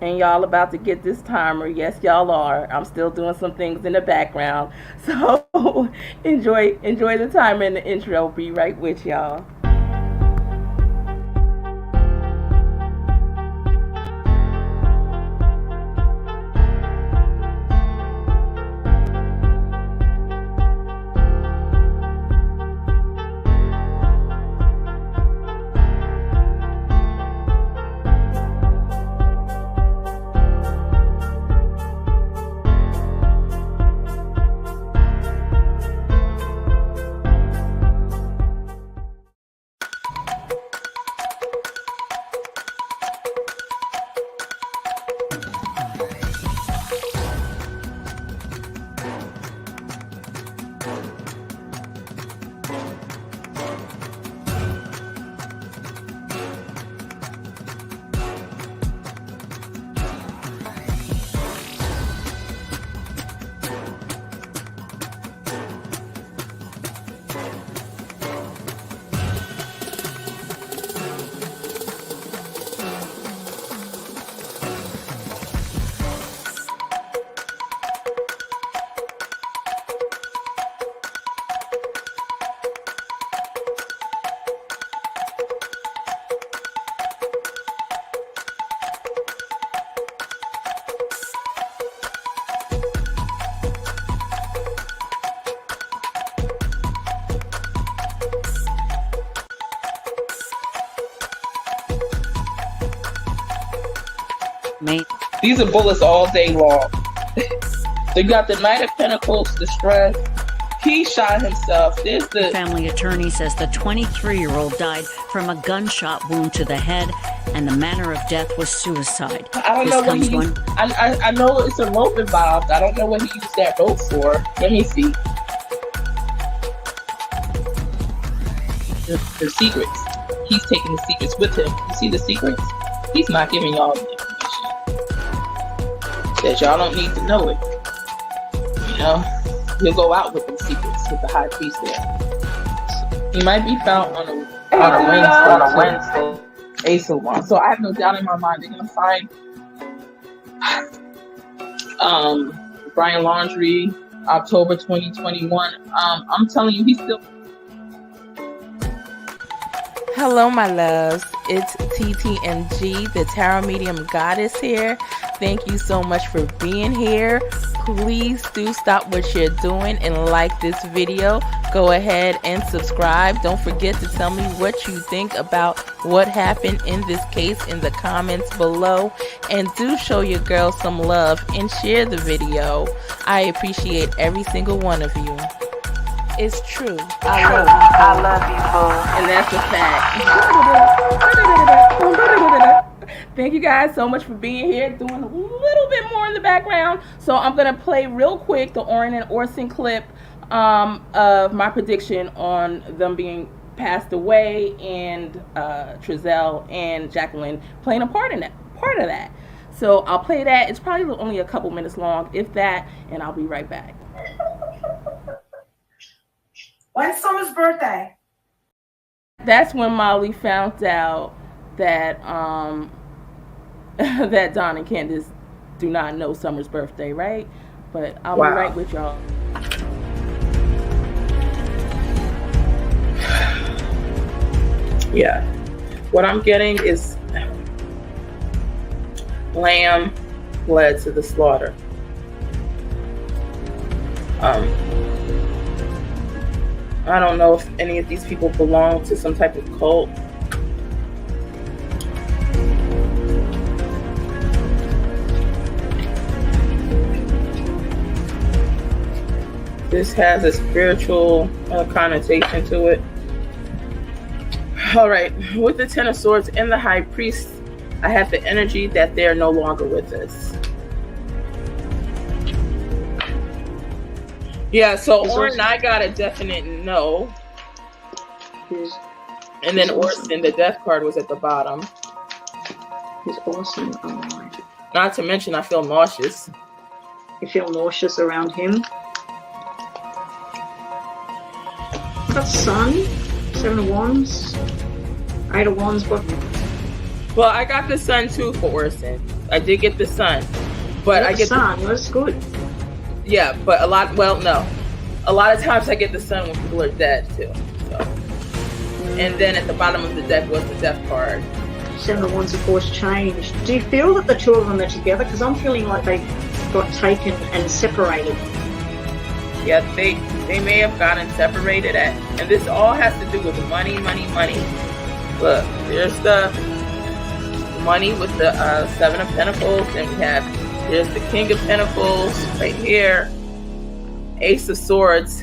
And y'all about to get this timer. Yes, y'all are. I'm still doing some things in the background. So enjoy the timer and the intro. Be right with y'all. These are bullets all day long. They got the Knight of Pentacles, the Stress. He shot himself. There's the family attorney says the 23-year-old died from a gunshot wound to the head, and the manner of death was suicide. I don't know what he used. I know it's a rope involved. I don't know what he used that rope for. Let me see. The secrets. He's taking the secrets with him. You see the secrets? He's not giving y'all the information. Says y'all don't need to know it. You know, he'll go out with the secrets with the high priest there. He might be found on a Wednesday. Ace of Wands. So I have no doubt in my mind they're gonna find Brian Laundrie, October 2021. I'm telling you, he's still. Hello, my loves. It's TTMG, the Tarot Medium Goddess here. Thank you so much for being here. Please do stop what you're doing and like this video. Go ahead and subscribe. Don't forget to tell me what you think about what happened in this case in the comments below. And do show your girl some love and share the video. I appreciate every single one of you. It's true. I love you, boo. And that's a fact. Thank you guys so much for being here, doing a little bit more in the background. So I'm going to play real quick the Oren and Orson clip of my prediction on them being passed away and Trezell and Jacqueline playing a part of that. So I'll play that. It's probably only a couple minutes long, if that, and I'll be right back. When's Summer's birthday? That's when Molly found out that that Don and Candace do not know Summer's birthday, right? But I'll be right with y'all. Yeah. What I'm getting is lamb led to the slaughter. I don't know if any of these people belong to some type of cult. This has a spiritual connotation to it. All right, with the Ten of Swords and the High Priest, I have the energy that they're no longer with us. Yeah, so Oren, I got a definite no. And then Orson, the death card was at the bottom. He's awesome. Not to mention, I feel nauseous. You feel nauseous around him? That's Sun, 7 of Wands, 8 of Wands, but... Well, I got the Sun too for Orson. I did get the son, but I get son. That's good. Yeah, but a lot. Well, no, a lot of times I get the son when people are dead too. So, and then at the bottom of the deck was the death card. 7 of Wands, of course, changed. Do you feel that the two of them are together? Because I'm feeling like they got taken and separated. Yeah, they may have gotten separated and this all has to do with money. Look, there's the money with the 7 of Pentacles, and there's the King of Pentacles right here, Ace of Swords,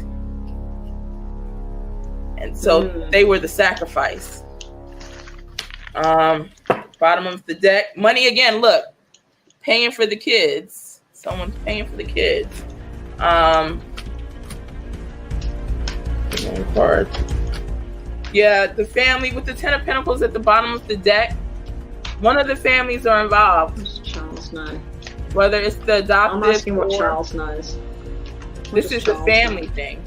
and so they were the sacrifice. Bottom of the deck, money again. Look, paying for the kids. Someone's paying for the kids. Card. Yeah, the family with the 10 of Pentacles at the bottom of the deck. One of the families are involved. What does Charles know? Whether it's the adoptive. I'm asking what Charles knows. This is the family thing.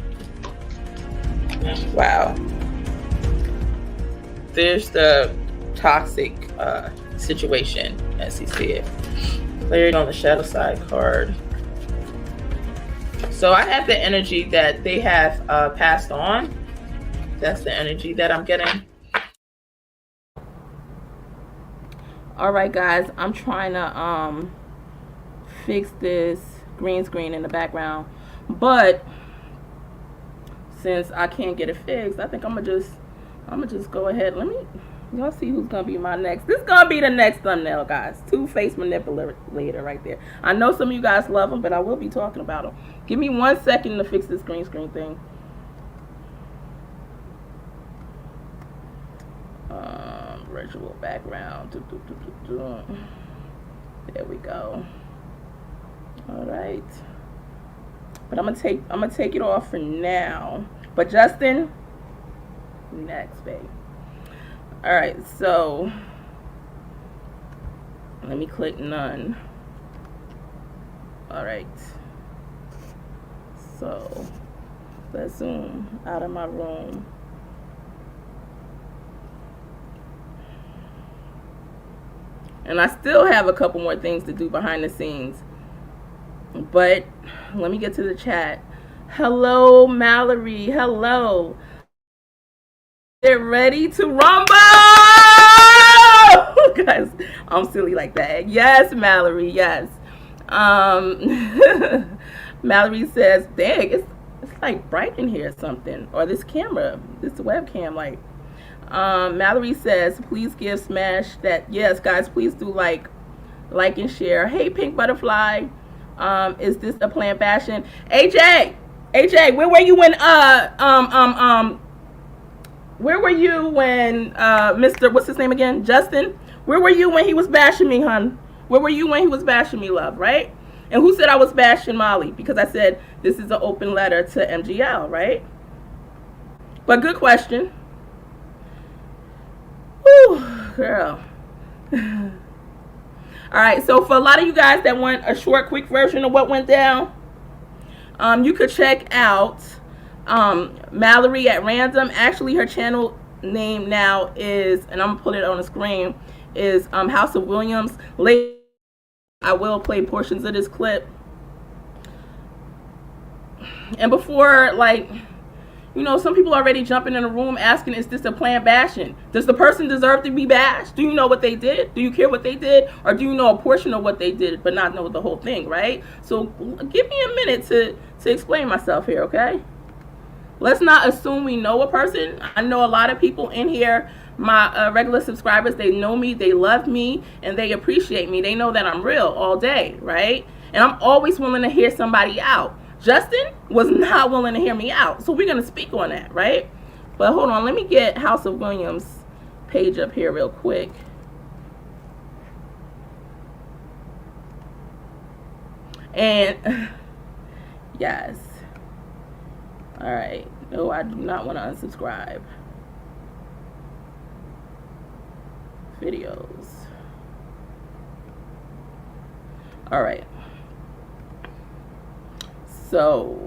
Wow. There's the toxic situation as you see it. Layered on the shadow side card. So I have the energy that they have passed on. That's the energy that I'm getting. All right, guys, I'm trying to fix this green screen in the background, but since I can't get it fixed, I think I'm gonna just go ahead. Y'all see who's gonna be my next. This is gonna be the next thumbnail, guys. Two-face manipulator right there. I know some of you guys love them, but I will be talking about them. Give me 1 second to fix this green screen thing. Virtual background. There we go. All right. But I'm gonna take it off for now. But Justin, next, babe. All right, so let me click none. All right, so let's zoom out of my room. And I still have a couple more things to do behind the scenes, but let me get to the chat. Hello, Mallory. Hello. Get ready to rumble! Guys, I'm silly like that. Yes, Mallory, yes. Mallory says, dang, it's like bright in here or something. Or this camera, this webcam light. Mallory says, please give Smash that. Yes, guys, please do like and share. Hey, Pink Butterfly. Is this a planned fashion? AJ, where were you when where were you when Mr. what's his name again? Justin? Where were you when he was bashing me, hun? Where were you when he was bashing me, love, right? And who said I was bashing Molly? Because I said this is an open letter to MGL, right? But good question. Whew, girl. All right, so for a lot of you guys that want a short, quick version of what went down, you could check out Mallory at Random. Actually, her channel name now is, and I'm gonna put it on the screen, is House of Williams. Later, I will play portions of this clip. And before, like, you know, some people already jumping in the room asking, is this a planned bashing? Does the person deserve to be bashed? Do you know what they did? Do you care what they did? Or do you know a portion of what they did but not know the whole thing, right? So give me a minute to explain myself here, okay? Let's not assume we know a person. I know a lot of people in here, my regular subscribers, they know me, they love me, and they appreciate me. They know that I'm real all day, right? And I'm always willing to hear somebody out. Justin was not willing to hear me out, so we're going to speak on that, right? But hold on, let me get House of Williams page up here real quick. And yes. All right. No, I do not want to unsubscribe. Videos. All right. So,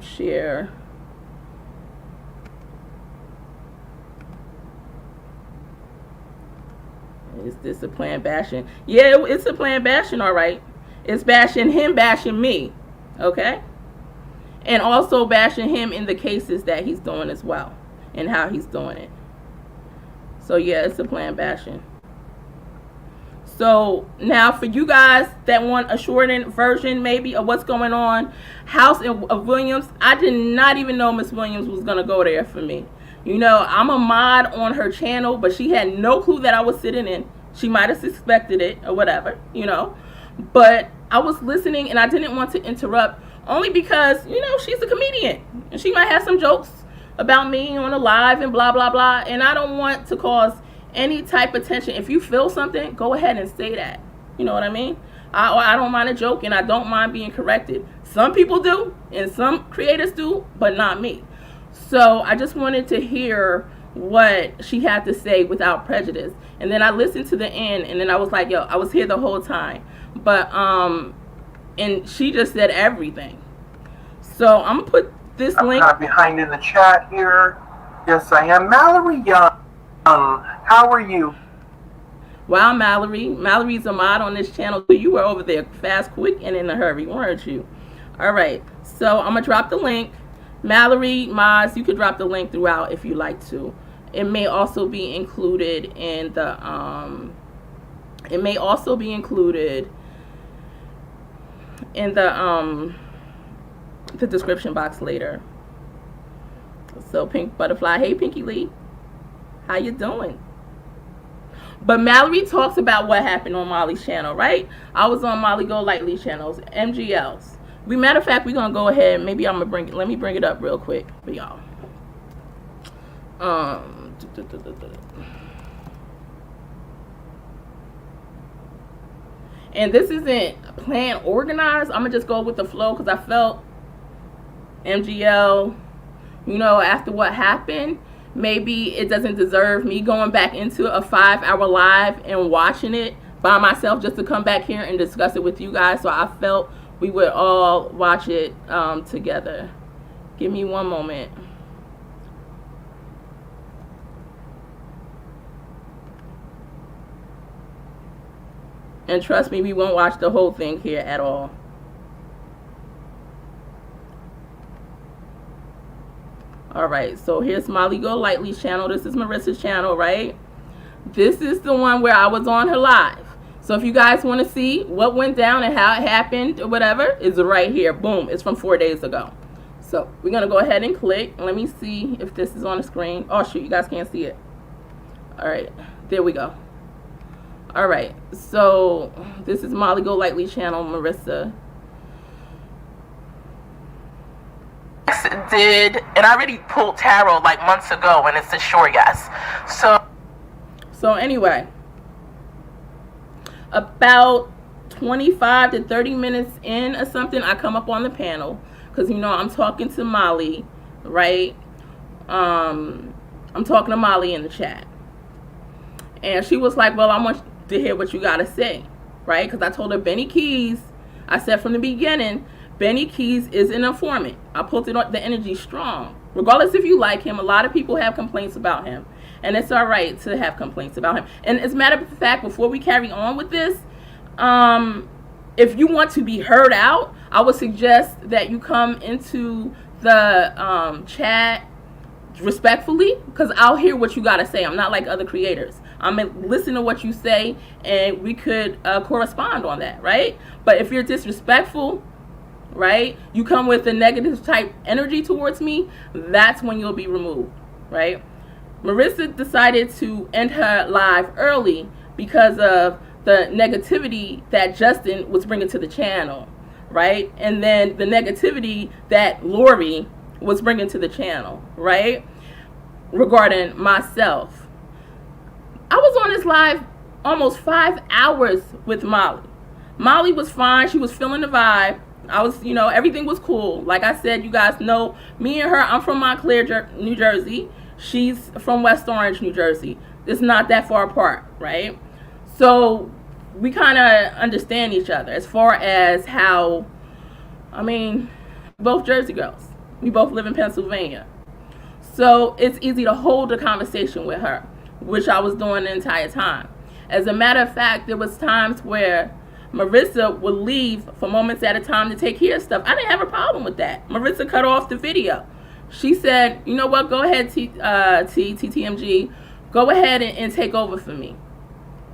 share. Is this a planned bashing? Yeah, it's a planned bashing, all right. It's bashing him, bashing me, okay? And also bashing him in the cases that he's doing as well and how he's doing it. So yeah, it's a planned bashing. So now for you guys that want a shortened version maybe of what's going on, House of Williams, I did not even know Miss Williams was going to go there for me. You know, I'm a mod on her channel, but she had no clue that I was sitting in. She might have suspected it or whatever, you know. But I was listening and I didn't want to interrupt, only because, you know, she's a comedian. And she might have some jokes about me on a live and blah, blah, blah. And I don't want to cause any type of tension. If you feel something, go ahead and say that. You know what I mean? I don't mind a joke, and I don't mind being corrected. Some people do, and some creators do, but not me. So I just wanted to hear what she had to say without prejudice. And then I listened to the end, and then I was like, yo, I was here the whole time. But, and she just said everything. So I'm going to put this link. I'm behind in the chat here. Yes, I am. Mallory Young. How are you? Wow, Mallory. Mallory's a mod on this channel. So you were over there fast, quick, and in a hurry, weren't you? All right. So I'm going to drop the link. Mallory, mods, you could drop the link throughout if you like to. It may also be included in the, the description box later. So Pink Butterfly, hey Pinky Lee, how you doing? But Mallory talks about what happened on Molly's channel, right? I was on Molly Golightly channels, MGLs. Matter of fact, we're gonna go ahead. Maybe I'm gonna bring it. Let me bring it up real quick for y'all. And this isn't planned, organized. I'm gonna just go with the flow because I felt MGL, you know, after what happened, maybe it doesn't deserve me going back into a 5-hour live and watching it by myself just to come back here and discuss it with you guys. So I felt we would all watch it together. Give me one moment. And trust me, we won't watch the whole thing here at all. Alright, so here's Molly Golightly's channel. This is Marissa's channel, right? This is the one where I was on her live. So if you guys want to see what went down and how it happened or whatever, it's right here. Boom. It's from 4 days ago. So we're going to go ahead and click. Let me see if this is on the screen. Oh, shoot. You guys can't see it. All right. There we go. All right. So this is Molly Golightly's channel, Marissa. Did, and I already pulled tarot like months ago, and it's a sure yes. So anyway, about 25 to 30 minutes in or something, I come up on the panel because, you know, I'm talking to Molly, right? I'm talking to Molly in the chat, and she was like, well, I want to hear what you got to say, right? Because I told her Benny Keys, I said from the beginning, Benny Keys is an informant. I pulled it on the energy strong. Regardless if you like him, a lot of people have complaints about him. And it's all right to have complaints about him. And as a matter of fact, before we carry on with this, if you want to be heard out, I would suggest that you come into the chat respectfully, because I'll hear what you got to say. I'm not like other creators. I'm going to listen to what you say, and we could correspond on that, right? But if you're disrespectful, right, you come with a negative type energy towards me, that's when you'll be removed, right? Marissa decided to end her live early because of the negativity that Justin was bringing to the channel, right? And then the negativity that Lori was bringing to the channel, right? Regarding myself. I was on this live almost 5 hours with Molly. Molly was fine. She was feeling the vibe. I was, you know, everything was cool. Like I said, you guys know me and her. I'm from Montclair, New Jersey. She's from West Orange, New Jersey. It's not that far apart, right? So we kind of understand each other as far as how, I mean, both Jersey girls. We both live in Pennsylvania. So it's easy to hold a conversation with her, which I was doing the entire time. As a matter of fact, there was times where Marissa would leave for moments at a time to take care of stuff. I didn't have a problem with that. Marissa cut off the video. She said, you know what, go ahead, TTMG, go ahead and take over for me.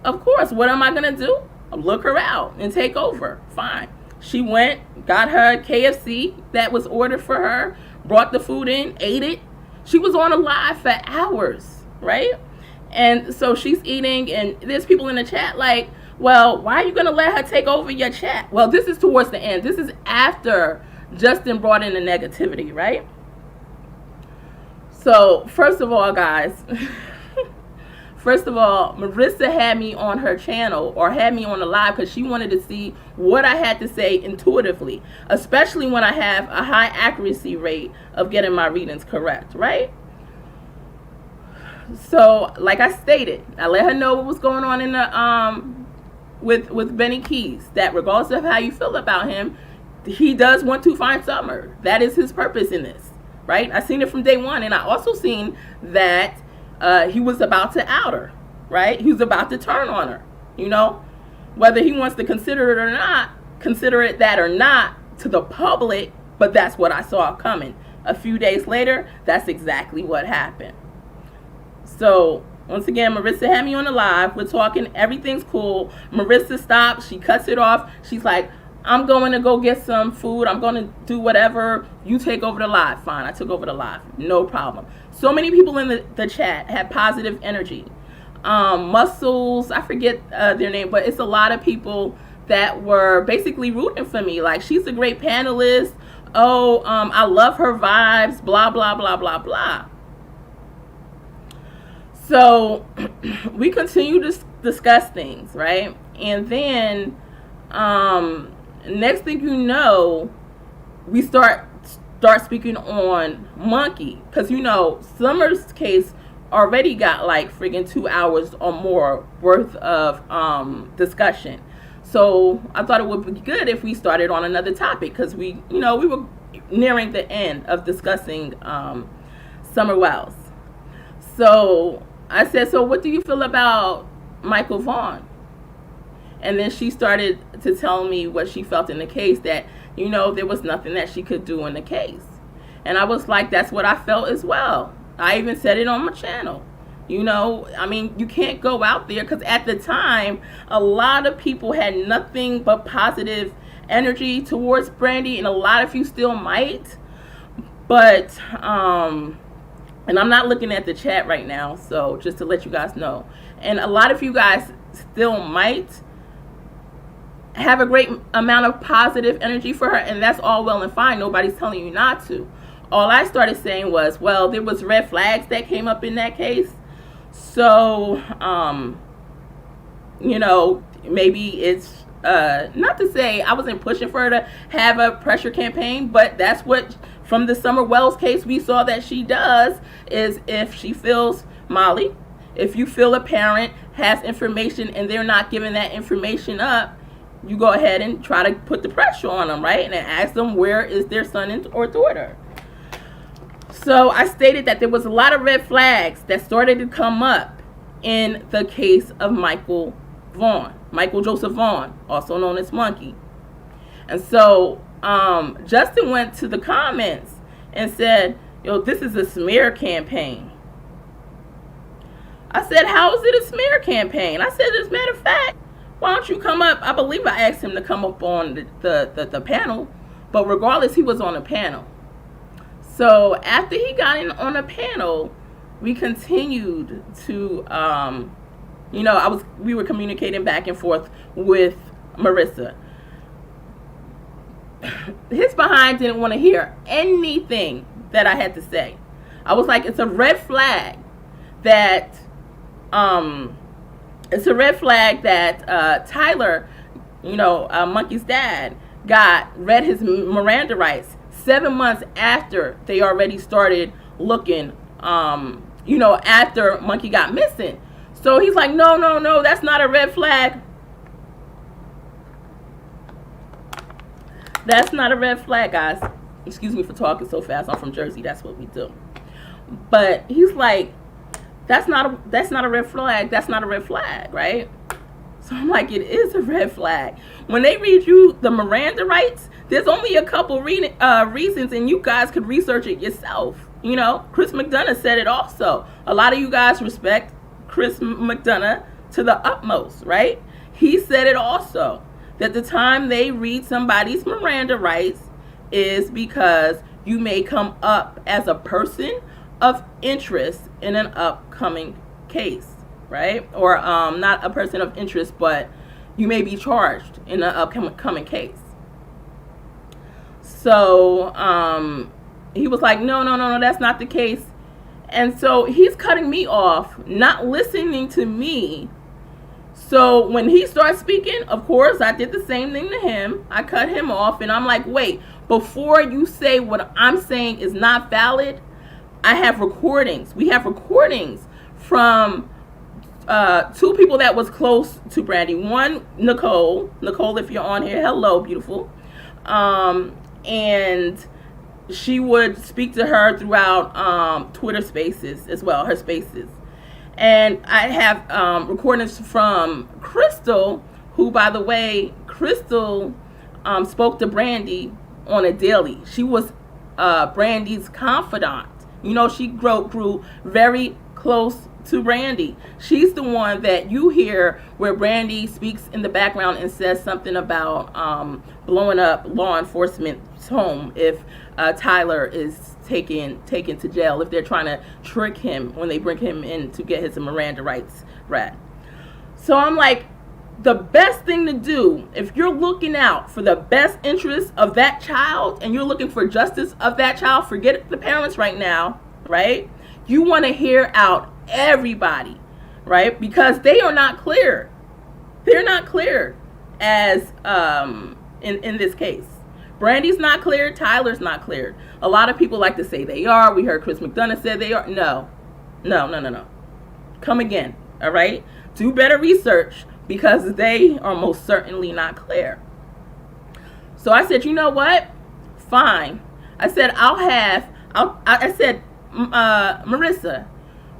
Of course, what am I going to do? Look her out and take over. Fine. She went, got her KFC that was ordered for her, brought the food in, ate it. She was on a live for hours, right? And so she's eating, and there's people in the chat like, well, why are you going to let her take over your chat? Well, this is towards the end. This is after Justin brought in the negativity, right? So, first of all, guys, Marissa had me on her channel, or had me on the live, because she wanted to see what I had to say intuitively, especially when I have a high accuracy rate of getting my readings correct, right? So, like I stated, I let her know what was going on in the with Benny Keys, that regardless of how you feel about him, he does want to find Summer. That is his purpose in this, right? I seen it from day one, and I also seen that he was about to out her, right? He was about to turn on her, you know? Whether he wants to consider it or not, consider it that or not to the public, but that's what I saw coming. A few days later, that's exactly what happened. So, once again, Marissa had me on the live. We're talking, everything's cool. Marissa stops. She cuts it off. She's like, I'm going to go get some food. I'm going to do whatever. You take over the live. Fine, I took over the live. No problem. So many people in the chat had positive energy. Muscles, I forget their name, but it's a lot of people that were basically rooting for me. Like, she's a great panelist. Oh, I love her vibes, blah, blah, blah, blah, blah. So we continue to discuss things, right? And then next thing you know, we start speaking on Monkey, because you know Summer's case already got like friggin' 2 hours or more worth of discussion. So I thought it would be good if we started on another topic, because we were nearing the end of discussing Summer Wells. So I said, so what do you feel about Michael Vaughan? And then she started to tell me what she felt in the case, that, you know, there was nothing that she could do in the case. And I was like, that's what I felt as well. I even said it on my channel. You know, I mean, you can't go out there, because at the time, a lot of people had nothing but positive energy towards Brandy, and a lot of you still might. But, and I'm not looking at the chat right now, so just to let you guys know. And a lot of you guys still might have a great amount of positive energy for her, and that's all well and fine. Nobody's telling you not to. All I started saying was, well, there was red flags that came up in that case. So, you know, maybe it's, not to say I wasn't pushing for her to have a pressure campaign, but that's what, from the Summer Wells case, we saw that she does, is if she feels, Molly, if you feel a parent has information and they're not giving that information up, you go ahead and try to put the pressure on them, right? And then ask them, where is their son or daughter? So I stated that there was a lot of red flags that started to come up in the case of Michael Vaughan, Michael Joseph Vaughan, also known as Monkey. And so Justin went to the comments and said, yo, this is a smear campaign. I said, how is it a smear campaign? I said, as a matter of fact, why don't you come up? I believe I asked him to come up on the panel, but regardless, he was on a panel. So after he got in on a panel, we continued to, you know, we were communicating back and forth with Marissa. His behind didn't want to hear anything that I had to say. I was like, it's a red flag that, Tyler, you know, Monkey's dad, read his Miranda rights 7 months after they already started looking, you know, after Monkey got missing. So he's like, no, that's not a red flag. That's not a red flag, guys. Excuse me for talking so fast. I'm from Jersey. That's what we do. But he's like, that's not a red flag. That's not a red flag, right? So I'm like, it is a red flag. When they read you the Miranda rights, there's only a couple reasons, and you guys could research it yourself. You know, Chris McDonough said it also. A lot of you guys respect Chris McDonough to the utmost, right? He said it also, that the time they read somebody's Miranda rights is because you may come up as a person of interest in an upcoming case, right? Or not a person of interest, but you may be charged in an upcoming case. So he was like, no, that's not the case. And so he's cutting me off, not listening to me. So when he starts speaking, of course, I did the same thing to him. I cut him off, and I'm like, wait, before you say what I'm saying is not valid, I have recordings. We have recordings from two people that was close to Brandy. One, Nicole, if you're on here, hello, beautiful. And she would speak to her throughout Twitter Spaces as well, her Spaces. And I have recordings from Crystal, who, by the way, Crystal spoke to Brandy on a daily. She was Brandy's confidant. You know, she grew very close to Brandy. She's the one that you hear where Brandy speaks in the background and says something about blowing up law enforcement's home if Tyler is taken to jail, if they're trying to trick him when they bring him in to get his Miranda rights read. So I'm like, the best thing to do, if you're looking out for the best interest of that child and you're looking for justice of that child, forget the parents right now, right? You want to hear out everybody, right? Because they are not clear. They're not clear as in this case. Brandy's not cleared. Tyler's not cleared. A lot of people like to say they are. We heard Chris McDonough said they are. No. Come again, all right? Do better research, because they are most certainly not clear. So I said, you know what? Fine. I said, I said, Marissa,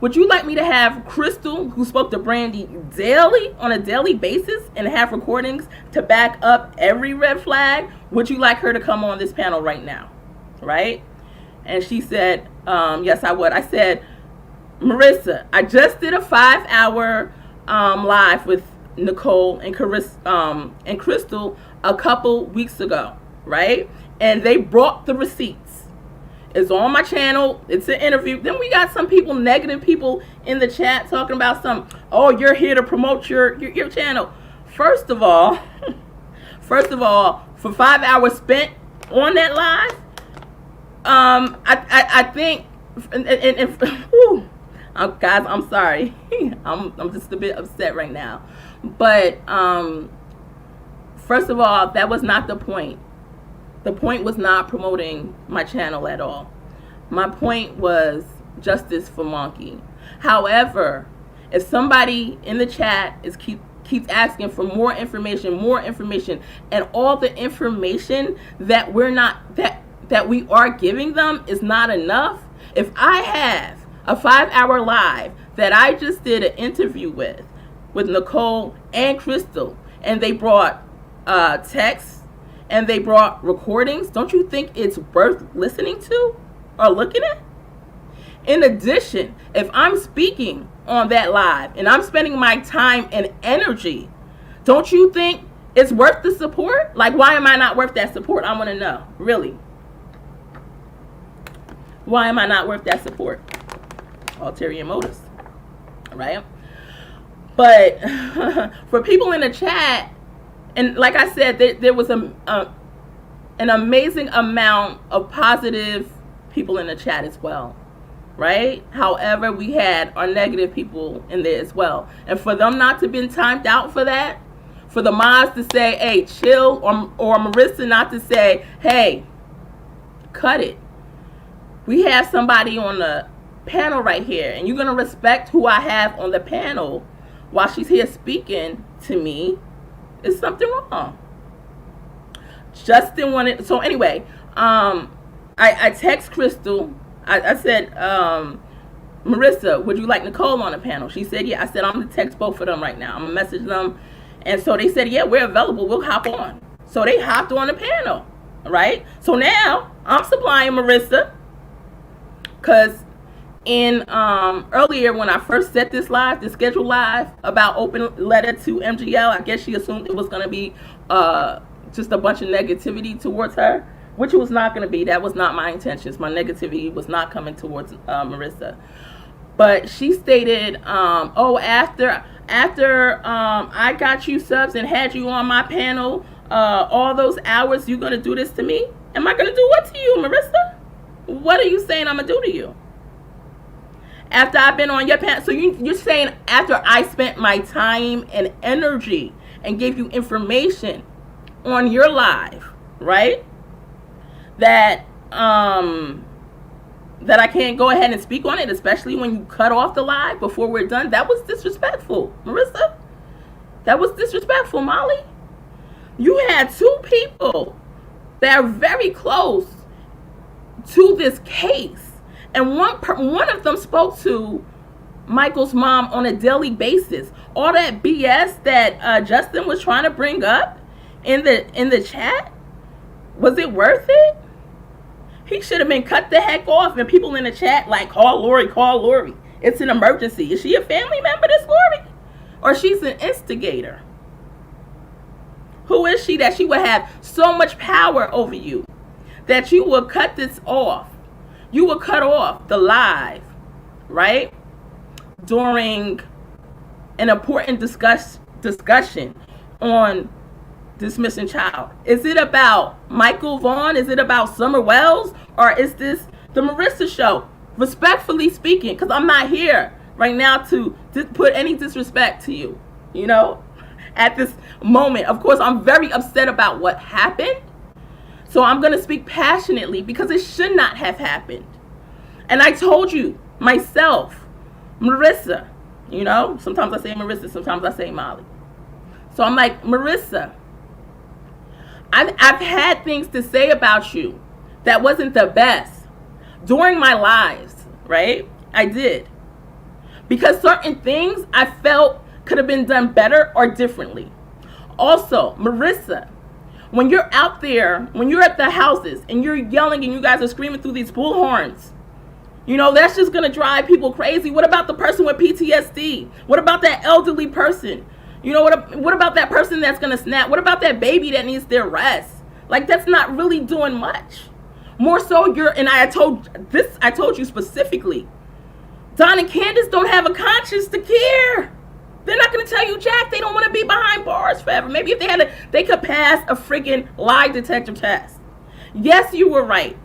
would you like me to have Crystal, who spoke to Brandy daily, on a daily basis, and have recordings to back up every red flag? Would you like her to come on this panel right now? Right? And she said, yes, I would. I said, Marissa, I just did a 5-hour live with Nicole and Crystal a couple weeks ago, right? And they brought the receipts. It's on my channel. It's an interview. Then we got some people, negative people in the chat talking about oh, you're here to promote your channel. First of all, for 5 hours spent on that live, I think, guys, I'm sorry. I'm just a bit upset right now. But first of all, that was not the point. The point was not promoting my channel at all. My point was justice for Monkey. However, if somebody in the chat keeps asking for more information, and all the information that we are giving them is not enough, if I have a 5-hour live that I just did an interview with Nicole and Crystal, and they brought texts, and they brought recordings, don't you think it's worth listening to or looking at? In addition, if I'm speaking on that live and I'm spending my time and energy, don't you think it's worth the support? Like, why am I not worth that support? I want to know, really. Why am I not worth that support? Ulterior motives, right? But for people in the chat, and like I said, there was an amazing amount of positive people in the chat as well, right? However, we had our negative people in there as well. And for them not to been timed out for that, for the mods to say, hey, chill, or Marissa not to say, hey, cut it. We have somebody on the panel right here, and you're going to respect who I have on the panel while she's here speaking to me. Is something wrong? Justin wanted, so anyway, I text Crystal. I said, Marissa, would you like Nicole on the panel? She said, yeah. I said, I'm going to text both of them right now. I'm going to message them And so they said, yeah, we're available. We'll hop on. So they hopped on the panel, right? So now I'm supplying Marissa because in earlier when I first set this schedule live about open letter to MGL, I guess she assumed it was going to be just a bunch of negativity towards her, which it was not going to be. That was not my intentions. My negativity was not coming towards Marissa. But she stated, after I got you subs and had you on my panel, all those hours, you going to do this to me? Am I going to do what to you, Marissa? What are you saying I'm going to do to you? After I've been on your panel, so you're saying after I spent my time and energy and gave you information on your live, right? That I can't go ahead and speak on it, especially when you cut off the live before we're done. That was disrespectful, Marissa. That was disrespectful, Molly. You had two people that are very close to this case. And one of them spoke to Michael's mom on a daily basis. All that BS that Justin was trying to bring up in the chat, was it worth it? He should have been cut the heck off. And people in the chat like, call Lori, call Lori. It's an emergency. Is she a family member, this Lori? Or she's an instigator? Who is she that she would have so much power over you that you will cut this off? You will cut off the live, right? During an important discussion on this missing child. Is it about Michael Vaughan? Is it about Summer Wells? Or is this the Marissa show? Respectfully speaking, because I'm not here right now to put any disrespect to you, you know, at this moment. Of course, I'm very upset about what happened. So I'm going to speak passionately because it should not have happened. And I told you myself, Marissa, you know, sometimes I say Marissa, sometimes I say Molly. So I'm like, Marissa, I've had things to say about you that wasn't the best during my lives, right? I did. Because certain things I felt could have been done better or differently. Also, Marissa, when you're out there, when you're at the houses and you're yelling and you guys are screaming through these bullhorns, you know, that's just going to drive people crazy. What about the person with PTSD? What about that elderly person? You know, what about that person that's going to snap? What about that baby that needs their rest? Like, that's not really doing much. More so, I told you specifically, Don and Candace don't have a conscience to care. They're not going to tell you jack. They don't want to be behind bars forever. Maybe if they could pass a freaking lie detector test. Yes, you were right?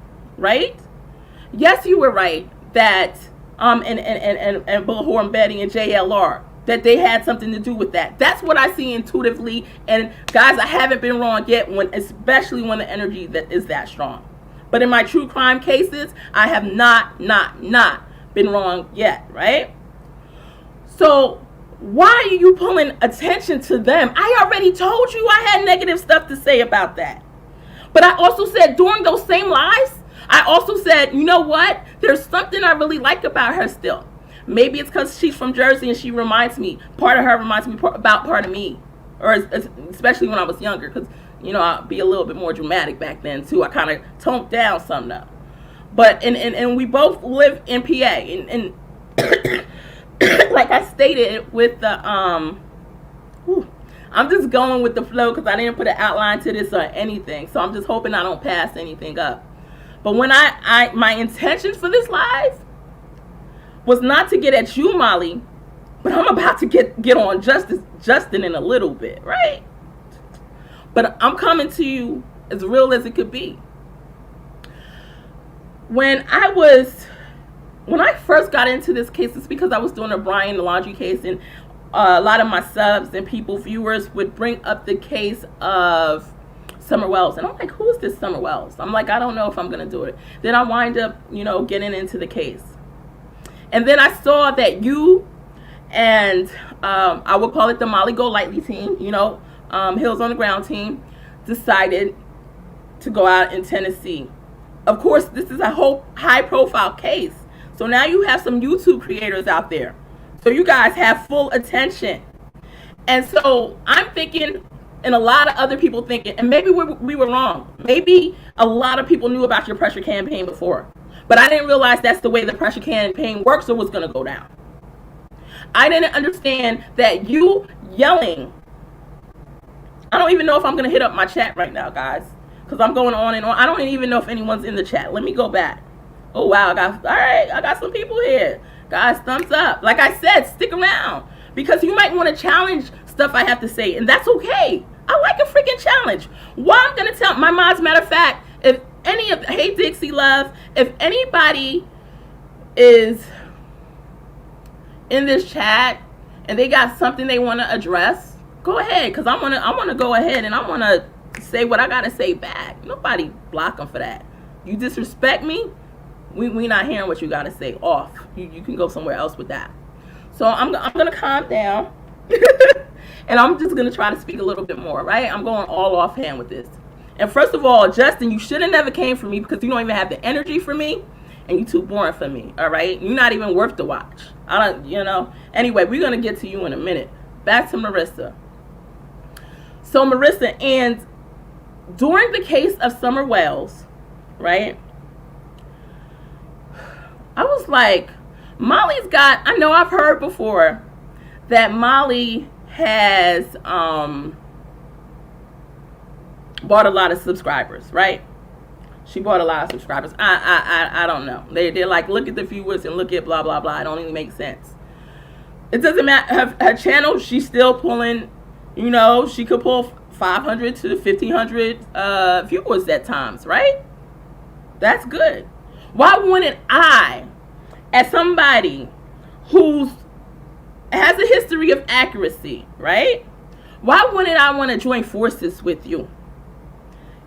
Yes, you were right that and Bullhorn Betty and JLR, that they had something to do with that. That's what I see intuitively. And guys, I haven't been wrong yet, especially when the energy that is that strong. But in my true crime cases, I have not been wrong yet, right? So why are you pulling attention to them? I already told you I had negative stuff to say about that. But I also said during those same lives, I also said, you know what? There's something I really like about her still. Maybe it's because she's from Jersey and she reminds me, part of her reminds me about part of me. Or especially when I was younger, because, you know, I'd be a little bit more dramatic back then too. I kind of toned down some now. But, and we both live in PA. And like I stated with the, I'm just going with the flow because I didn't put an outline to this or anything. So I'm just hoping I don't pass anything up. But when my intentions for this live was not to get at you, Molly, but I'm about to get on Justin in a little bit, right? But I'm coming to you as real as it could be. When I first got into this case, it's because I was doing a Brian Laundrie case, and a lot of my subs and viewers would bring up the case of Summer Wells. And I'm like, who is this Summer Wells? I'm like, I don't know if I'm going to do it. Then I wind up, you know, getting into the case. And then I saw that you and I would call it the Molly Golightly team, you know, Hills on the Ground team, decided to go out in Tennessee. Of course, this is a whole high-profile case. So now you have some YouTube creators out there. So you guys have full attention. And so I'm thinking, and a lot of other people thinking, and maybe we were wrong. Maybe a lot of people knew about your pressure campaign before, but I didn't realize that's the way the pressure campaign works or was going to go down. I didn't understand that you yelling. I don't even know if I'm going to hit up my chat right now, guys, because I'm going on and on. I don't even know if anyone's in the chat. Let me go back. Oh, wow. All right. I got some people here. Guys, thumbs up. Like I said, stick around, because you might want to challenge stuff I have to say, and that's okay. I like a freaking challenge. Well, I'm going to tell my mods, matter of fact, if any of, hey, Dixie Love, if anybody is in this chat and they got something they want to address, go ahead, because I want to go ahead and I want to say what I got to say back. Nobody block them for that. You disrespect me, we not hearing what you got to say. Off. You can go somewhere else with that. So I'm going to calm down. And I'm just going to try to speak a little bit more, right? I'm going all offhand with this. And first of all, Justin, you should have never came for me, because you don't even have the energy for me, and you too boring for me, all right? You're not even worth the watch. I don't, you know. Anyway, we're going to get to you in a minute. Back to Marissa. So Marissa, and during the case of Summer Wells, right, I was like, Molly's got, I know I've heard before that Molly has bought a lot of subscribers, right? She bought a lot of subscribers. I don't know. They're like, look at the viewers and look at blah, blah, blah. It don't even make sense. It doesn't matter. Her channel, she's still pulling, you know, she could pull 500 to 1,500 viewers at times, right? That's good. Why wouldn't I, as somebody who's has a history of accuracy, right? Why wouldn't I want to join forces with you?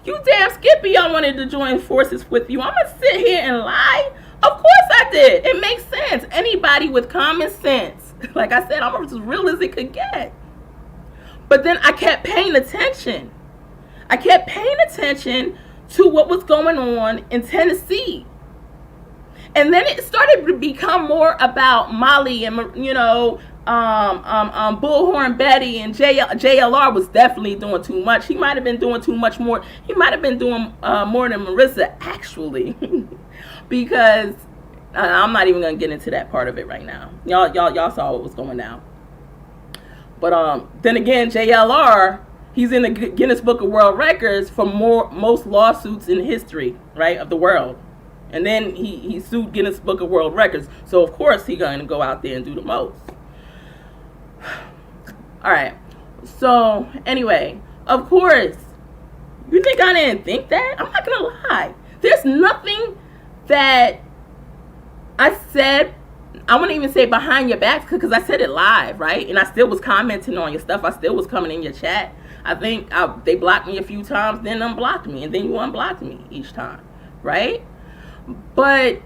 You damn Skippy, I wanted to join forces with you. I'm going to sit here and lie? Of course I did. It makes sense. Anybody with common sense. Like I said, I'm as real as it could get. But then I kept paying attention. I kept paying attention to what was going on in Tennessee. And then it started to become more about Molly and, you know, Bullhorn Betty, and JLR was definitely doing too much. He might have been doing too much more. He might have been doing more than Marissa, actually. Because I'm not even going to get into that part of it right now. Y'all saw what was going down. But then again, JLR, he's in the Guinness Book of World Records for most lawsuits in history, right, of the world. And then he sued Guinness Book of World Records. So, of course, he's going to go out there and do the most. All right. So, anyway, of course, you think I didn't think that? I'm not going to lie. There's nothing that I said, I wouldn't even say behind your back, because I said it live, right? And I still was commenting on your stuff. I still was coming in your chat. I think they blocked me a few times, then unblocked me, and then you unblocked me each time, right? But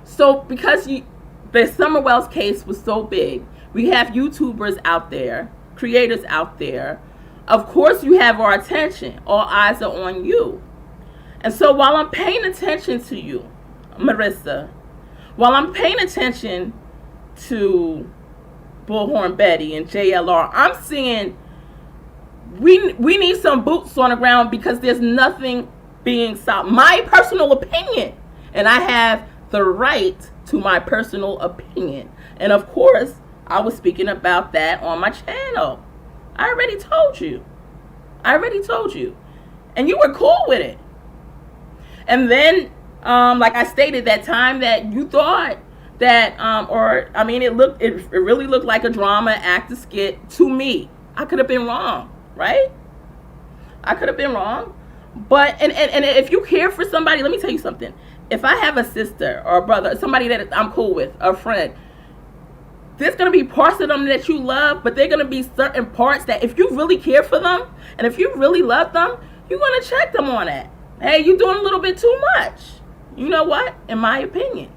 so because the Summer Wells case was so big, we have YouTubers out there, creators out there. Of course, you have our attention. All eyes are on you. And so while I'm paying attention to you, Marissa, while I'm paying attention to Bullhorn Betty and JLR, I'm seeing we need some boots on the ground, because there's nothing being solved. My personal opinion, and I have the right to my personal opinion. And of course, I was speaking about that on my channel. I already told you. And you were cool with it. And then, like I stated, that time that you thought that, it really looked like a drama actor skit to me. I could have been wrong. Right? I could have been wrong. But, and if you care for somebody, let me tell you something. If I have a sister or a brother, somebody that I'm cool with, a friend, there's going to be parts of them that you love, but there are going to be certain parts that if you really care for them, and if you really love them, you're going to check them on that. Hey, you're doing a little bit too much. You know what? In my opinion.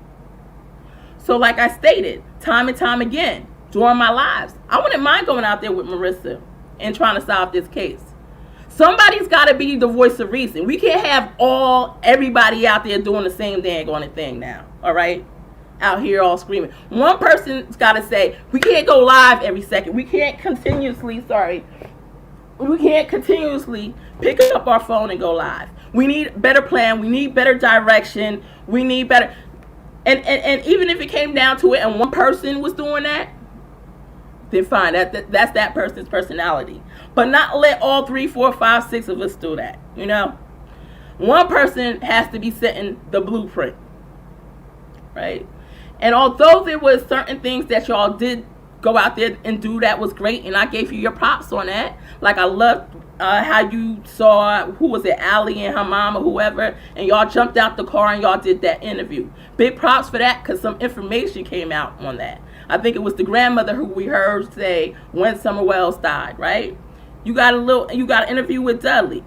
So like I stated, time and time again, during my lives, I wouldn't mind going out there with Marissa and trying to solve this case. Somebody's got to be the voice of reason. We can't have everybody out there doing the same dang on thing now. All right? out here all screaming. One person's got to say, we can't go live every second. We can't continuously pick up our phone and go live. We need better plan. We need better direction. We need better. And even if it came down to it and one person was doing that, then fine. That's that person's personality. But not let all 3, 4, 5, 6 of us do that. You know? One person has to be setting the blueprint. Right? And although there was certain things that y'all did go out there and do that was great, and I gave you your props on that. Like I loved how you saw, who was it, Allie and her mom or whoever, and y'all jumped out the car and y'all did that interview. Big props for that, because some information came out on that. I think it was the grandmother who we heard say when Summer Wells died, right? You got an interview with Dudley.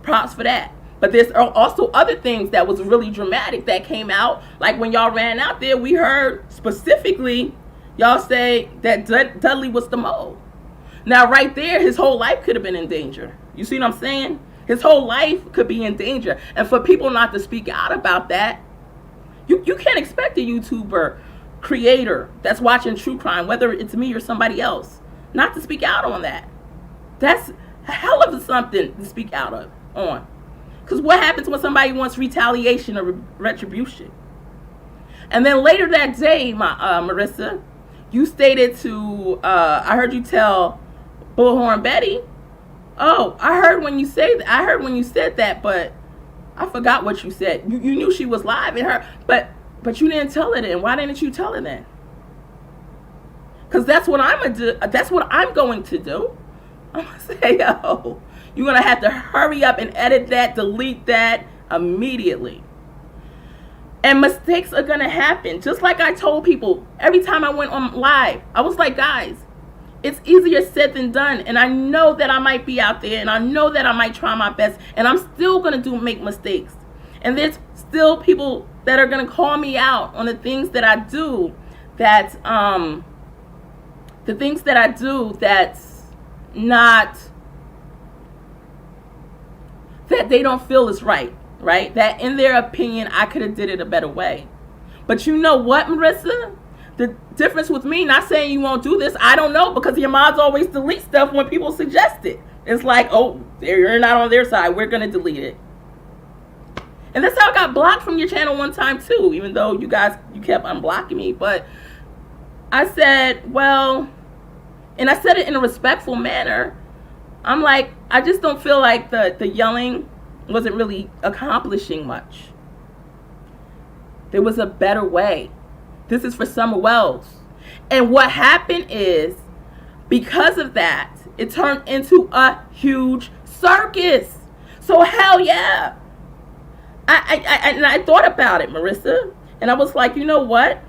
Props for that. But there's also other things that was really dramatic that came out. Like when y'all ran out there, we heard specifically y'all say that Dudley was the mole. Now right there, his whole life could have been in danger. You see what I'm saying? His whole life could be in danger. And for people not to speak out about that, you can't expect a YouTuber creator that's watching true crime, whether it's me or somebody else, not to speak out on that. That's a hell of something to speak out on. Because what happens when somebody wants retaliation or retribution? And then later that day, Marissa, you stated to, I heard you tell Bullhorn Betty, oh, I heard when you said that, but I forgot what you said. You knew she was live in her, but you didn't tell her then. Why didn't you tell her then? Because that's what I'm gonna do. That's what I'm going to do. I'm gonna say, yo, you're gonna have to hurry up and edit that, delete that immediately. And mistakes are gonna happen. Just like I told people every time I went on live, I was like, guys, it's easier said than done. And I know that I might be out there, and I know that I might try my best, and I'm still gonna make mistakes. And there's still people that are gonna call me out on the things that I do that's not, that they don't feel is right? That in their opinion, I could have did it a better way. But you know what, Marissa? The difference with me, not saying you won't do this, I don't know, because your mods always delete stuff when people suggest it. It's like, oh, you're not on their side, we're going to delete it. And that's how I got blocked from your channel one time too, even though you kept unblocking me. But I said, well, and I said it in a respectful manner. I'm like, I just don't feel like the yelling wasn't really accomplishing much. There was a better way. This is for Summer Wells. And what happened is, because of that, it turned into a huge circus. So hell yeah. I thought about it, Marissa, and I was like, you know what?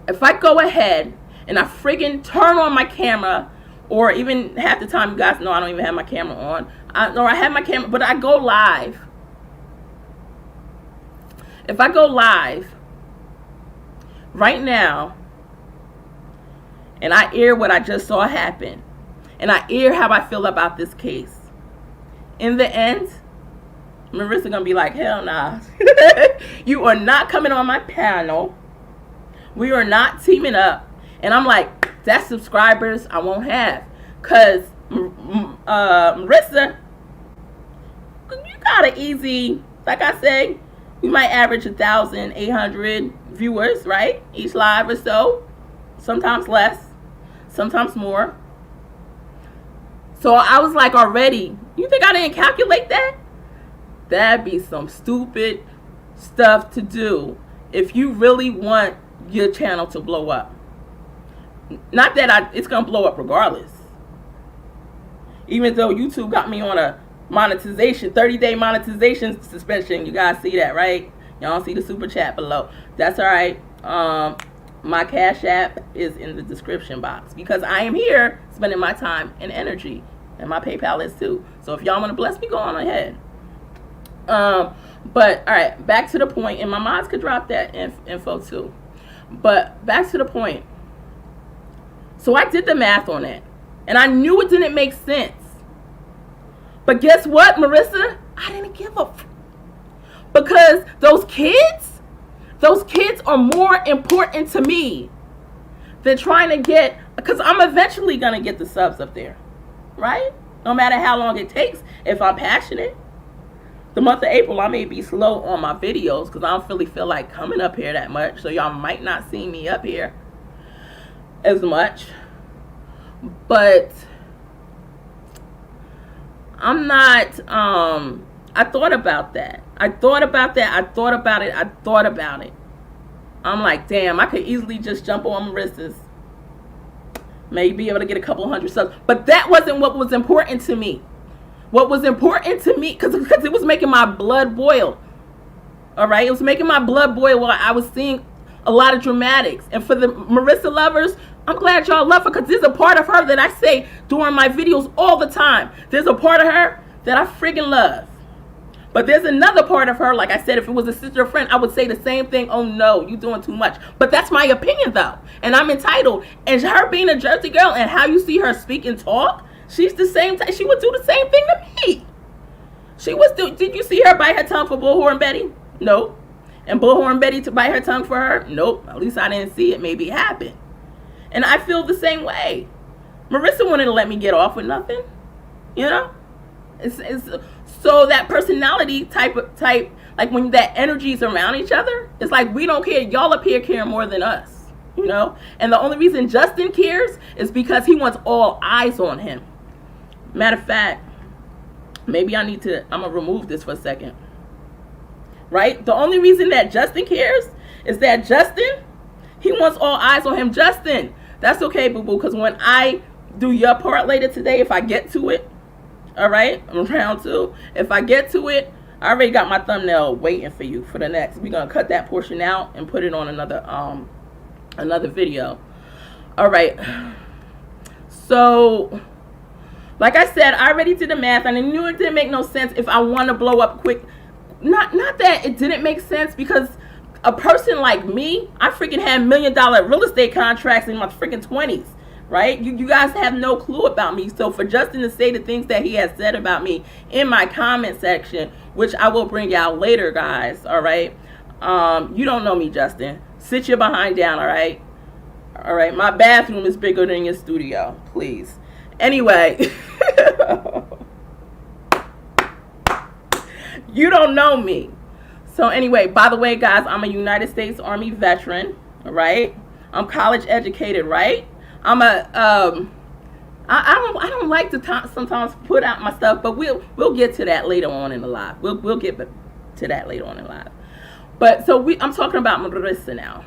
If I go ahead and I friggin' turn on my camera, or even half the time, you guys know I don't even have my camera on, I have my camera, but I go live. If I go live right now and I air what I just saw happen, and I air how I feel about this case, in the end, Marissa gonna be like, hell nah. You are not coming on my panel. We are not teaming up. And I'm like, that's subscribers I won't have. Because Marissa, you got an easy, like I say, you might average 1,800 viewers, right? Each live or so. Sometimes less, sometimes more. So I was like, already, you think I didn't calculate that? That'd be some stupid stuff to do if you really want your channel to blow up. Not that it's gonna blow up regardless. Even though YouTube got me on a monetization, 30-day monetization suspension. You guys see that, right? Y'all see the super chat below. That's all right. My Cash App is in the description box, because I am here spending my time and energy, and my PayPal is too. So if y'all want to bless me, go on ahead. But all right, back to the point, and my mods could drop that info too. But back to the point. So I did the math on it, and I knew it didn't make sense. But guess what, Marissa? I didn't give a because those kids, Those kids are more important to me than trying to get, because I'm eventually going to get the subs up there, right? No matter how long it takes, if I'm passionate. The month of April, I may be slow on my videos because I don't really feel like coming up here that much. So y'all might not see me up here as much. But I'm not, I thought about that. I thought about it. I'm like, damn, I could easily just jump on Marissa's. Maybe be able to get a couple hundred subs. But that wasn't what was important to me. What was important to me, because it was making my blood boil. All right? It was making my blood boil while I was seeing a lot of dramatics. And for the Marissa lovers, I'm glad y'all love her, because there's a part of her that I say during my videos all the time. There's a part of her that I friggin' love. But there's another part of her, like I said, if it was a sister or friend, I would say the same thing. Oh no, you doing too much. But that's my opinion though. And I'm entitled. And her being a Jersey girl and how you see her speak and talk, she's the same type. She would do the same thing to me. She was did you see her bite her tongue for Bullhorn Betty? Nope. And Bullhorn Betty to bite her tongue for her? Nope. At least I didn't see it. Maybe it happened. And I feel the same way. Marissa wanted to let me get off with nothing. You know? It's so that personality type, like when that energy is around each other, it's like we don't care. Y'all up here care more than us, you know? And the only reason Justin cares is because he wants all eyes on him. Matter of fact, maybe I'm going to remove this for a second. Right? The only reason that Justin cares is that Justin, he wants all eyes on him. Justin, that's okay, boo-boo, because when I do your part later today, if I get to it, all right, I'm round 2. If I get to it, I already got my thumbnail waiting for you for the next. We're gonna cut that portion out and put it on another video. All right. So, like I said, I already did the math, and I knew it didn't make no sense if I want to blow up quick. Not that it didn't make sense, because a person like me, I freaking had $1 million real estate contracts in my freaking 20s. Right? You guys have no clue about me. So for Justin to say the things that he has said about me in my comment section, which I will bring out later, guys, all right? You don't know me, Justin. Sit your behind down, all right? All right, my bathroom is bigger than your studio, please. Anyway, you don't know me. So anyway, by the way, guys, I'm a United States Army veteran, all right? I'm college educated, right? I'm a I don't like to sometimes put out my stuff, but we'll get to that later on in the live. We'll get to that later on in the live. But so I'm talking about Marissa now.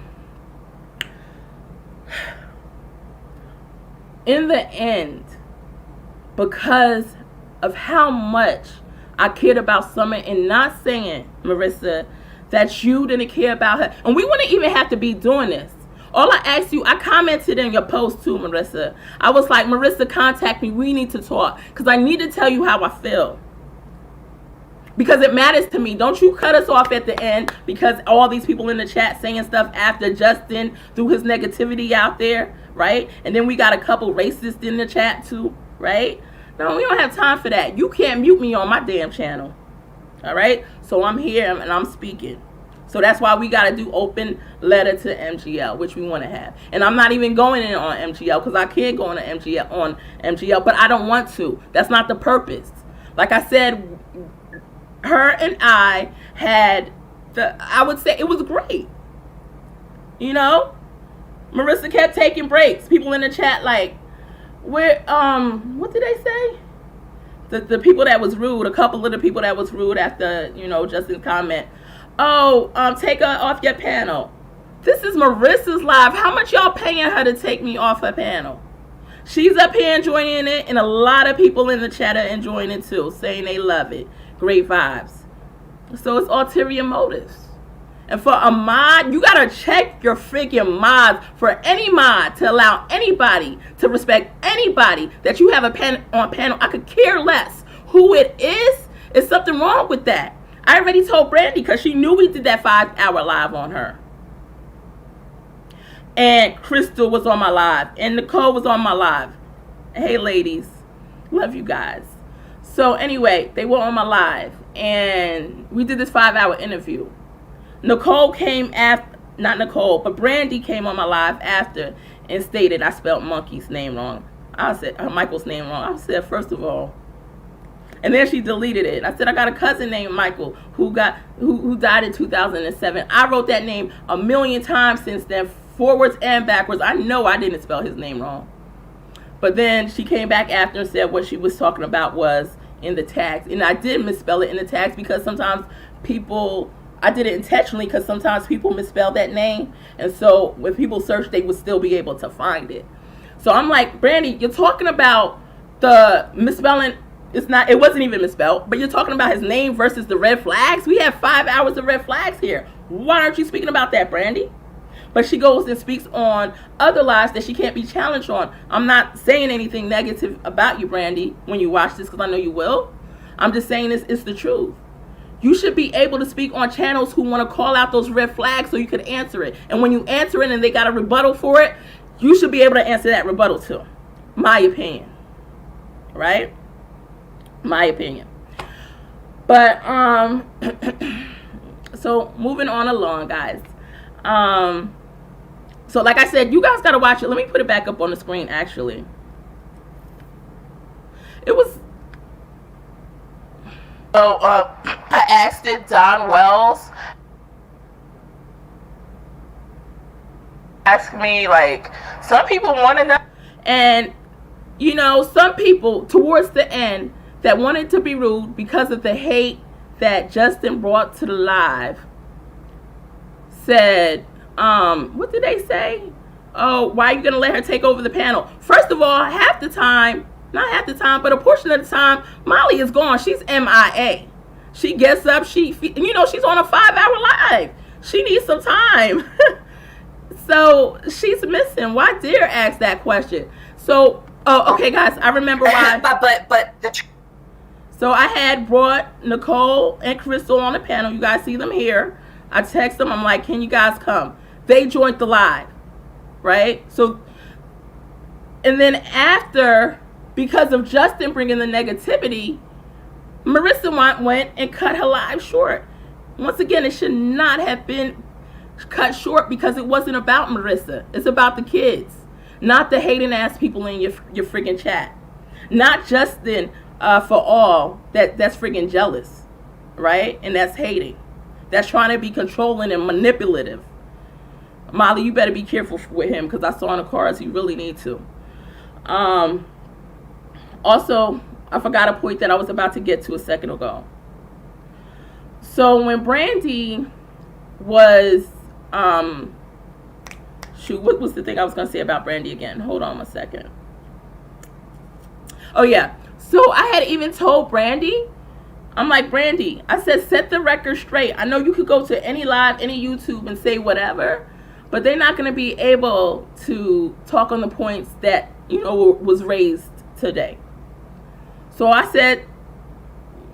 In the end, because of how much I cared about Summer, and not saying, Marissa, that you didn't care about her, and we wouldn't even have to be doing this. All I asked you, I commented in your post too, Marissa. I was like, Marissa, contact me. We need to talk. Because I need to tell you how I feel. Because it matters to me. Don't you cut us off at the end because all these people in the chat saying stuff after Justin threw his negativity out there, right? And then we got a couple racists in the chat too, right? No, we don't have time for that. You can't mute me on my damn channel. All right? So I'm here and I'm speaking. So that's why we got to do open letter to MGL, which we want to have. And I'm not even going in on MGL because I can't go on MGL, but I don't want to. That's not the purpose. Like I said, her and I had I would say it was great. You know? Marissa kept taking breaks. People in the chat like, what did they say? The people that was rude, a couple of the people that was rude after, Justin's comment. Oh, take her off your panel. This is Marissa's live. How much y'all paying her to take me off her panel? She's up here enjoying it, and a lot of people in the chat are enjoying it too, saying they love it. Great vibes. So it's ulterior motives. And for a mod, you gotta check your freaking mods for any mod to allow anybody to respect anybody that you have on panel. I could care less who it is. There's something wrong with that. I already told Brandy because she knew we did that 5-hour live on her. And Crystal was on my live. And Nicole was on my live. Hey, ladies. Love you guys. So, anyway, they were on my live. And we did this 5-hour interview. Nicole came after, not Nicole, but Brandy came on my live after and stated I spelled Monkey's name wrong. I said Michael's name wrong. I said, first of all, and then she deleted it. I said, I got a cousin named Michael who died in 2007. I wrote that name a million times since then, forwards and backwards. I know I didn't spell his name wrong. But then she came back after and said what she was talking about was in the tags. And I did misspell it in the tags because sometimes people, I did it intentionally because sometimes people misspell that name. And so when people search, they would still be able to find it. So I'm like, Brandy, you're talking about the misspelling. It wasn't even misspelled, but you're talking about his name versus the red flags. We have 5 hours of red flags here. Why aren't you speaking about that, Brandy? But she goes and speaks on other lies that she can't be challenged on. I'm not saying anything negative about you, Brandy, when you watch this, because I know you will. I'm just saying it's the truth. You should be able to speak on channels who want to call out those red flags so you could answer it. And when you answer it and they got a rebuttal for it, you should be able to answer that rebuttal too. My opinion. Right? My opinion. But so moving on along, guys. So like I said, you guys gotta watch it. Let me put it back up on the screen. Actually, it was. So I asked it, Don Wells asked me, like, some people want to know, and you know, some people towards the end that wanted to be rude because of the hate that Justin brought to the live said, what did they say? Oh, why are you gonna let her take over the panel? First of all, half the time, not half the time, but a portion of the time, Molly is gone. She's MIA. She gets up, she's on a 5-hour live. She needs some time. So she's missing. Why dare ask that question? So, okay, guys, I remember why. So I had brought Nicole and Crystal on the panel. You guys see them here. I text them. I'm like, can you guys come? They joined the live, right? So, and then after, because of Justin bringing the negativity, Marissa went and cut her live short. Once again, it should not have been cut short because it wasn't about Marissa. It's about the kids, not the hating ass people in your freaking chat. Not Justin for all that's freaking jealous, right? And that's hating. That's trying to be controlling and manipulative. Molly, you better be careful with him because I saw in the cards you really need to. Also, I forgot a point that I was about to get to a second ago. So when Brandy was, what was the thing I was going to say about Brandy again? Hold on a second. Oh, yeah. So I had even told Brandy, I'm like, Brandy, I said, set the record straight. I know you could go to any live, any YouTube and say whatever, but they're not going to be able to talk on the points that, was raised today. So I said,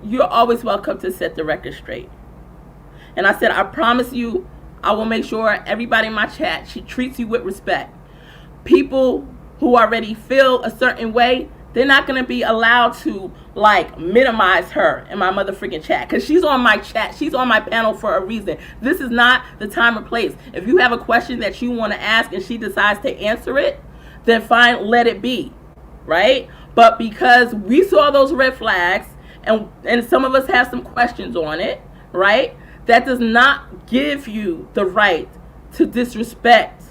you're always welcome to set the record straight. And I said, I promise you, I will make sure everybody in my chat, she treats you with respect. People who already feel a certain way, they're not going to be allowed to, minimize her in my mother freaking chat. Because she's on my chat. She's on my panel for a reason. This is not the time or place. If you have a question that you want to ask and she decides to answer it, then fine, let it be. Right? But because we saw those red flags, and some of us have some questions on it, right? That does not give you the right to disrespect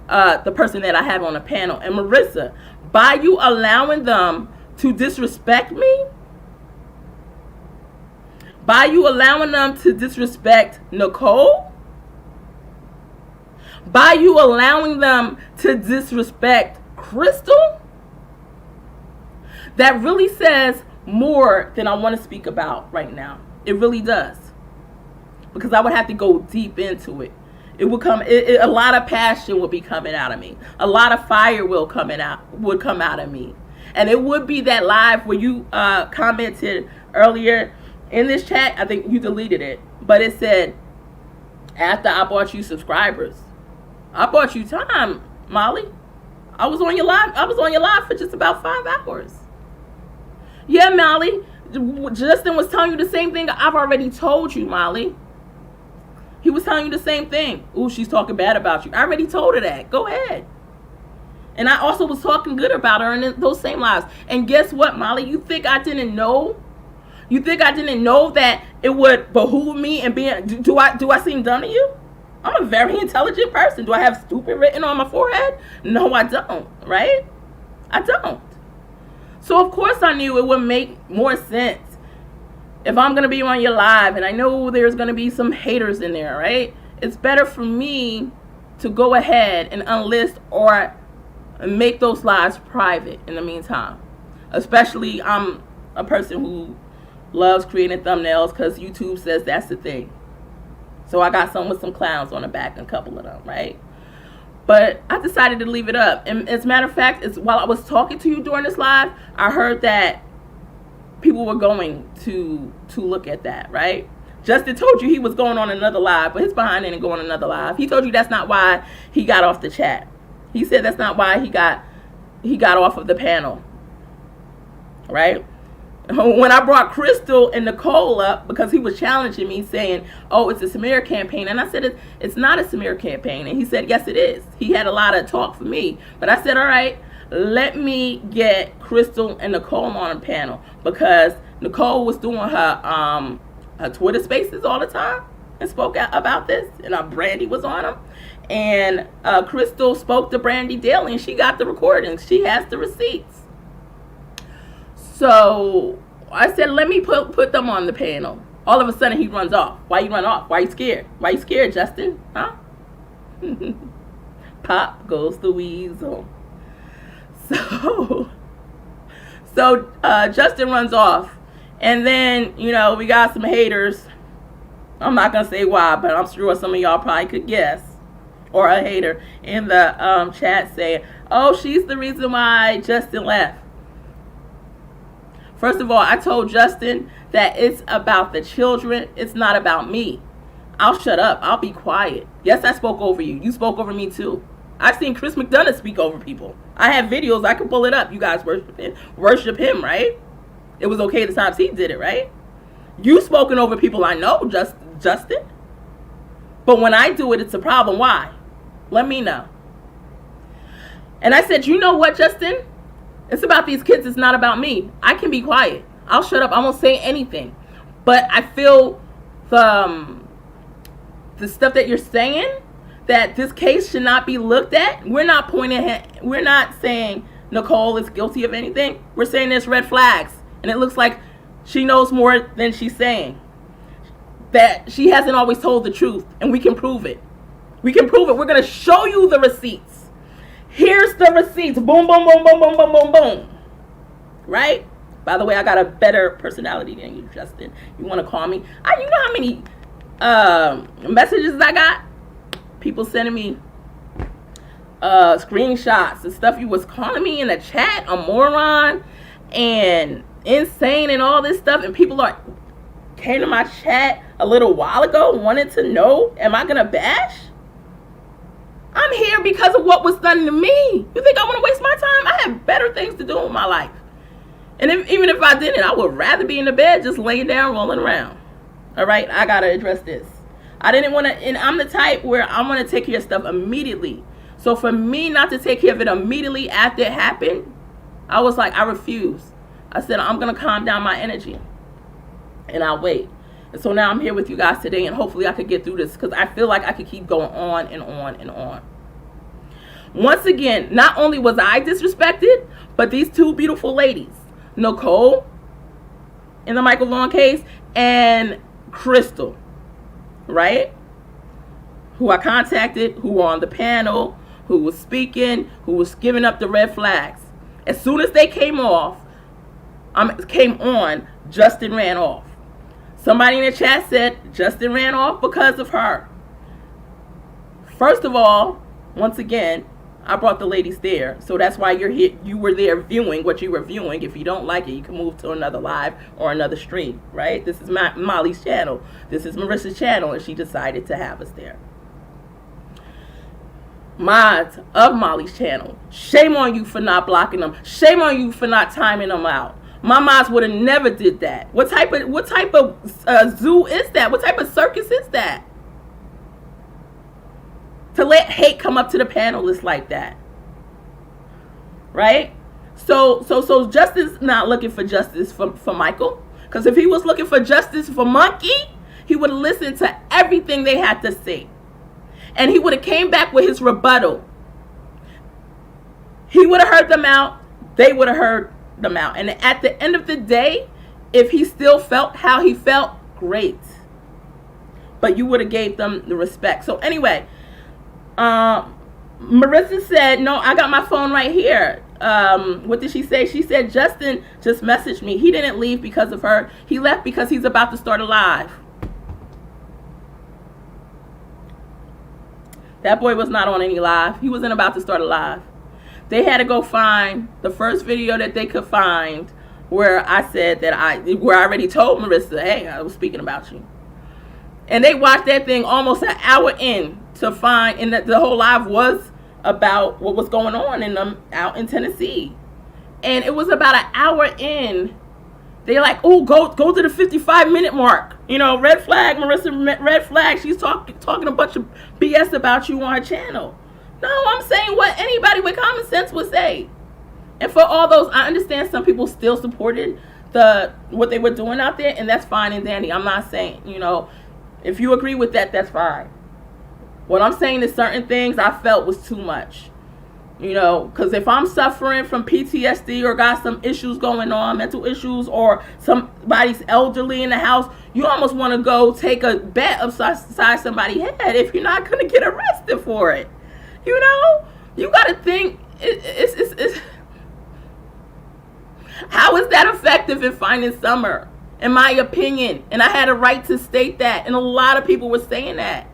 the person that I have on the panel. And Marissa, by you allowing them to disrespect me, by you allowing them to disrespect Nicole, by you allowing them to disrespect Crystal, that really says more than I want to speak about right now. It really does. Because I would have to go deep into it. It would come. A lot of passion would be coming out of me. A lot of fire would come out of me. And it would be that live where you commented earlier in this chat. I think you deleted it, but it said, "After I bought you subscribers, I bought you time, Molly. I was on your live for just about 5 hours." Yeah, Molly. Justin was telling you the same thing I've already told you, Molly. He was telling you the same thing. Ooh, she's talking bad about you. I already told her that. Go ahead. And I also was talking good about her in those same lives. And guess what, Molly? You think I didn't know? You think I didn't know that it would behoove me and do I seem dumb to you? I'm a very intelligent person. Do I have stupid written on my forehead? No, I don't, right? I don't. So of course I knew it would make more sense if I'm going to be on your live, and I know there's going to be some haters in there, right? It's better for me to go ahead and unlist or make those lives private in the meantime. Especially I'm a person who loves creating thumbnails because YouTube says that's the thing. So I got some with some clowns on the back, a couple of them, right? But I decided to leave it up. And as a matter of fact, while I was talking to you during this live, I heard that people were going to look at that, right? Justin told you he was going on another live, but his behind didn't go on another live. He told you that's not why he got off the chat. He said that's not why he got off of the panel, right? When I brought Crystal and Nicole up because he was challenging me saying, oh, it's a smear campaign. And I said, it's not a smear campaign. And he said, yes, it is. He had a lot of talk for me. But I said, all right, let me get Crystal and Nicole on a panel because Nicole was doing her Twitter spaces all the time and spoke out about this. And Brandy was on them. And Crystal spoke to Brandy daily and she got the recordings. She has the receipts. So I said, let me put them on the panel. All of a sudden he runs off. Why you run off? Why you scared? Why you scared, Justin? Huh? Pop goes the weasel. So Justin runs off. And then, you know, we got some haters. I'm not going to say why, but I'm sure some of y'all probably could guess. Or a hater in the chat saying, oh, she's the reason why Justin left. First of all, I told Justin that it's about the children. It's not about me. I'll shut up. I'll be quiet. Yes, I spoke over you. You spoke over me too. I've seen Chris McDonough speak over people. I have videos. I can pull it up. You guys worship him, right? It was okay the times he did it, right? You spoken over people I know, Justin. But when I do it, it's a problem. Why? Let me know. And I said, you know what, Justin? It's about these kids. It's not about me. I can be quiet. I'll shut up. I won't say anything. But I feel the stuff that you're saying, that this case should not be looked at. We're not we're not saying Nicole is guilty of anything. We're saying there's red flags. And it looks like she knows more than she's saying. That she hasn't always told the truth. And we can prove it. We can prove it. We're going to show you the receipts. Here's the receipts. Boom, boom, boom, boom, boom, boom, boom, boom. Right? By the way, I got a better personality than you, Justin. You want to call me? You know how many messages I got? People sending me screenshots and stuff. You was calling me in the chat a moron and insane and all this stuff. And people came to my chat a little while ago, wanted to know, am I going to bash? I'm here because of what was done to me. You think I want to waste my time? I have better things to do in my life. And even if I didn't, I would rather be in the bed just laying down, rolling around. All right, I got to address this. I didn't want to, and I'm the type where I want to take care of stuff immediately. So for me not to take care of it immediately after it happened, I was like, I refuse. I said, I'm going to calm down my energy. And I'll wait. And so now I'm here with you guys today, and hopefully I could get through this because I feel like I could keep going on and on and on. Once again, not only was I disrespected, but these two beautiful ladies, Nicole in the Michael Vaughan case and Crystal, right? Who I contacted, who were on the panel, who was speaking, who was giving up the red flags. As soon as they came on, Justin ran off. Somebody in the chat said Justin ran off because of her. First of all, once again, I brought the ladies there. So that's why you're here. You were there viewing what you were viewing. If you don't like it, you can move to another live or another stream, right? This is Molly's channel. This is Marissa's channel, and she decided to have us there. Mods of Molly's channel, shame on you for not blocking them. Shame on you for not timing them out. My moms would have never did that. What type of zoo is that? What type of circus is that? to let hate come up to the panelists like that, right? So Justin's not looking for justice for Michael, because if he was looking for justice for Monkey, he would have listened to everything they had to say, and he would have came back with his rebuttal. He would have heard them out. They would have heard them out. And at the end of the day, if he still felt how he felt, great. But you would have gave them the respect. So anyway, Marissa said, no, I got my phone right here. What did she say? She said, Justin just messaged me. He didn't leave because of her. He left because he's about to start a live. That boy was not on any live. He wasn't about to start a live. They had to go find the first video that they could find where I said that where I already told Marissa, hey, I was speaking about you. And they watched that thing almost an hour in to find, and that the whole live was about what was going on out in Tennessee. And it was about an hour in. They're like, oh, go to the 55-minute mark. You know, red flag, Marissa, red flag. She's talking a bunch of BS about you on her channel. No, I'm saying what anybody with common sense would say. And for all those, I understand some people still supported what they were doing out there, and that's fine and dandy. I'm not saying, you know, if you agree with that, that's fine. What I'm saying is certain things I felt was too much. You know, because if I'm suffering from PTSD or got some issues going on, mental issues, or somebody's elderly in the house, you almost want to go take a bet upside somebody's head if you're not going to get arrested for it. You know, you got to think, it's how is that effective in finding Summer, in my opinion? And I had a right to state that, and a lot of people were saying that.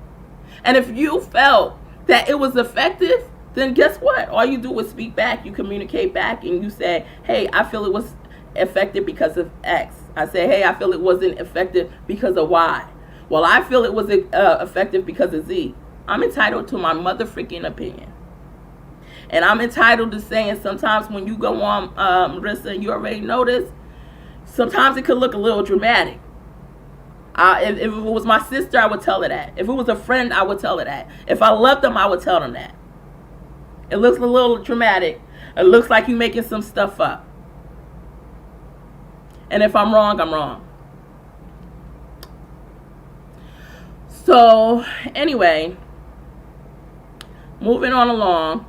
And if you felt that it was effective, then guess what? All you do was speak back, you communicate back, and you say, hey, I feel it was effective because of X. I say, hey, I feel it wasn't effective because of Y. Well, I feel it was effective because of Z. I'm entitled to my mother freaking opinion. And I'm entitled to saying sometimes when you go on, Marissa, and you already noticed, sometimes it could look a little dramatic. If it was my sister, I would tell her that. If it was a friend, I would tell her that. If I loved them, I would tell them that. It looks a little dramatic. It looks like you're making some stuff up. And if I'm wrong, I'm wrong. So, anyway, moving on along.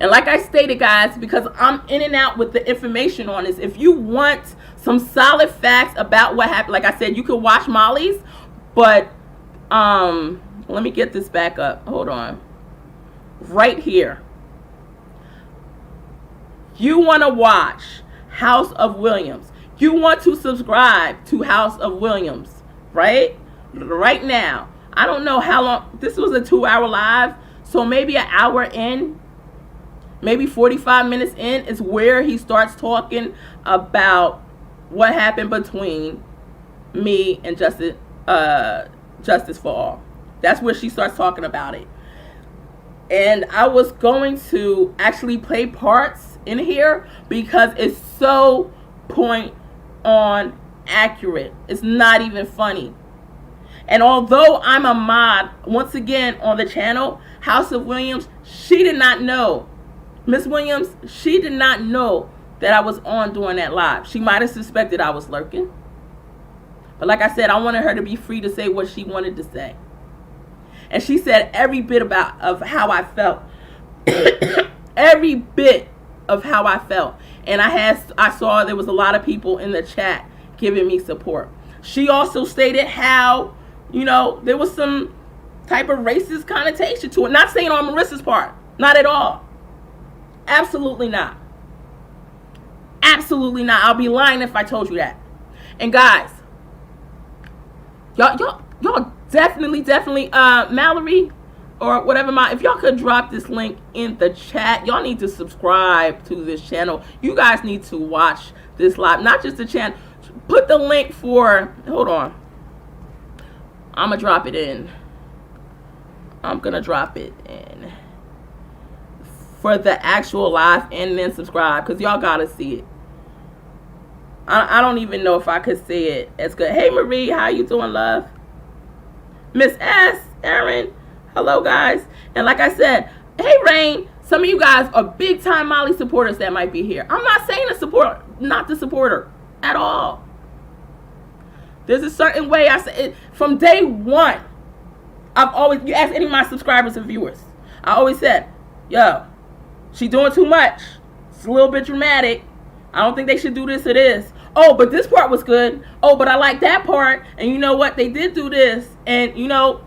And like I stated, guys, because I'm in and out with the information on this, if you want some solid facts about what happened, like I said, you can watch Molly's, but let me get this back up. Hold on. Right here. You want to watch House of Williams. You want to subscribe to House of Williams, right? Right now. I don't know how long. This was a 2-hour live, so maybe an hour in, maybe 45 minutes in is where he starts talking about what happened between me and Justice for All. That's where she starts talking about it. And I was going to actually play parts in here because it's so point on accurate. It's not even funny. And although I'm a mod, once again, on the channel, House of Williams, she did not know. Miss Williams, she did not know that I was on during that live. She might have suspected I was lurking. But like I said, I wanted her to be free to say what she wanted to say. And she said every bit of how I felt. Every bit of how I felt. And I saw there was a lot of people in the chat giving me support. She also stated how, you know, there was some type of racist connotation to it. Not saying on Marissa's part. Not at all. Absolutely not. Absolutely not. I'll be lying if I told you that. And guys, y'all definitely, Mallory or whatever, if y'all could drop this link in the chat. Y'all need to subscribe to this channel. You guys need to watch this live, not just the channel. Put the link for, hold on, I'm gonna drop it in. I'm gonna drop it in for the actual live, and then subscribe, because y'all gotta see it. I don't even know if I could say it as good. Hey Marie, how you doing, love? Miss S, Aaron, Hello, guys. And like I said, hey, Rain, some of you guys are big-time Molly supporters that might be here. I'm not saying not to support her at all. There's a certain way I say it. From day one, you ask any of my subscribers and viewers, I always said, yo, she doing too much. It's a little bit dramatic. I don't think they should do this or this. Oh, but this part was good. Oh, but I like that part. And you know what? They did do this. And, you know,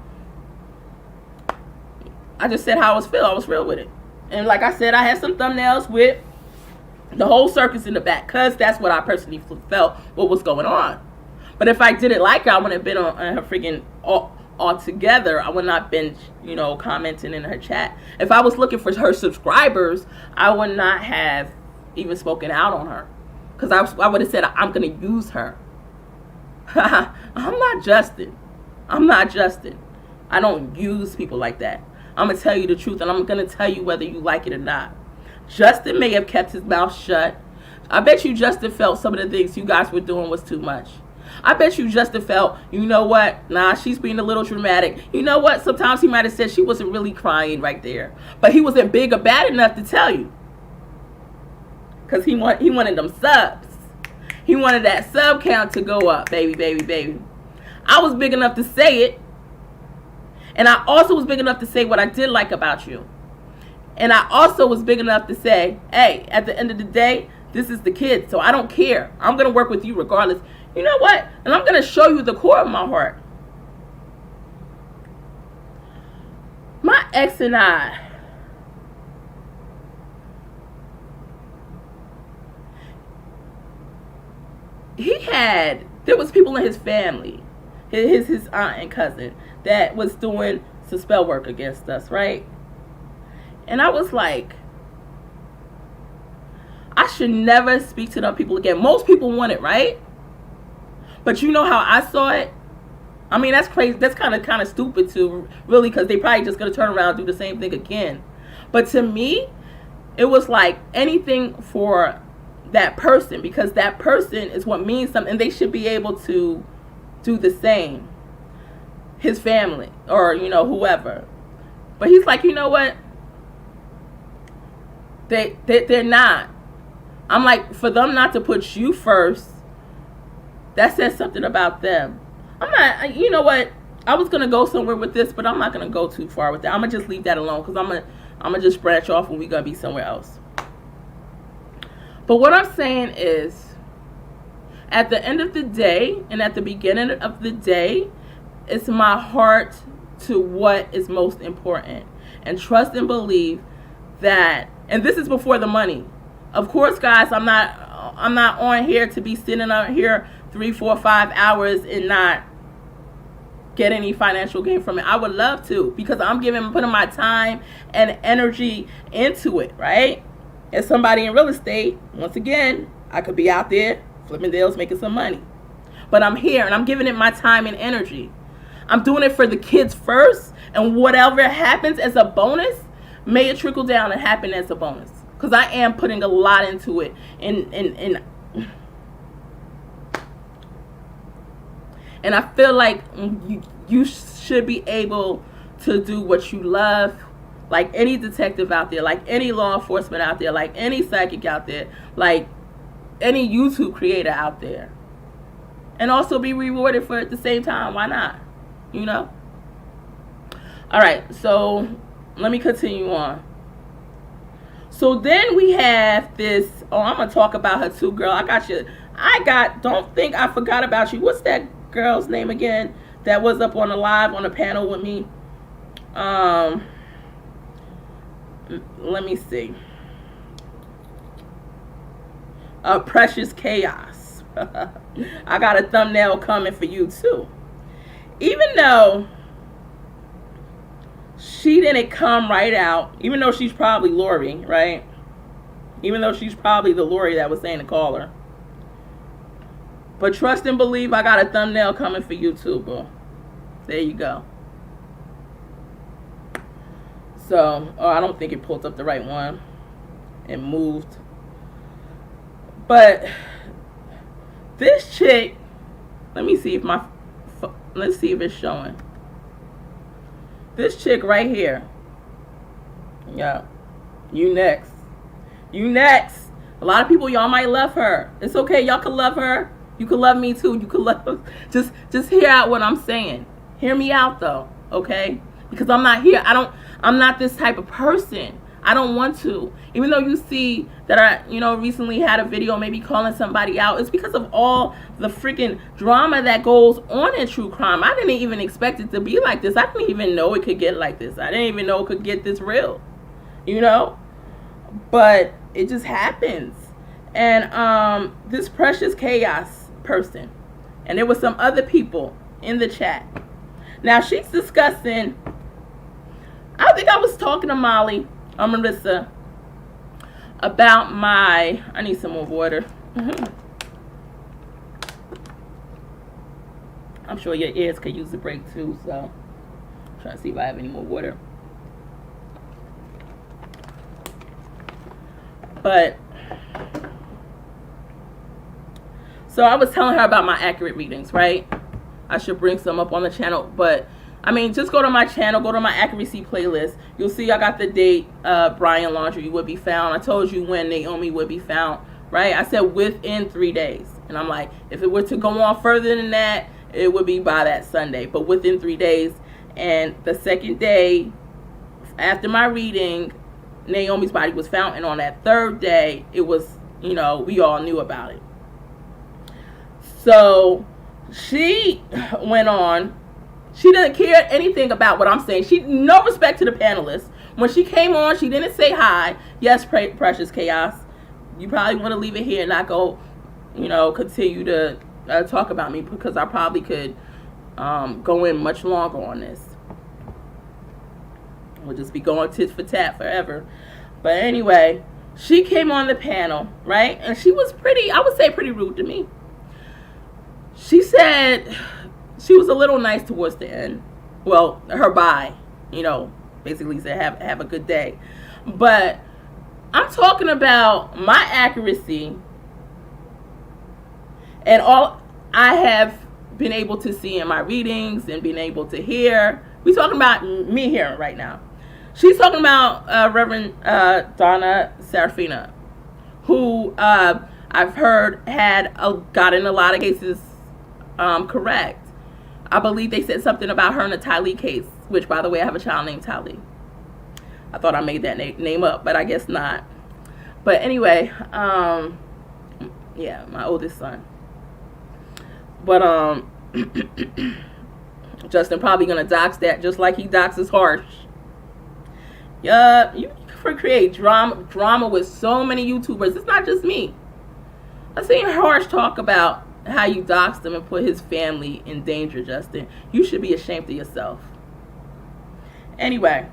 I just said how I was feeling. I was real with it. And like I said, I had some thumbnails with the whole circus in the back, because that's what I personally felt what was going on. But if I didn't like her, I wouldn't have been on her freaking all together. I would not been, you know, commenting in her chat. If I was looking for her subscribers, I would not have even spoken out on her, because I would have said I'm gonna use her. I'm not Justin. I don't use people like that. I'm gonna tell you the truth, and I'm gonna tell you whether you like it or not. Justin may have kept his mouth shut. I bet you Justin felt some of the things you guys were doing was too much. I bet you Justin felt, you know what, nah, she's being a little dramatic. You know what, sometimes he might have said she wasn't really crying right there, but he wasn't big or bad enough to tell you, because he wanted them subs. He wanted that sub count to go up, baby. I was big enough to say it, and I also was big enough to say what I did like about you. And I also was big enough to say, hey, at the end of the day, this is the kid, so I don't care. I'm going to work with you regardless. You know what? And I'm going to show you the core of my heart. My ex and I, there was people in his family, his aunt and cousin, that was doing some spell work against us, right? And I was like, I should never speak to them people again. Most people want it, right? But you know how I saw it? I mean, that's crazy. That's kind of stupid too, really, because they probably just going to turn around and do the same thing again. But to me, it was like anything for that person, because that person is what means something, and they should be able to do the same. His family, or, you know, whoever. But he's like, you know what? They're not. I'm like, for them not to put you first, that says something about them. I'm not, you know what? I was going to go somewhere with this, but I'm not going to go too far with that. I'm going to just leave that alone, because I'm going to just branch off and we're going to be somewhere else. But what I'm saying is, at the end of the day and at the beginning of the day, it's my heart to what is most important. And trust and believe that, and this is before the money. Of course, guys, I'm not on here to be sitting out here 3, 4, 5 hours and not get any financial gain from it. I would love to, because I'm putting my time and energy into it, right? As somebody in real estate, once again, I could be out there flipping deals, making some money. But I'm here and I'm giving it my time and energy. I'm doing it for the kids first, and whatever happens as a bonus, may it trickle down and happen as a bonus. Because I am putting a lot into it. And I feel like you should be able to do what you love. Like any detective out there, like any law enforcement out there, like any psychic out there, like any YouTube creator out there. And also be rewarded for it at the same time. Why not? You know? Alright, so let me continue on. So then we have this, oh, I'm going to talk about her too, girl. Don't think I forgot about you. What's that girl's name again that was up on the live on the panel with me? Let me see. Precious Chaos. I got a thumbnail coming for you too. Even though she didn't come right out, even though she's probably Lori, right? Even though she's probably the Lori that was saying to call her. But trust and believe, I got a thumbnail coming for you too, boo. There you go. So, oh, I don't think it pulled up the right one. It moved. But this chick, let's see if it's showing. This chick right here. Yeah. You next. You next. A lot of people, y'all might love her. It's okay. Y'all can love her. You can love me too. You can love. Just hear out what I'm saying. Hear me out though. Okay? Because I'm not here. I'm not this type of person. I don't want to. Even though you see that I, recently had a video maybe calling somebody out, it's because of all the freaking drama that goes on in true crime. I didn't even expect it to be like this. I didn't even know it could get like this. I didn't even know it could get this real. But it just happens. And this Precious Chaos person, and there was some other people in the chat. Now she's discussing, I think I was talking to Marissa, about I need some more water. I'm sure your ears could use a break too, so I'm trying to see if I have any more water. But so I was telling her about my accurate readings, right? I should bring some up on the channel, but just go to my channel, go to my accuracy playlist. You'll see I got the date Brian Laundrie would be found. I told you when Naomi would be found, right? I said within 3 days. And I'm like, if it were to go on further than that, it would be by that Sunday. But within 3 days. And the second day after my reading, Naomi's body was found. And on that third day, it was, we all knew about it. So she went on. She didn't care anything about what I'm saying. No respect to the panelists. When she came on, she didn't say hi. Yes, Precious Chaos. You probably want to leave it here and not go, continue to talk about me, because I probably could go in much longer on this. We'll just be going tit for tat forever. But anyway, she came on the panel, right? And she was I would say pretty rude to me. She said she was a little nice towards the end. Well, her bye, basically said have a good day. But I'm talking about my accuracy and all I have been able to see in my readings and been able to hear. We're talking about me hearing right now. She's talking about Reverend Donna Serafina, who I've heard had gotten a lot of cases correct. I believe they said something about her in the Tylee case, which, by the way, I have a child named Tylee. I thought I made that name up, but I guess not. But anyway, yeah, my oldest son. But Justin probably gonna dox that just like he doxes Harsh. Yeah, you can create drama with so many YouTubers. It's not just me. I've seen Harsh talk about how you doxed him and put his family in danger, Justin. You should be ashamed of yourself. Anyway,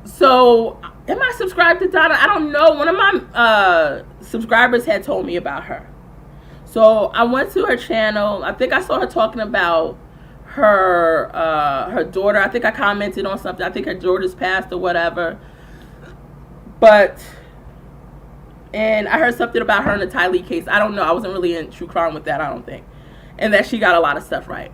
so am I subscribed to Donna? I don't know. One of my subscribers had told me about her. So I went to her channel. I think I saw her talking about her daughter. I think I commented on something. I think her daughter's passed or whatever. And I heard something about her in the Tylee case. I don't know. I wasn't really in true crime with that, I don't think. And that she got a lot of stuff right.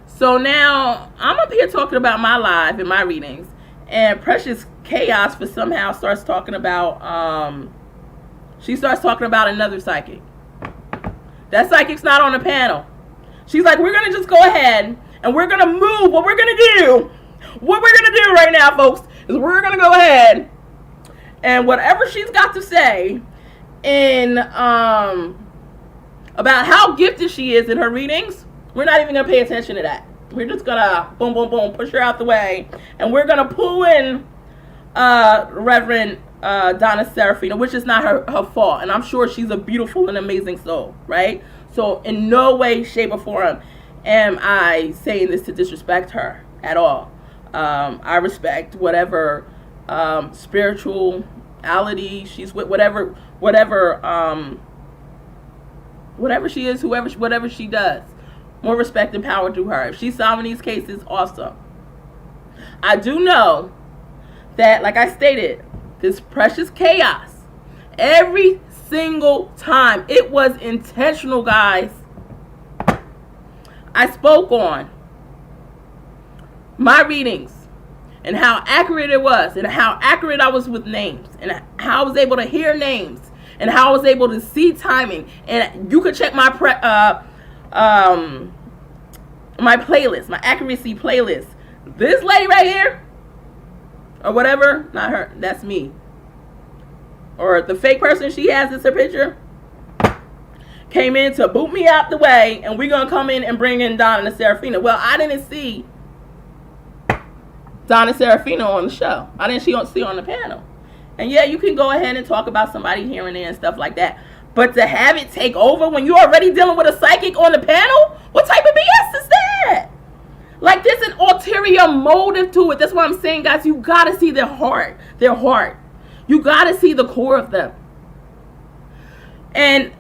So now I'm up here talking about my live and my readings. And Precious Chaos for somehow starts talking about, she starts talking about another psychic. That psychic's not on the panel. She's like, we're going to just go ahead and we're going to move. What we're going to do right now, folks, is we're going to go ahead and whatever she's got to say in about how gifted she is in her readings, we're not even going to pay attention to that. We're just going to boom, boom, boom, push her out the way. And we're going to pull in Reverend Donna Serafina, which is not her fault. And I'm sure she's a beautiful and amazing soul, right? So in no way, shape, or form am I saying this to disrespect her at all. I respect whatever spirituality she's with, whatever she is, whatever she does. More respect and power to her. If she's solving these cases, awesome. I do know that, like I stated, this Precious Chaos, every single time, it was intentional, guys. I spoke on my readings and how accurate it was, and how accurate I was with names, and how I was able to hear names, and how I was able to see timing. And you could check my my playlist, my accuracy playlist. This lady right here, or whatever, not her, that's me, or the fake person she has as her picture, came in to boot me out the way, and we're gonna come in and bring in Donna and Serafina. Well, I didn't see Donna and Serafina on the show. I didn't see on the panel. And yeah, you can go ahead and talk about somebody here and there and stuff like that. But to have it take over when you're already dealing with a psychic on the panel, what type of BS is that? Like, there's an ulterior motive to it. That's what I'm saying, guys. You gotta see their heart. Their heart. You gotta see the core of them. And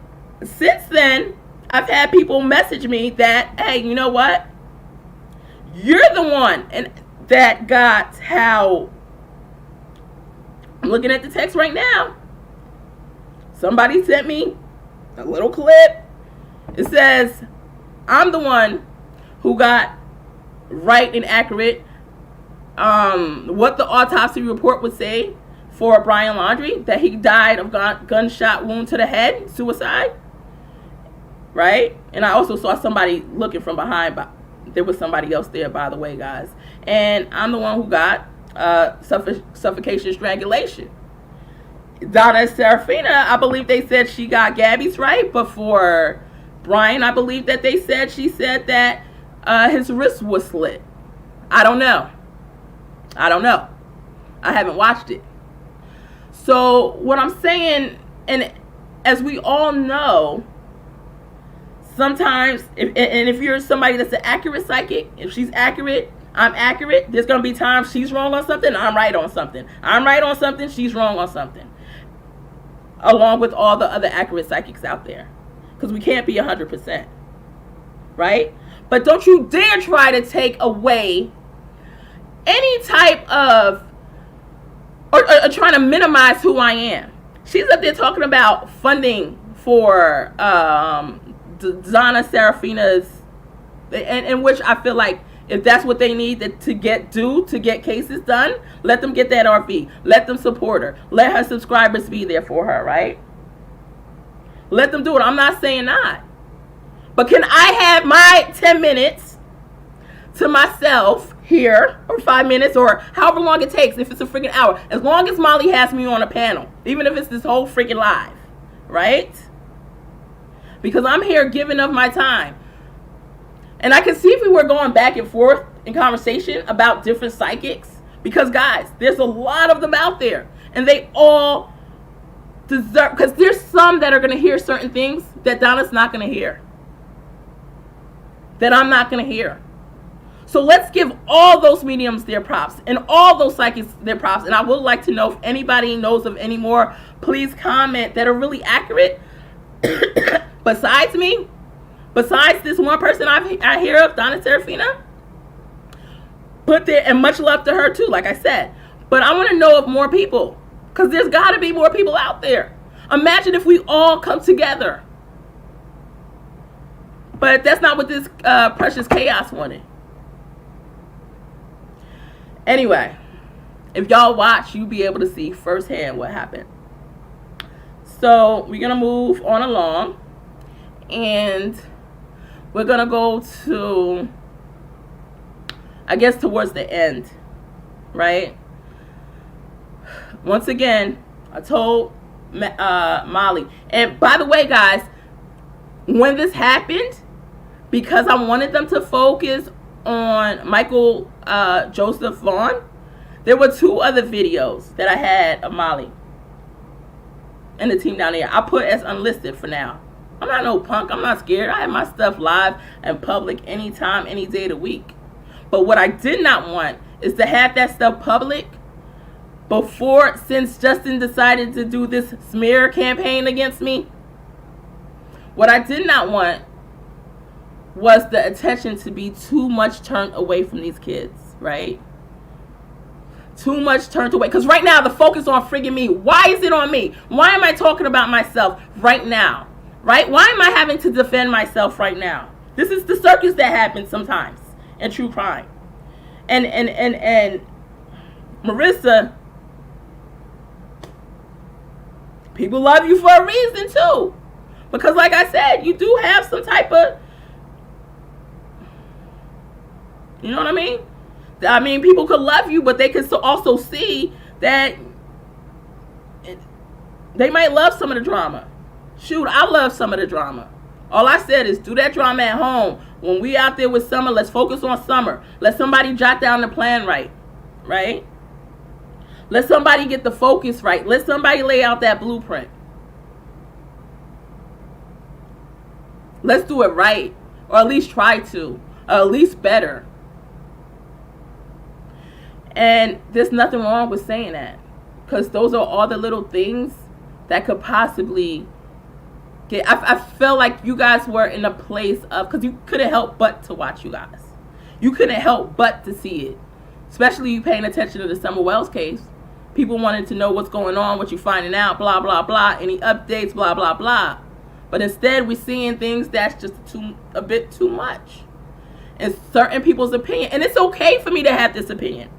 since then, I've had people message me that, hey, you know what? You're the one and that got how. I'm looking at the text right now. Somebody sent me a little clip. It says, I'm the one who got right and accurate what the autopsy report would say for Brian Laundrie, that he died of gunshot wound to the head, suicide. Right? And I also saw somebody looking from behind, but there was somebody else there, by the way, guys. And I'm the one who got suffocation, strangulation. Donna Serafina, I believe they said she got Gabby's right, but for Brian, I believe that she said that his wrist was slit. I don't know. I haven't watched it. So what I'm saying, and as we all know, sometimes, if you're somebody that's an accurate psychic, if she's accurate, I'm accurate, there's going to be times she's wrong on something, I'm right on something. I'm right on something, she's wrong on something. Along with all the other accurate psychics out there. Because we can't be 100%. Right? But don't you dare try to take away any type of, or trying to minimize who I am. She's up there talking about funding for Donna Serafina's, in which I feel like if that's what they need to get cases done, let them get that RV. Let them support her. Let her subscribers be there for her, right? Let them do it. I'm not saying not. But can I have my 10 minutes to myself here, or 5 minutes, or however long it takes, if it's a freaking hour, as long as Molly has me on a panel, even if it's this whole freaking live, right? Because I'm here giving of my time. And I can see if we were going back and forth in conversation about different psychics, because guys, there's a lot of them out there, and they all deserve, because there's some that are going to hear certain things that Donna's not going to hear, that I'm not going to hear. So let's give all those mediums their props, and all those psychics their props. And I would like to know if anybody knows of any more, please comment, that are really accurate besides me. Besides this one person I hear of, Donna Serafina, put there, and much love to her too, like I said. But I want to know of more people, because there's got to be more people out there. Imagine if we all come together. But that's not what this Precious Chaos wanted. Anyway, if y'all watch, you'll be able to see firsthand what happened. So we're going to move on along, and we're going to go to, I guess, towards the end, right? Once again, I told Molly. And by the way, guys, when this happened, because I wanted them to focus on Michael Joseph Vaughan, there were 2 other videos that I had of Molly and the team down there. I put as unlisted for now. I'm not no punk. I'm not scared. I have my stuff live and public anytime, any day of the week. But what I did not want is to have that stuff public before, since Justin decided to do this smear campaign against me. What I did not want was the attention to be too much turned away from these kids, right? Too much turned away. Because right now, the focus on friggin' me. Why is it on me? Why am I talking about myself right now? Right? Why am I having to defend myself right now? This is the circus that happens sometimes in true crime. And Marissa, people love you for a reason too. Because like I said, you do have some type of, you know what I mean? I mean, people could love you, but they could also see that they might love some of the drama. Shoot, I love some of the drama. All I said is do that drama at home. When we out there with Summer, let's focus on Summer. Let somebody jot down the plan right? Let somebody get the focus right. Let somebody lay out that blueprint. Let's do it right. Or at least try to. Or at least better. And there's nothing wrong with saying that. Because those are all the little things that could possibly get. I felt like you guys were in a place of, because you couldn't help but to watch you guys. You couldn't help but to see it. Especially you paying attention to the Summer Wells case. People wanted to know what's going on, what you finding out, blah, blah, blah. Any updates, blah, blah, blah. But instead we're seeing things that's just a bit too much. In certain people's opinion. And it's okay for me to have this opinion.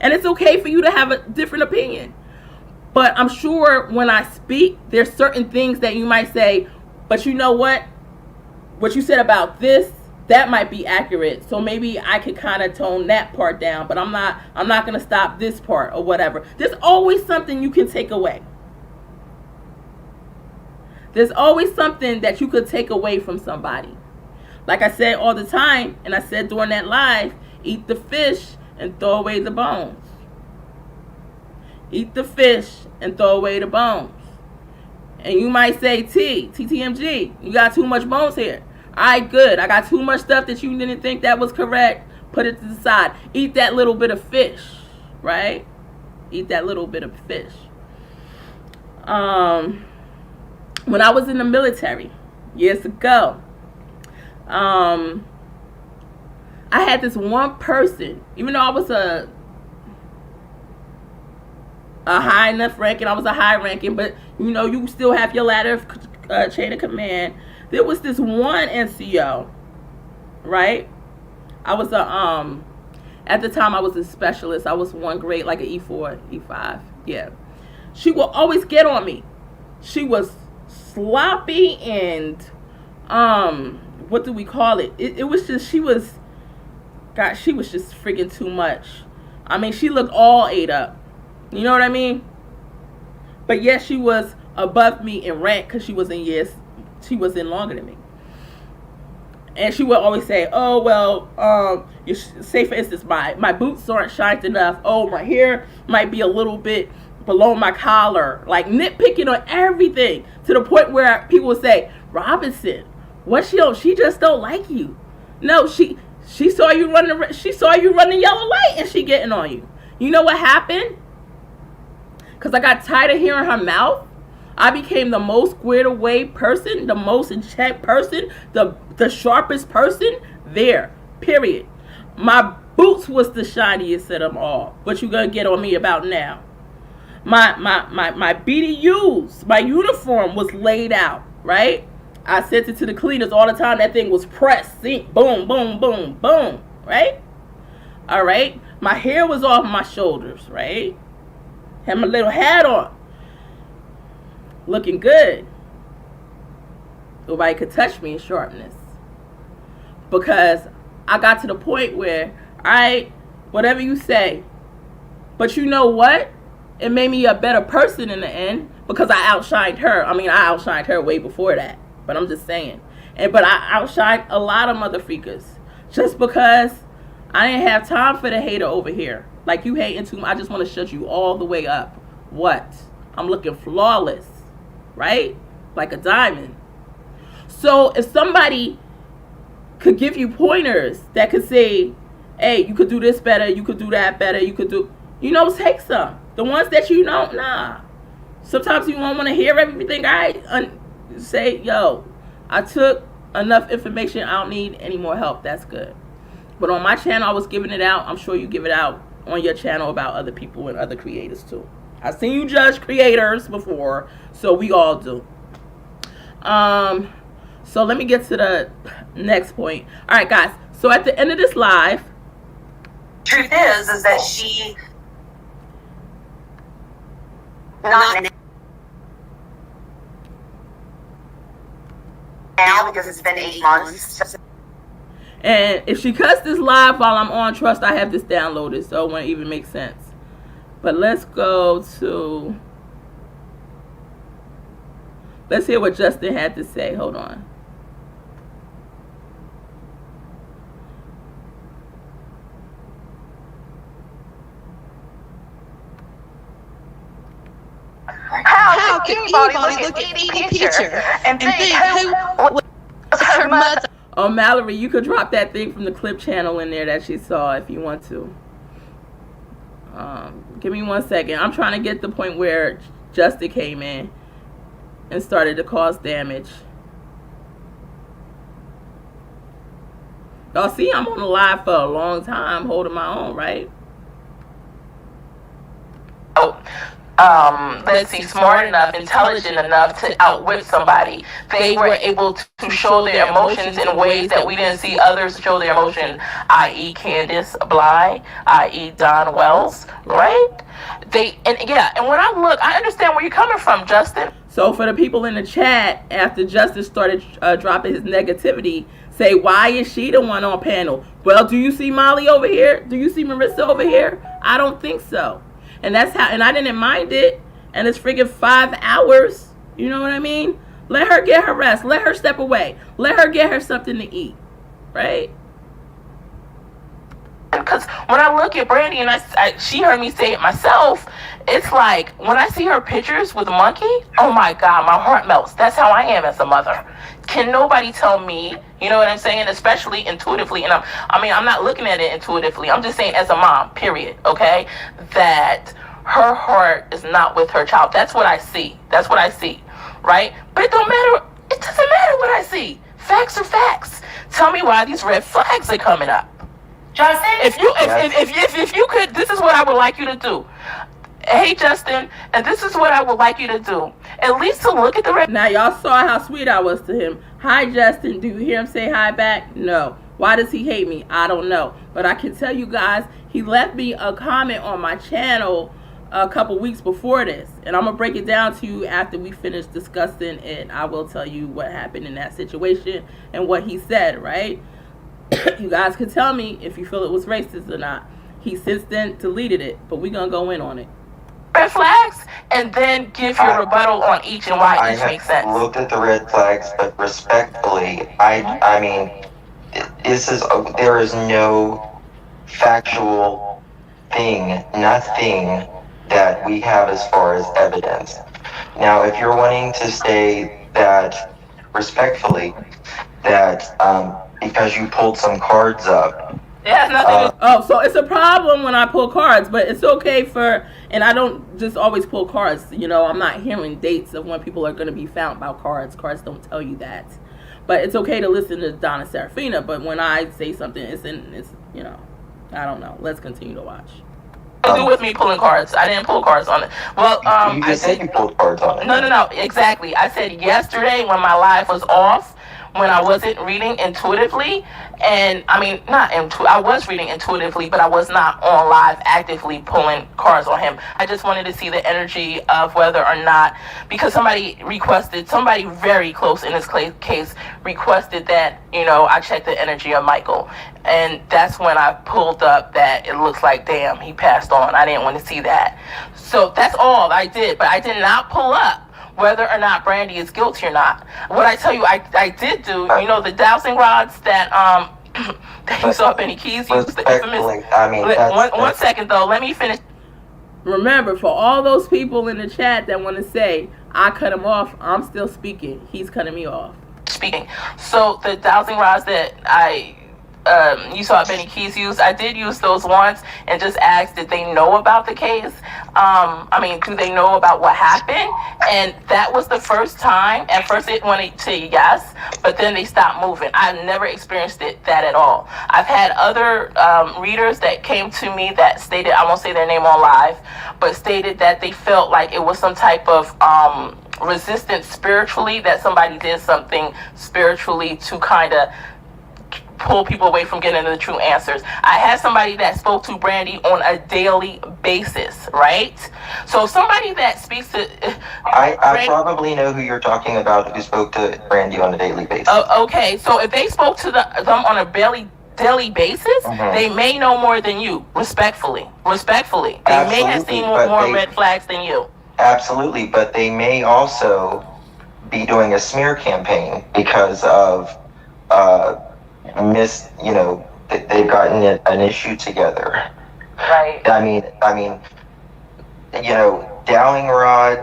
And it's okay for you to have a different opinion. But I'm sure when I speak, there's certain things that you might say, but you know what? What you said about this, that might be accurate. So maybe I could kind of tone that part down, but I'm not going to stop this part or whatever. There's always something you can take away. There's always something that you could take away from somebody. Like I said all the time, and I said during that live, eat the fish and throw away the bones. Eat the fish and throw away the bones. And you might say, TTMG, you got too much bones here. All right, good. I got too much stuff that you didn't think that was correct. Put it to the side. Eat that little bit of fish, right? Eat that little bit of fish. When I was in the military years ago, I had this one person, even though I was a high enough ranking, I was a high ranking, but you know, you still have your ladder of chain of command. There was this one NCO, right? I was at the time I was a specialist. I was one grade, like an E4, E5, yeah. She will always get on me. She was sloppy and, what do we call it? It was just, she was just freaking too much. I mean, she looked all ate up. You know what I mean? But yes, she was above me in rank because she was in years. She was in longer than me. And she would always say, oh, well, you say, for instance, my boots aren't shined enough. Oh, my hair might be a little bit below my collar. Like nitpicking on everything to the point where people would say, Robinson, what she just don't like you. No, she saw you run the yellow light and she getting on you. You know what happened? Because I got tired of hearing her mouth. I became the most squared away person, the most in check person, the sharpest person there, period. My boots was the shiniest of them all. What you gonna get on me about now? My BDUs, my uniform was laid out, right? I sent it to the cleaners all the time. That thing was pressed, sink, boom, boom, boom, boom, right? All right. My hair was off my shoulders, right? Had my little hat on. Looking good. Nobody could touch me in sharpness. Because I got to the point where, all right, whatever you say. But you know what? It made me a better person in the end because I outshined her. I mean, I outshined her way before that. But I'm just saying. But I outshined a lot of mother freakers. Just because I didn't have time for the hater over here. Like you hating too much. I just want to shut you all the way up. What? I'm looking flawless. Right? Like a diamond. So if somebody could give you pointers that could say, hey, you could do this better, you could do that better, you could do, take some. The ones that you don't, nah. Sometimes you won't want to hear everything. Say, yo, I took enough information. I don't need any more help. That's good. But on my channel, I was giving it out. I'm sure you give it out on your channel about other people and other creators too. I've seen you judge creators before, so we all do. So let me get to the next point. All right, guys. So at the end of this live, Truth is that she not now because it's been 8 months. And if she cuts this live while I'm on, trust I have this downloaded, so it won't even make sense. But let's go to, let's hear what Justin had to say. Hold on. How could anybody look at any picture and think who was her mother? Oh, Mallory, you could drop that thing from the clip channel in there that she saw if you want to. Give me 1 second. I'm trying to get the point where Justin came in and started to cause damage. Y'all see, I'm on the live for a long time, holding my own, right? Let's see, smart enough, intelligent enough to outwit somebody. They were able to show their emotions in ways that we didn't see others show their emotion, i.e. Candace Bly, i.e. Don Wells, right? And when I look, I understand where you're coming from, Justin. So for the people in the chat, after Justin started dropping his negativity, say, why is she the one on panel? Well, do you see Molly over here? Do you see Marissa over here? I don't think so. And that's how, and I didn't mind it. And it's freaking 5 hours. You know what I mean? Let her get her rest. Let her step away. Let her get her something to eat. Right? Because when I look at Brandy, and she heard me say it myself, it's like, when I see her pictures with Monkey, oh my God, my heart melts. That's how I am as a mother. Can nobody tell me, you know what I'm saying, especially intuitively, and I'm not looking at it intuitively, I'm just saying as a mom, period, okay, that her heart is not with her child. That's what I see. That's what I see, right? But it don't matter. It doesn't matter what I see. Facts are facts. Tell me why these red flags are coming up. Justin? If you could, this is what I would like you to do. Hey, Justin, and this is what I would like you to do. At least to look at the red. Now, y'all saw how sweet I was to him. Hi, Justin. Do you hear him say hi back? No. Why does he hate me? I don't know. But I can tell you guys, he left me a comment on my channel a couple weeks before this. And I'm going to break it down to you after we finish discussing it. I will tell you what happened in that situation and what he said, right? You guys can tell me if you feel it was racist or not. He since then deleted it, but we're going to go in on it. Red flags, and then give your rebuttal on each and why each makes sense. I have looked at the red flags, but respectfully, I mean, there is no factual thing, nothing that we have as far as evidence. Now, if you're wanting to say that respectfully, that because you pulled some cards up. Yeah, nothing. So it's a problem when I pull cards, but it's okay for, and I don't just always pull cards. You know, I'm not hearing dates of when people are going to be found by cards. Cards don't tell you that. But it's okay to listen to Donna Serafina. But when I say something, it's you know, I don't know. Let's continue to watch. Do with me pulling cards. I didn't pull cards on it. Well, you just said you pulled cards on it. No, exactly. I said yesterday when my live was off, when I wasn't reading intuitively, and I was reading intuitively, but I was not on live actively pulling cards on him. I just wanted to see the energy of whether or not, because somebody very close in this case requested that, you know, I check the energy of Michael. And that's when I pulled up that it looks like, damn, he passed on. I didn't want to see that. So that's all I did, but I did not pull up whether or not Brandy is guilty or not. What I tell you, I did do, you know, the dowsing rods that that you saw Benny Keys use, the infamous. I mean, one second though, let me finish. Remember, for all those people in the chat that want to say I cut him off, I'm still speaking. He's cutting me off. So the dowsing rods that you saw Benny Keys use, I did use those once and just asked, did they know about the case? Do they know about what happened? And that was the first time. At first it wanted to say yes, but then they stopped moving. I've never experienced that at all. I've had other readers that came to me that stated, I won't say their name on live, but stated that they felt like it was some type of resistance spiritually, that somebody did something spiritually to kind of pull people away from getting the true answers. I had somebody that spoke to Brandy on a daily basis, right? So somebody that speaks to I probably know who you're talking about who spoke to Brandy on a daily basis. Okay, so if they spoke to them on a daily basis, they may know more than you, respectfully. They may have seen more red flags than you. Absolutely, but they may also be doing a smear campaign because of they've gotten an issue together. Right. I mean, dowling rod,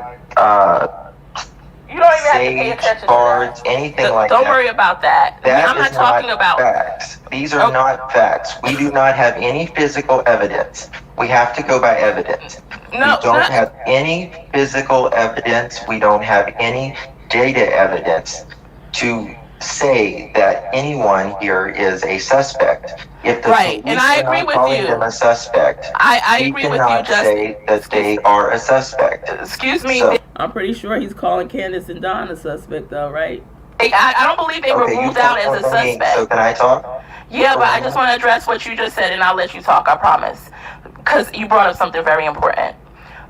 you don't even have to pay attention bards, to that. anything like that. Don't worry about that. I'm not talking about facts. These are not facts. We do not have any physical evidence. We have to go by evidence. No, we don't have any physical evidence. We don't have any data evidence to say that anyone here is a suspect. If the police and I agree with you. Them a suspect, I agree with you, Justin. Say that they are a suspect. Excuse me. So, I'm pretty sure he's calling Candace and Don a suspect, though, right? I don't believe they were ruled out as a suspect. So can I talk? Yeah, but I just want to address what you just said, and I'll let you talk, I promise. Because you brought up something very important.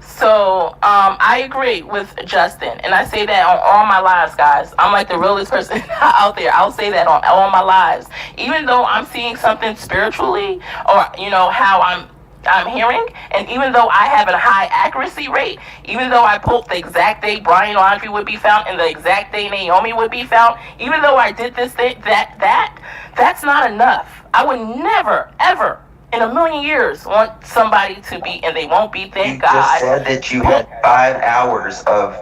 So, I agree with Justin, and I say that on all my lives, guys. I'm like the realest person out there. I'll say that on all my lives. Even though I'm seeing something spiritually, or, how I'm hearing, and even though I have a high accuracy rate, even though I pulled the exact day Brian Laundrie would be found and the exact day Naomi would be found, even though I did this thing, that's not enough. I would never, ever in a million years want somebody to be, and they won't be, thank God. You just said that you had 5 hours of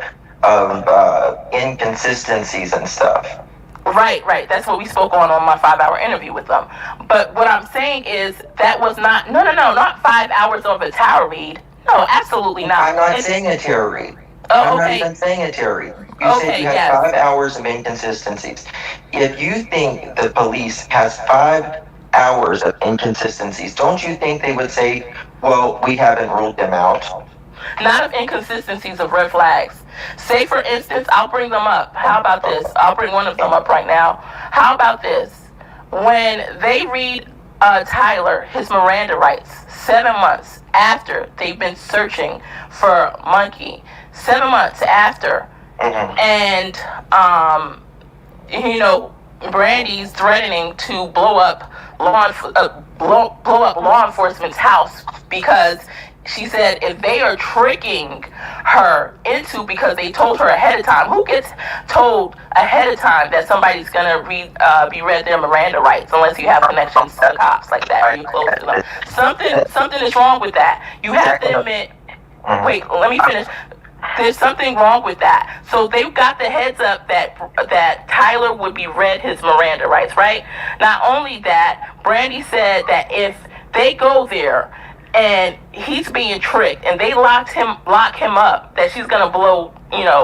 inconsistencies and stuff. Right. That's what we spoke on my 5-hour interview with them. But what I'm saying is that was not 5 hours of a tarot read. No, absolutely not. I'm not saying a tarot read. Oh, I'm not even saying a tarot read. You said you had 5 hours of inconsistencies. If you think the police has 5 hours of inconsistencies, don't you think they would say, well, we haven't ruled them out? Not of inconsistencies, of red flags. Say, for instance, I'll bring them up. How about this? I'll bring one of them up right now. How about this? When they read Tyler his Miranda rights 7 months after they've been searching for Monkey, 7 months after, and Brandy's threatening to blow up law enforcement's house because she said if they are tricking her into, because they told her ahead of time. Who gets told ahead of time that somebody's gonna be read their Miranda rights unless you have connections to the cops like that, or you close to them? Something is wrong with that. You have to admit. Wait, let me finish. There's something wrong with that. So they've got the heads up that Tyler would be read his Miranda rights, right? Not only that, Brandy said that if they go there and he's being tricked and they lock him up, that she's gonna blow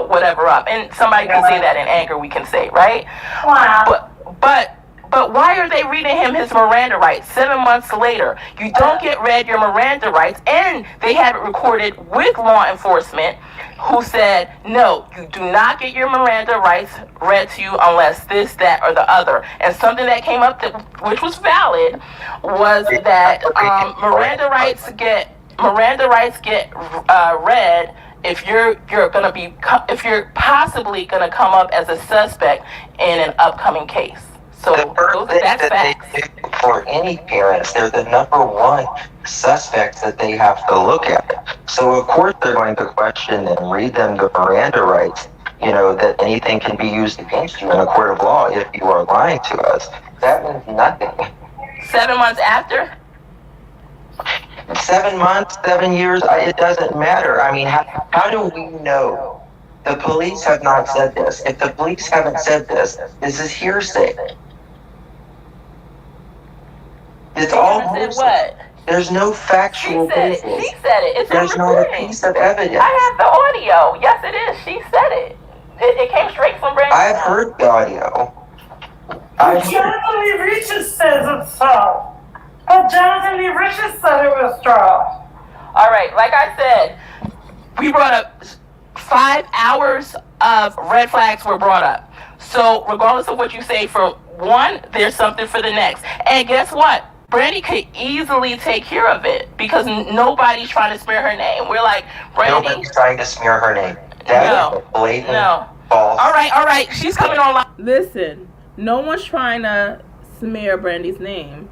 whatever up. And somebody can say that in anger, we can say, right? Wow. But why are they reading him his Miranda rights 7 months later? You don't get read your Miranda rights, and they have it recorded with law enforcement who said, no, you do not get your Miranda rights read to you unless this, that, or the other. And something that came up which was valid was that Miranda rights get read if you're possibly gonna come up as a suspect in an upcoming case. So that's facts. They do for any parents, they're the number one suspects that they have to look at. So of course they're going to question and read them the Miranda rights, that anything can be used against you in a court of law if you are lying to us. That means nothing. 7 months after? 7 months, 7 years, it doesn't matter. I mean, how do we know? The police have not said this. If the police haven't said this is hearsay. It's all hearsay. What? There's no factual basis. She said it. It's There's not a piece of evidence. I have the audio. Yes, it is. She said it. It came straight from Brandy. I've heard the audio. Jonathan Lee Richards says it's so. But Jonathan Lee Richards said it was dropped. All right. Like I said, we brought up 5 hours of red flags were brought up. So regardless of what you say, for one, there's something for the next. And guess what? Brandy could easily take care of it because nobody's trying to smear her name. We're like, Brandy. Nobody's trying to smear her name. That is a blatant false. All right. She's coming on. Listen, no one's trying to smear Brandy's name.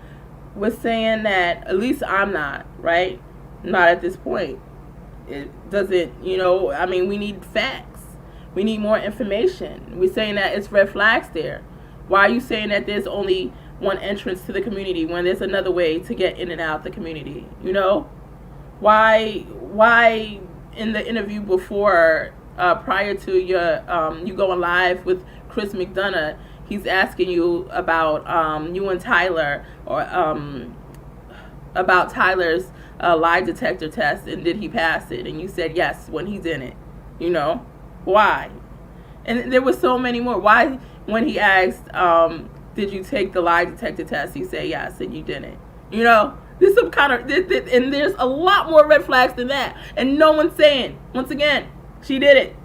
We're saying that, at least I'm not, right? Not at this point. It doesn't, I mean, we need facts. We need more information. We're saying that it's red flags there. Why are you saying that there's only one entrance to the community when there's another way to get in and out the community? Why in the interview before, prior to you going live with Chris McDonough, he's asking you about you and Tyler, or about Tyler's lie detector test, and did he pass it? And you said yes when he's in it. Why? And there were so many more. Why, when he asked, did you take the lie detector test, he said yes and you didn't? There's some kind of, and there's a lot more red flags than that, and no one's saying, once again, she did it.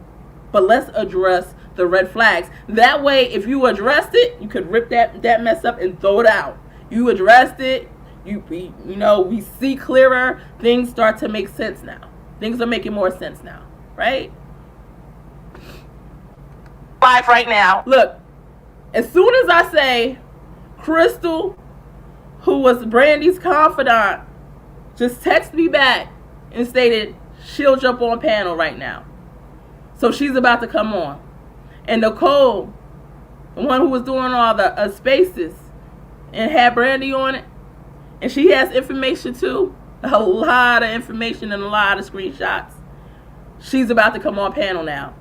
But let's address the red flags. That way, if you addressed it, you could rip that mess up and throw it out. You addressed it, we see clearer. Things start to make sense now. Things are making more sense now, right? Live right now. Look, as soon as I say Crystal, who was Brandy's confidant, just text me back and stated she'll jump on panel right now. So she's about to come on. And Nicole, the one who was doing all the spaces and had Brandy on it, and she has information too, a lot of information and a lot of screenshots. She's about to come on panel now.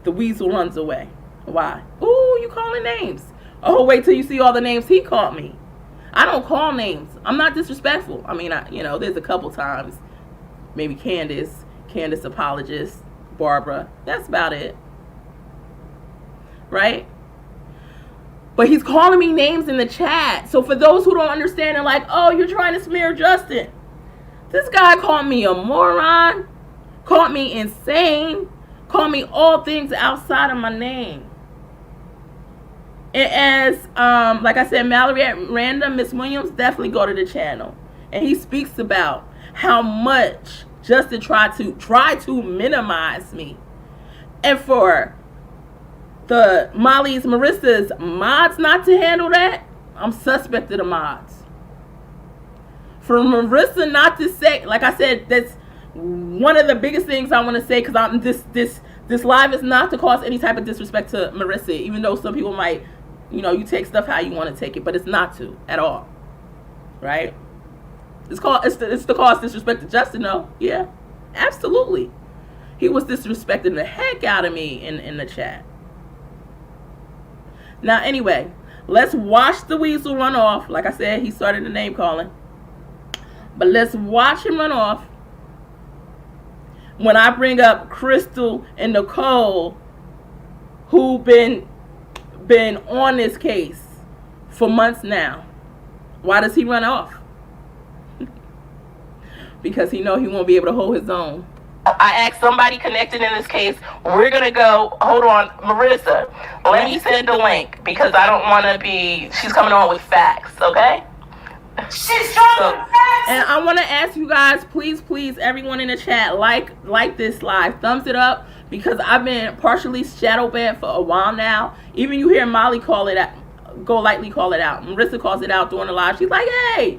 The weasel runs away. Why? Ooh, you calling names. Oh, wait till you see all the names he called me. I don't call names. I'm not disrespectful. I mean, there's a couple times. Maybe Candace apologist, Barbara. That's about it. Right? But he's calling me names in the chat. So for those who don't understand, they're like, oh, you're trying to smear Justin. This guy called me a moron, called me insane, called me all things outside of my name. And as, like I said, Mallory at Random, Miss Williams, definitely go to the channel. And he speaks about how much Justin tried to minimize me. And for the Molly's, Marissa's mods not to handle that, I'm suspect of the mods. For Marissa not to say, like I said, that's one of the biggest things I want to say, because this live is not to cause any type of disrespect to Marissa, even though some people might, you take stuff how you want to take it, but it's not to at all, right? It's to cause disrespect to Justin, though. Yeah, absolutely. He was disrespecting the heck out of me in the chat. Now, anyway, let's watch the weasel run off. Like I said, he started the name calling. But let's watch him run off when I bring up Crystal and Nicole, who been on this case for months now. Why does he run off? Because he know he won't be able to hold his own. I asked somebody connected in this case, we're going to go, hold on, Marissa, let me send the link, because I don't want to be, she's coming on with facts, okay? She's trying to facts! And I want to ask you guys, please, everyone in the chat, like this live, thumbs it up, because I've been partially shadow banned for a while now. Even you hear Molly call it out, Golightly call it out. Marissa calls it out during the live. She's like, hey!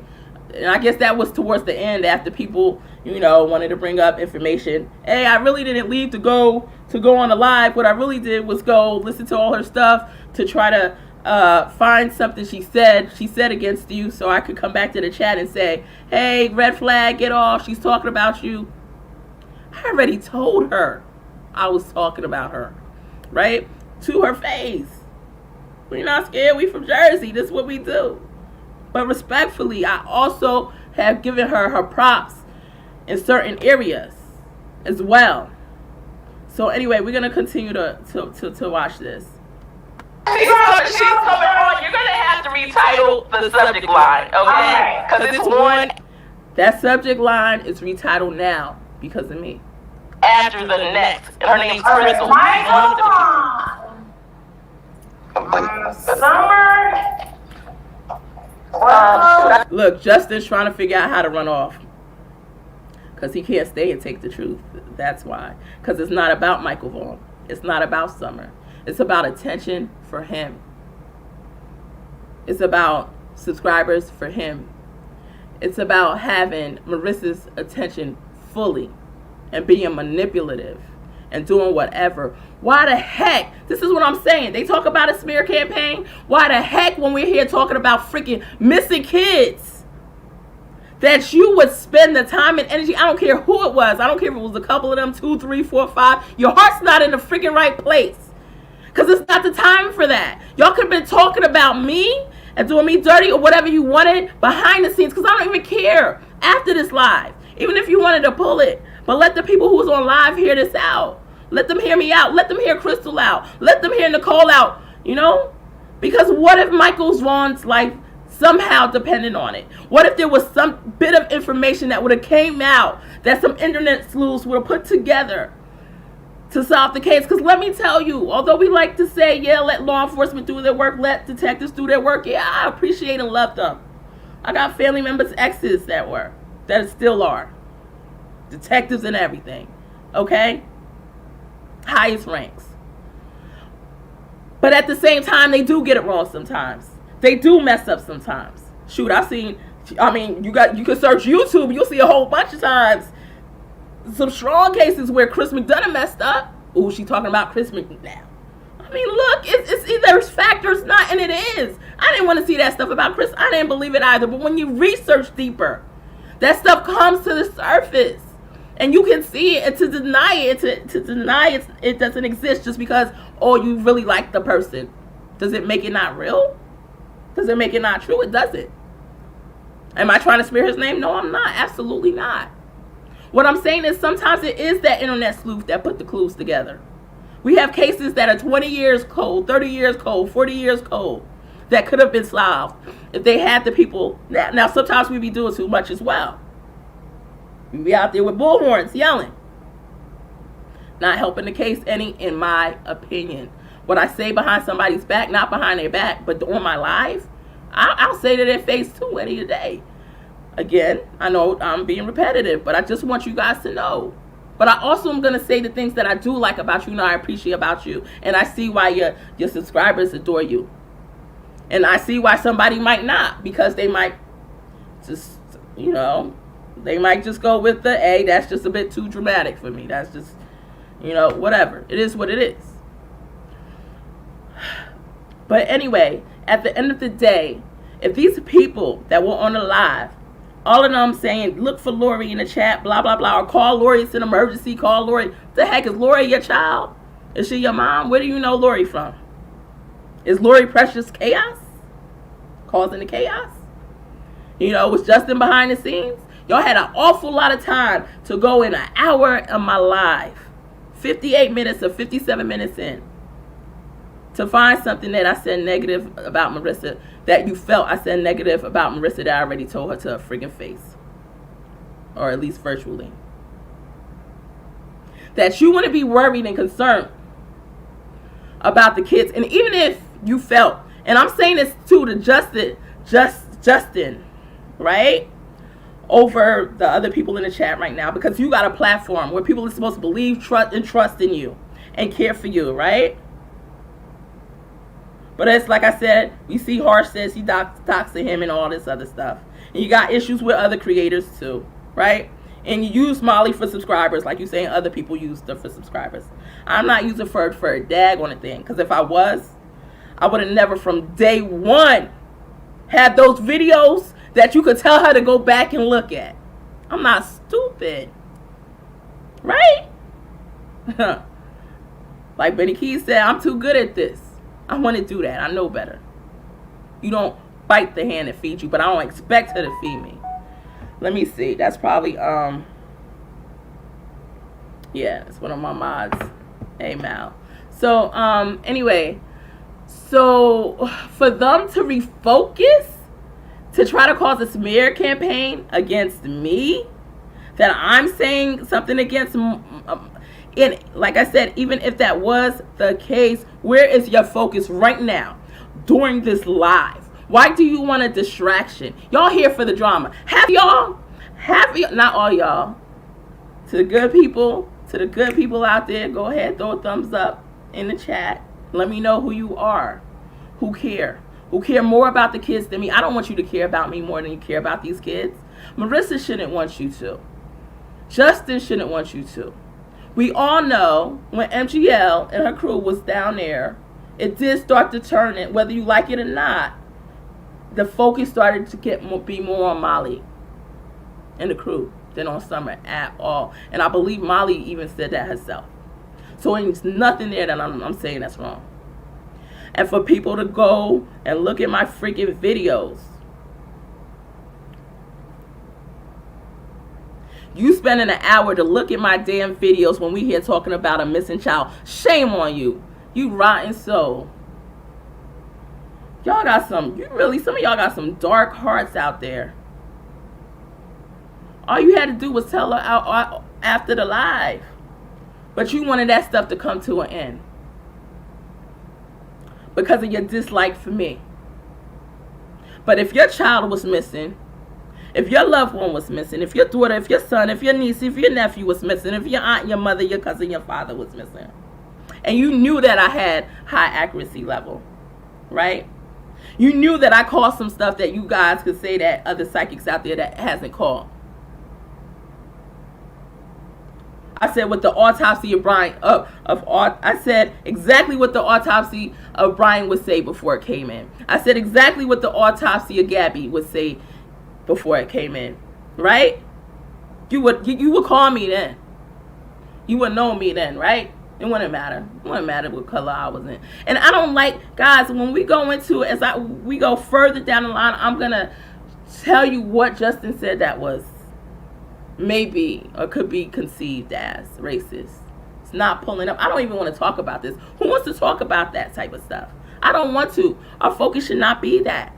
And I guess that was towards the end, after people, wanted to bring up information. Hey, I really didn't leave to go on the live. What I really did was go listen to all her stuff to try to find something she said against you, so I could come back to the chat and say, hey, red flag, get off. She's talking about you. I already told her I was talking about her, right? To her face. We're not scared. We from Jersey. This is what we do. But respectfully, I also have given her props in certain areas as well. So anyway, we're gonna continue to watch this. She's coming on. You're gonna have to retitle the subject line, okay? Because it's one. That subject line is retitled now because of me. After the next, and her name's Crystal. Summer Look, Justin's trying to figure out how to run off. Because he can't stay and take the truth. That's why. Because it's not about Michael Vaughan. It's not about Summer. It's about attention for him. It's about subscribers for him. It's about having Marissa's attention fully and being manipulative and doing whatever. Why the heck? This is what I'm saying. They talk about a smear campaign. Why the heck when we're here talking about freaking missing kids that you would spend the time and energy? I don't care who it was. I don't care if it was a couple of them, 2, 3, 4, 5. Your heart's not in the freaking right place. Because it's not the time for that. Y'all could have been talking about me and doing me dirty or whatever you wanted behind the scenes. Because I don't even care after this live. Even if you wanted to pull it. But let the people who was on live hear this out. Let them hear me out. Let them hear Crystal out. Let them hear Nicole out. You know? Because what if Michael Vaughan's life somehow depended on it? What if there was some bit of information that would have came out that some internet sleuths would have put together to solve the case? Because let me tell you, although we like to say, yeah, let law enforcement do their work, let detectives do their work, yeah, I appreciate and love them. I got family members, exes that still are. Detectives and everything. Okay? Highest ranks. But at the same time, they do get it wrong sometimes. They do mess up sometimes. Shoot, you can search YouTube, you'll see a whole bunch of times some strong cases where Chris McDonough messed up. Ooh, she talking about Chris McDonough. I mean, look, it's either fact or it's not, and it is. I didn't want to see that stuff about Chris. I didn't believe it either. But when you research deeper, that stuff comes to the surface. And you can see it, and to deny it doesn't exist just because, oh, you really like the person. Does it make it not real? Does it make it not true? It doesn't. Am I trying to smear his name? No, I'm not. Absolutely not. What I'm saying is sometimes it is that internet sleuth that put the clues together. We have cases that are 20 years cold, 30 years cold, 40 years cold that could have been solved if they had the people. Now, sometimes we be doing too much as well. We be out there with bullhorns yelling. Not helping the case any, in my opinion. What I say behind somebody's back, not behind their back, but on my live, I'll say to their face too any day. Again, I know I'm being repetitive, but I just want you guys to know. But I also am going to say the things that I do like about you and I appreciate about you. And I see why your subscribers adore you. And I see why somebody might not, because they might just, they might just go with the, hey, that's just a bit too dramatic for me. That's just, whatever. It is what it is. But anyway, at the end of the day, if these people that were on the live, all of them saying, look for Lori in the chat, blah, blah, blah, or call Lori, it's an emergency, call Lori. What the heck, is Lori your child? Is she your mom? Where do you know Lori from? Is Lori Precious chaos? Causing the chaos? Was Justin behind the scenes? Y'all had an awful lot of time to go in an hour of my live. 58 minutes or 57 minutes in. To find something that I said negative about Marissa, that you felt I said negative about Marissa, that I already told her to her friggin' face. Or at least virtually. That you want to be worried and concerned about the kids. And even if you felt, and I'm saying this too to Justin, right? Over the other people in the chat right now, because you got a platform where people are supposed to believe, trust in you and care for you, right? But it's like I said, we see Harsh says he doxing him and all this other stuff. And you got issues with other creators too, right? And you use Molly for subscribers, like you saying other people use her for subscribers. I'm not using for a dag on a thing, because if I was, I would have never from day one had those videos that you could tell her to go back and look at. I'm not stupid. Right? Like Benny Keys said, I'm too good at this. I want to do that. I know better. You don't bite the hand that feeds you, but I don't expect her to feed me. Let me see. That's probably, yeah, it's one of my mods. Hey, Mal. So, anyway, so for them to refocus, to try to cause a smear campaign against me, that I'm saying something against, and like I said, even if that was the case, where is your focus right now during this live? Why do you want a distraction? Y'all here for the drama. Half y'all, not all y'all. To the good people out there, go ahead, throw a thumbs up in the chat. Let me know who you are, who care more about the kids than me. I don't want you to care about me more than you care about these kids. Marissa shouldn't want you to. Justin shouldn't want you to. We all know when MGL and her crew was down there, it did start to turn it, whether you like it or not. The focus started to be more on Molly and the crew than on Summer at all. And I believe Molly even said that herself. So there's nothing there that I'm saying that's wrong. And for people to go and look at my freaking videos. You spending an hour to look at my damn videos when we here talking about a missing child. Shame on you. You rotten soul. Y'all got some of y'all got some dark hearts out there. All you had to do was tell her out after the live. But you wanted that stuff to come to an end. Because of your dislike for me. But if your child was missing, if your loved one was missing, if your daughter, if your son, if your niece, if your nephew was missing, if your aunt, your mother, your cousin, your father was missing, and you knew that I had high accuracy level, right? You knew that I called some stuff that you guys could say that other psychics out there that hasn't called. I said what the autopsy of Brian I said exactly what the autopsy of Brian would say before it came in. I said exactly what the autopsy of Gabby would say before it came in, right? You would call me then. You would know me then, right? It wouldn't matter. It wouldn't matter what color I was in. And I don't like, guys, when we go into it, we go further down the line, I'm gonna tell you what Justin said that was maybe or could be conceived as racist. It's not pulling up. I don't even want to talk about this. Who wants to talk about that type of stuff? I don't want to. Our focus should not be that.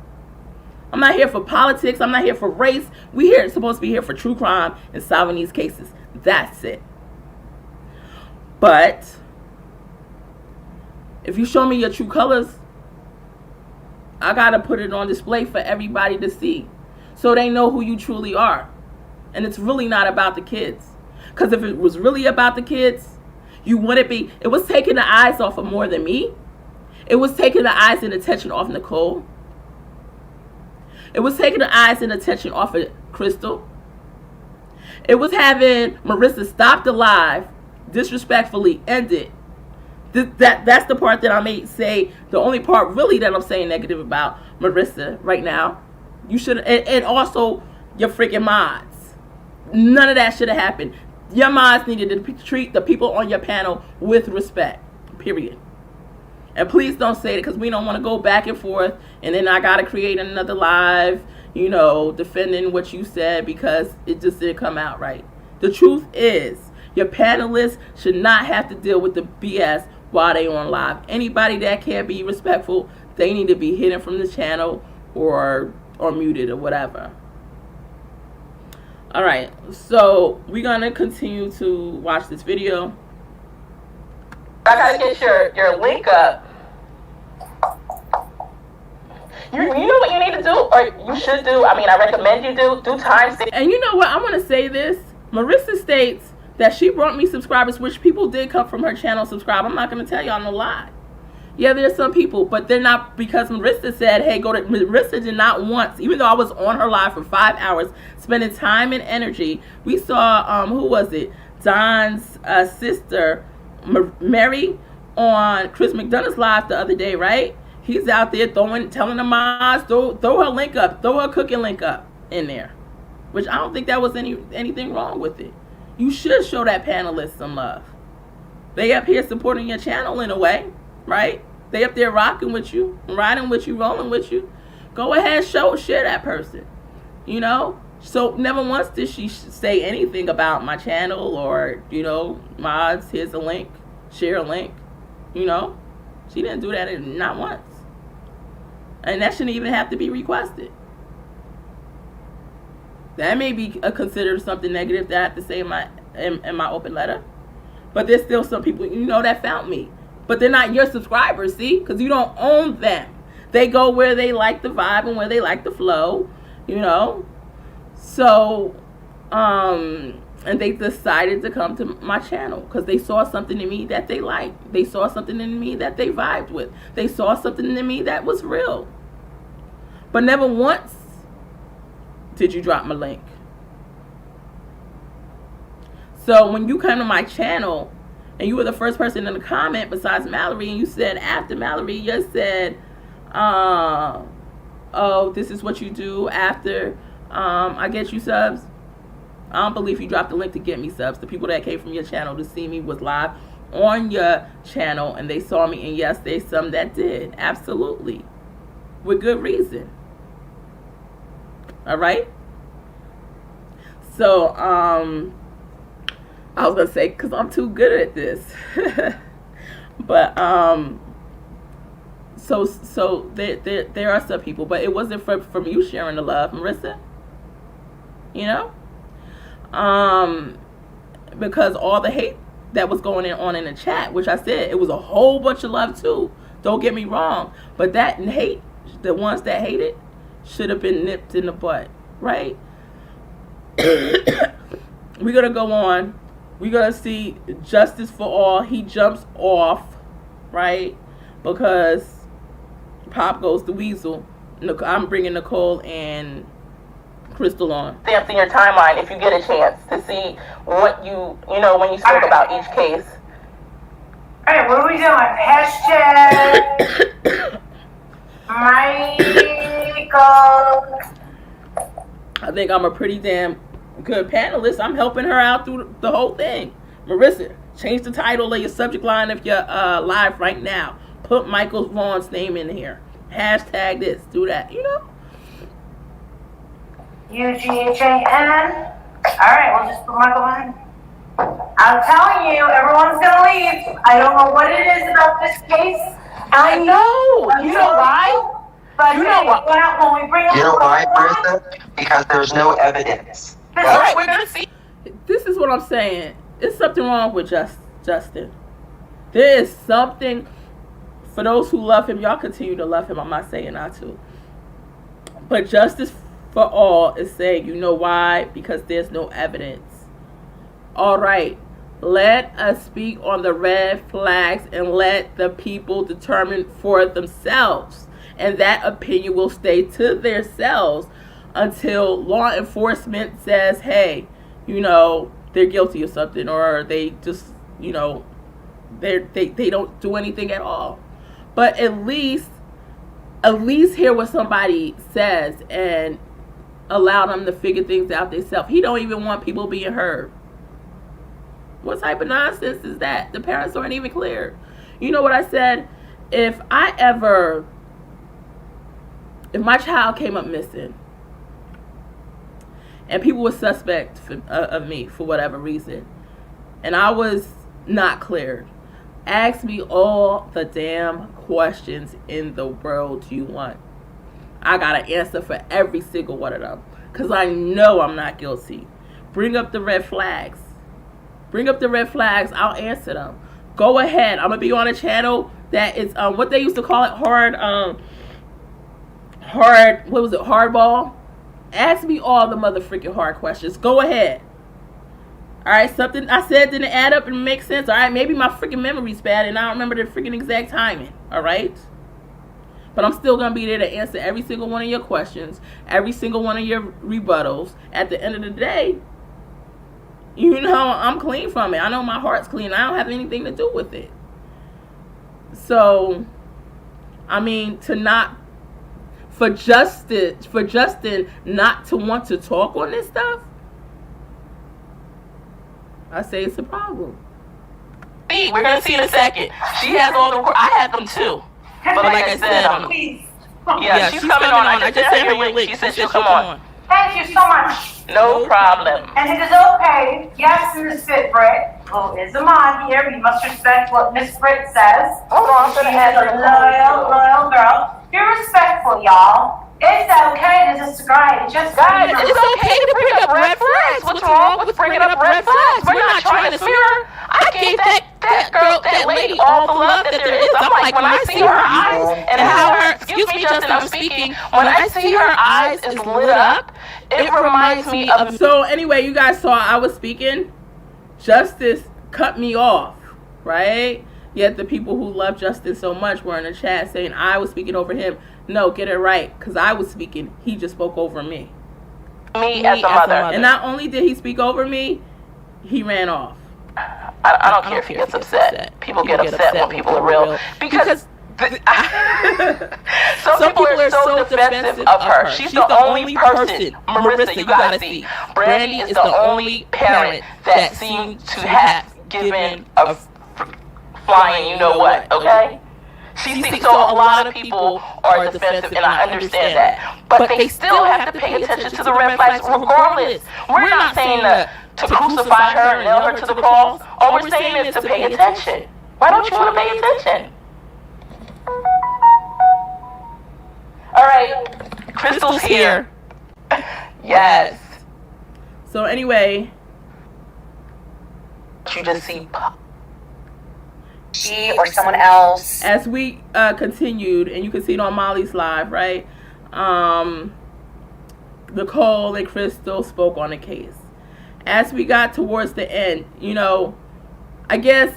I'm not here for politics. I'm not here for race. We're supposed to be here for true crime and solving these cases. That's it. But if you show me your true colors, I got to put it on display for everybody to see so they know who you truly are. And it's really not about the kids. Because if it was really about the kids, you wouldn't be. It was taking the eyes off of more than me. It was taking the eyes and attention off Nicole. It was taking the eyes and attention off of Crystal. It was having Marissa stop the live, disrespectfully end it. That's the part that I may say, the only part really that I'm saying negative about Marissa right now. You should, and also your freaking mods. None of that should have happened. Your mods needed to treat the people on your panel with respect, period. And please don't say it, because we don't want to go back and forth and then I got to create another live, defending what you said because it just didn't come out right. The truth is, your panelists should not have to deal with the BS while they on live. Anybody that can't be respectful, they need to be hidden from the channel or muted or whatever. All right, so we're going to continue to watch this video. I gotta get your link up. You know what you need to do, or you should do. I mean, I recommend you do time. And you know what? I want to say this. Marissa states that she brought me subscribers, which people did come from her channel subscribe. I'm not going to tell y'all no lie. Yeah, there's some people, but they're not, because Marissa said, hey, go to, Marissa did not once, even though I was on her live for 5 hours, spending time and energy. We saw, who was it? Don's sister, Mary, on Chris McDonough's live the other day, right? He's out there telling the moms, throw her link up, throw her cooking link up in there. Which I don't think that was anything wrong with it. You should show that panelist some love. They up here supporting your channel in a way, right? They up there rocking with you, riding with you, rolling with you. Go ahead, share that person. So never once did she say anything about my channel or, mods, here's a link, share a link. She didn't do that not once. And that shouldn't even have to be requested. That may be considered something negative that I have to say in my open letter. But there's still some people, that found me. But they're not your subscribers, see? Because you don't own them. They go where they like the vibe and where they like the flow, you know. So, and they decided to come to my channel because they saw something in me that they liked. They saw something in me that they vibed with. They saw something in me that was real. But never once did you drop my link. So when you come to my channel and you were the first person in the comment besides Mallory, and you said after Mallory, you said, oh, this is what you do after I get you subs. I don't believe you dropped the link to get me subs. The people that came from your channel to see me was live on your channel and they saw me, and yes, there's some that did. Absolutely. With good reason. All right? So, I was going to say, because I'm too good at this. But, so there are some people, but it wasn't from you sharing the love, Marissa. You know? Because all the hate that was going on in the chat, which I said, it was a whole bunch of love too. Don't get me wrong. But that hate, the ones that hated, should have been nipped in the butt, right? We're going to go on. We're going to see Justice for All. He jumps off, right? Because Pop goes the weasel. I'm bringing Nicole and Crystal on. Stamps in your timeline if you get a chance to see what you know, when you spoke about each case. Alright, what are we doing? Hashtag Michael. I think I'm a pretty damn good panelist. I'm helping her out through the whole thing. Marissa, change the title of your subject line of your live right now. Put Michael Vaughan's name in here. Hashtag this. Do that. You know? UGHAN. Alright, we'll just put Michael Vaughan. I'm telling you, everyone's gonna leave. I don't know what it is about this case. I know. You know why? But you know what? When we bring up You know why, Marissa? Because there's no evidence. All right, we're gonna see. This is what I'm saying. There's something wrong with Justin. There is something. For those who love him, y'all continue to love him. I'm not saying not to. But Justice for All is saying, you know why? Because there's no evidence. All right. Let us speak on the red flags and let the people determine for themselves. And that opinion will stay to themselves until law enforcement says, hey, you know, they're guilty of something, or they just, you know, they don't do anything at all. But at least hear what somebody says and allow them to figure things out themselves. He don't even want people being heard. What type of nonsense is that? The parents aren't even clear. You know what I said? If my child came up missing and people were suspect of me for whatever reason, and I was not cleared, ask me all the damn questions in the world you want. I got an answer for every single one of them because I know I'm not guilty. Bring up the red flags. Bring up the red flags. I'll answer them. Go ahead. I'm going to be on a channel that is what they used to call it, hardball. Ask me all the motherfucking hard questions. Go ahead. All right, something I said didn't add up and make sense. All right, maybe my freaking memory's bad and I don't remember the freaking exact timing. All right? But I'm still going to be there to answer every single one of your questions, every single one of your rebuttals. At the end of the day, you know I'm clean from it. I know my heart's clean. I don't have anything to do with it. So, I mean, for Justin not to want to talk on this stuff, I say it's a problem. We're gonna see in a second. She has all the. I had them too, but like I said, yeah, she's coming on. I just sent her your link. She said she'll come on. Thank you so much. No problem. And it is okay. Yes, Miss Fitbrit, who is a mod here. We must respect what Miss Brit says. Hold on, she is a loyal girl. Be respectful, y'all. It's okay to disagree. Just guys, it's okay to bring up red flags. What's wrong with bringing up red flags? We're not trying to smear her. I gave that that girl, that lady, all the love that there is. I'm like, when I see her eyes and how her, excuse me, Justin, I'm speaking, when I see her eyes is lit up, it reminds me of... So anyway, you guys saw I was speaking. Justice cut me off, right? Yet the people who love Justice so much were in the chat saying I was speaking over him. No, get it right, because I was speaking. He just spoke over me. Me as a mother. And not only did he speak over me, he ran off. I don't care if he gets upset. People get upset when people are real. Because some people are so defensive of her. She's the only person, Marissa, you gotta see. Brandy is the only parent that seems to have given a flying you know what, okay? So a lot of people are defensive, and I understand that. But they still have to pay attention to the red flags regardless. We're not saying to crucify her and nail her to the cross. All we're saying is to pay attention. Why don't you want to pay attention? All right, Crystal's here. Yes. So anyway, you just see she or someone else. As we continued, and you can see it on Molly's live, right? Nicole and Crystal spoke on the case. As we got towards the end, you know, I guess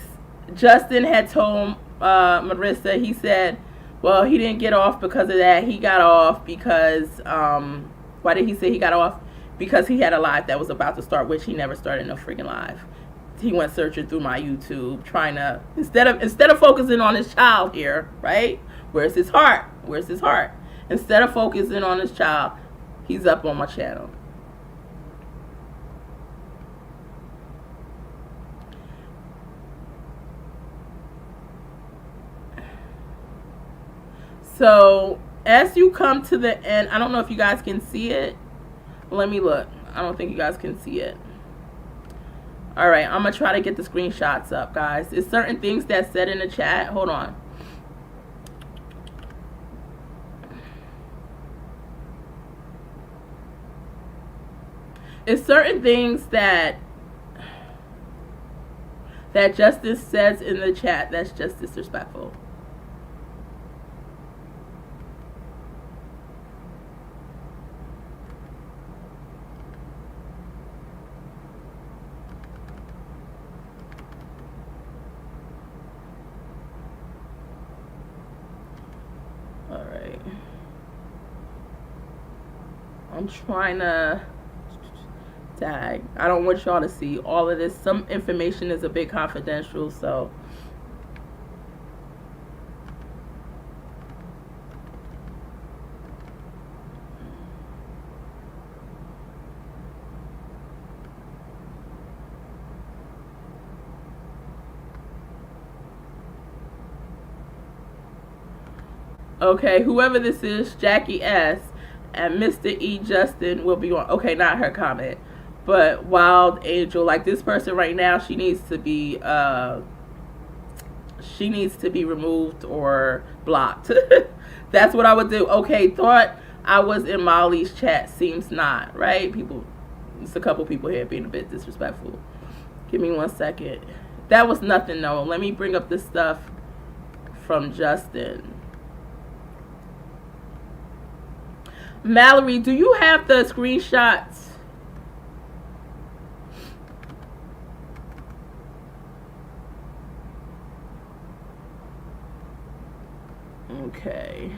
Justin had told Marissa, he said, well, he didn't get off because of that. He got off because, why did he say he got off? Because he had a live that was about to start, which he never started no freaking live. He went searching through my YouTube, trying to, instead of focusing on his child here, right? Where's his heart? Where's his heart? Instead of focusing on his child, he's up on my channel. So as you come to the end, I don't know if you guys can see it. Let me look. I don't think you guys can see it. All right, I'm going to try to get the screenshots up, guys. There's certain things that said in the chat. Hold on. It's certain things that Justice says in the chat that's just disrespectful. I'm trying to tag. I don't want y'all to see all of this. Some information is a bit confidential, so okay, whoever this is, Jackie S. and Mr. E. Justin will be on. Okay, not her comment, but Wild Angel. Like this person right now, she needs to be removed or blocked. That's what I would do. Okay, thought I was in Molly's chat. Seems not, right? People, it's a couple people here being a bit disrespectful. Give me 1 second. That was nothing though. Let me bring up this stuff from Justin. Mallory, do you have the screenshots? Okay.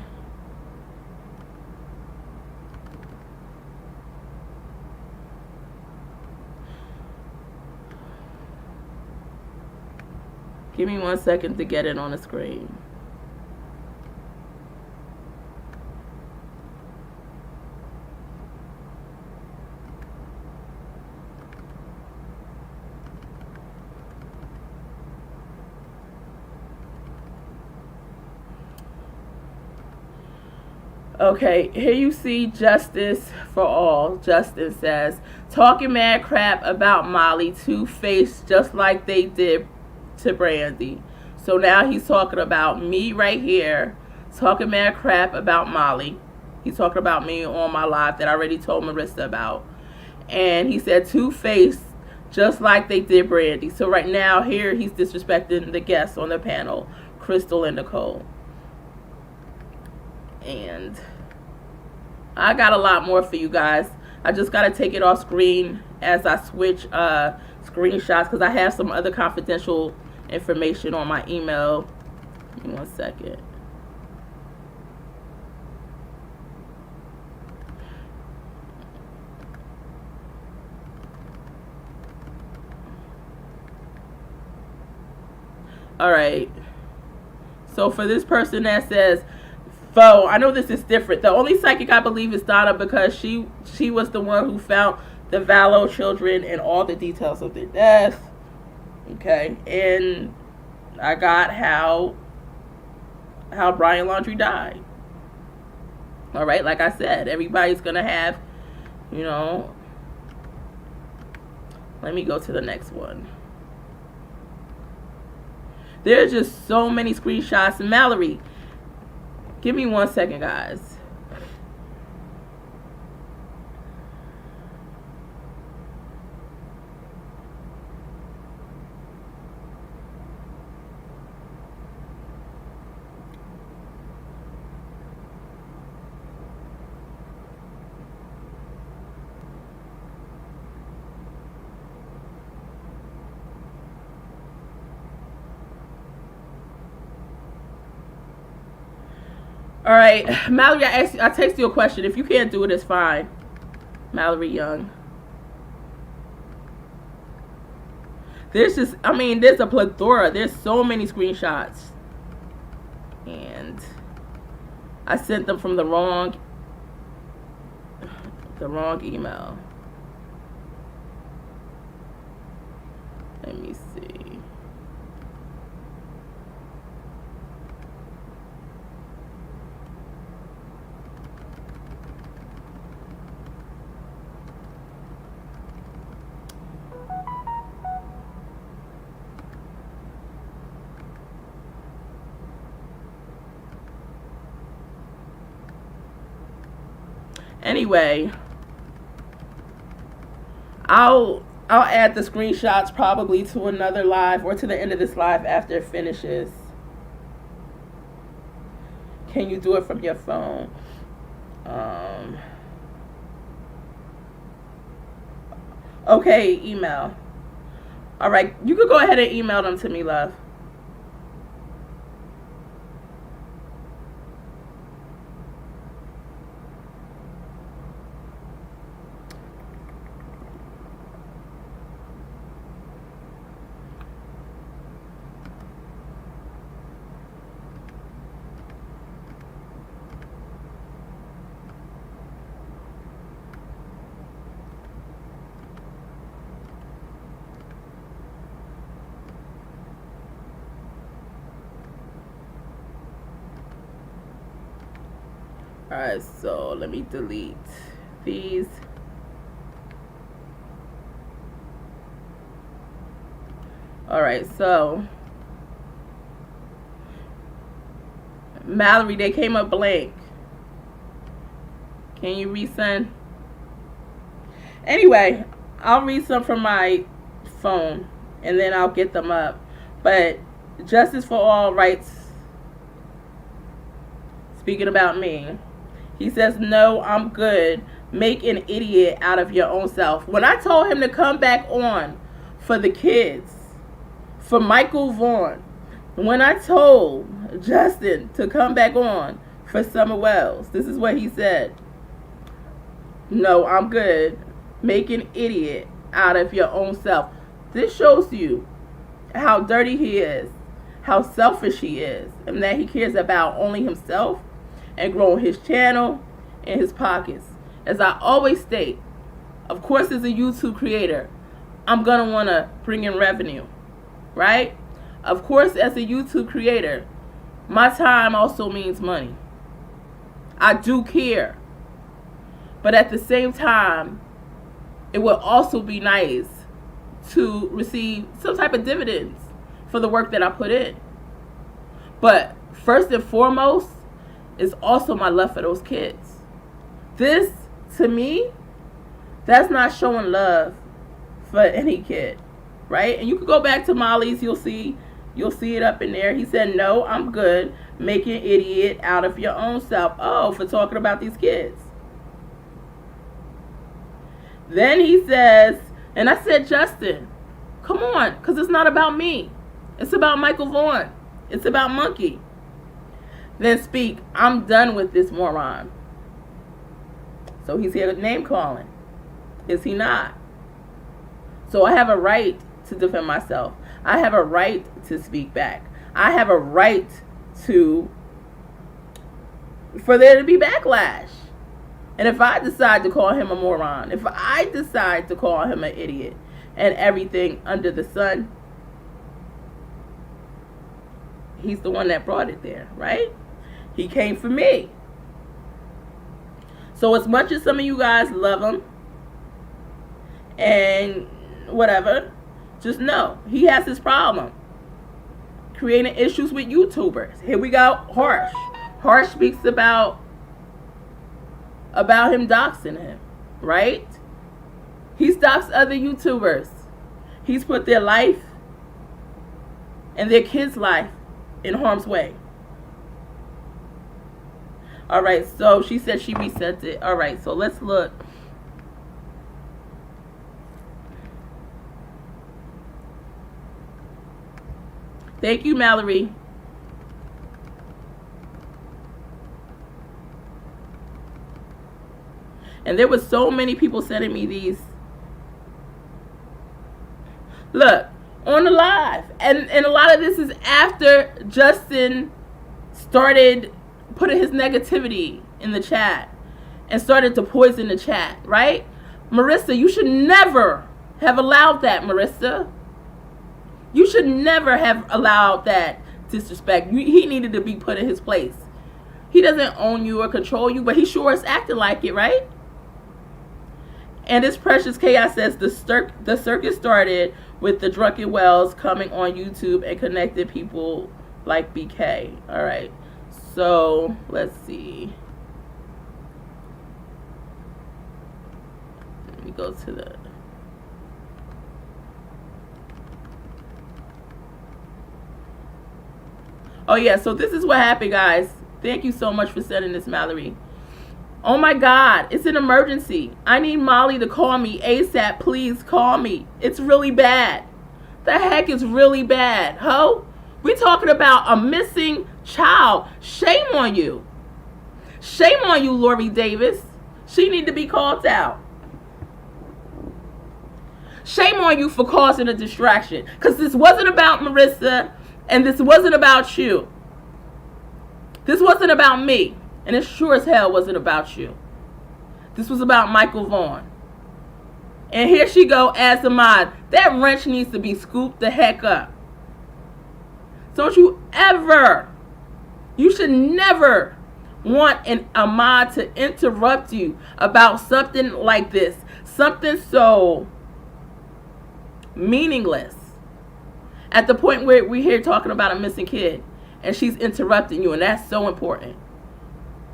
Give me 1 second to get it on the screen. Okay, here you see Justice for All. Justin says, talking mad crap about Molly, two-faced just like they did to Brandy. So now he's talking about me right here, talking mad crap about Molly. He's talking about me on my live that I already told Marissa about. And he said two-faced just like they did Brandy. So right now, here he's disrespecting the guests on the panel, Crystal and Nicole. And I got a lot more for you guys. I just got to take it off screen as I switch screenshots because I have some other confidential information on my email. Give me 1 second. Alright. So for this person that says, Vaughan, I know this is different. The only psychic I believe is Donna because she was the one who found the Vallow children and all the details of their death. Okay. And I got how Brian Laundrie died. Alright, like I said, everybody's gonna have, you know. Let me go to the next one. There's just so many screenshots. Mallory, give me 1 second, guys. All right, Mallory, I text you a question. If you can't do it, it's fine. Mallory Young. There's just, I mean, there's a plethora. There's so many screenshots. And I sent them from the wrong email. Let me see. Anyway, I'll add the screenshots probably to another live or to the end of this live after it finishes. Can you do it from your phone? Okay, email. All right, you could go ahead and email them to me, love. Alright, so let me delete these. Alright, so Mallory, they came up blank. Can you resend? Anyway, I'll read some from my phone and then I'll get them up. But Justice for All writes, speaking about me, he says, no, I'm good. Make an idiot out of your own self. When I told him to come back on for the kids, for Michael Vaughan, when I told Justin to come back on for Summer Wells, this is what he said. No, I'm good. Make an idiot out of your own self. This shows you how dirty he is, how selfish he is, and that he cares about only himself and growing his channel and his pockets. As I always state, of course, as a YouTube creator, I'm going to want to bring in revenue, right? Of course, as a YouTube creator, my time also means money. I do care. But at the same time, it would also be nice to receive some type of dividends for the work that I put in. But first and foremost is also my love for those kids. This, to me, that's not showing love for any kid, right? And you can go back to Molly's, you'll see it up in there. He said, no, I'm good. Make an idiot out of your own self. Oh, for talking about these kids. Then he says, and I said, Justin, come on, because it's not about me. It's about Michael Vaughan. It's about Monkey. Then speak, I'm done with this moron. So he's here name calling. Is he not? So I have a right to defend myself. I have a right to speak back. I have a right for there to be backlash. And if I decide to call him a moron, if I decide to call him an idiot and everything under the sun, he's the one that brought it there, right? He came for me. So as much as some of you guys love him and whatever, just know he has his problem creating issues with YouTubers. Here we go. Harsh speaks about him doxing him, right? He's doxed other YouTubers. He's put their life and their kids' life in harm's way. All right, so she said she resent it. All right, so let's look. Thank you, Mallory. And there was so many people sending me these. Look, on the live. And a lot of this is after Justin started putting his negativity in the chat and started to poison the chat, right? Marissa, you should never have allowed that, Marissa. You should never have allowed that disrespect. He needed to be put in his place. He doesn't own you or control you, but he sure is acting like it, right? And this Precious Chaos says the circus started with the Drunken Wells coming on YouTube and connected people like BK. All right. So let's see. Let me go to the. Oh yeah, so this is what happened, guys. Thank you so much for sending this, Mallory. Oh my God, it's an emergency. I need Molly to call me ASAP. Please call me. It's really bad. The heck is really bad, ho? We're talking about a missing child. Shame on you. Shame on you, Lori Davis. She need to be called out. Shame on you for causing a distraction. Because this wasn't about Marissa, and this wasn't about you. This wasn't about me. And it sure as hell wasn't about you. This was about Michael Vaughan. And here she go as a mod. That wrench needs to be scooped the heck up. Don't you ever, you should never want a mod to interrupt you about something like this. Something so meaningless. At the point where we're here talking about a missing kid. And she's interrupting you. And that's so important.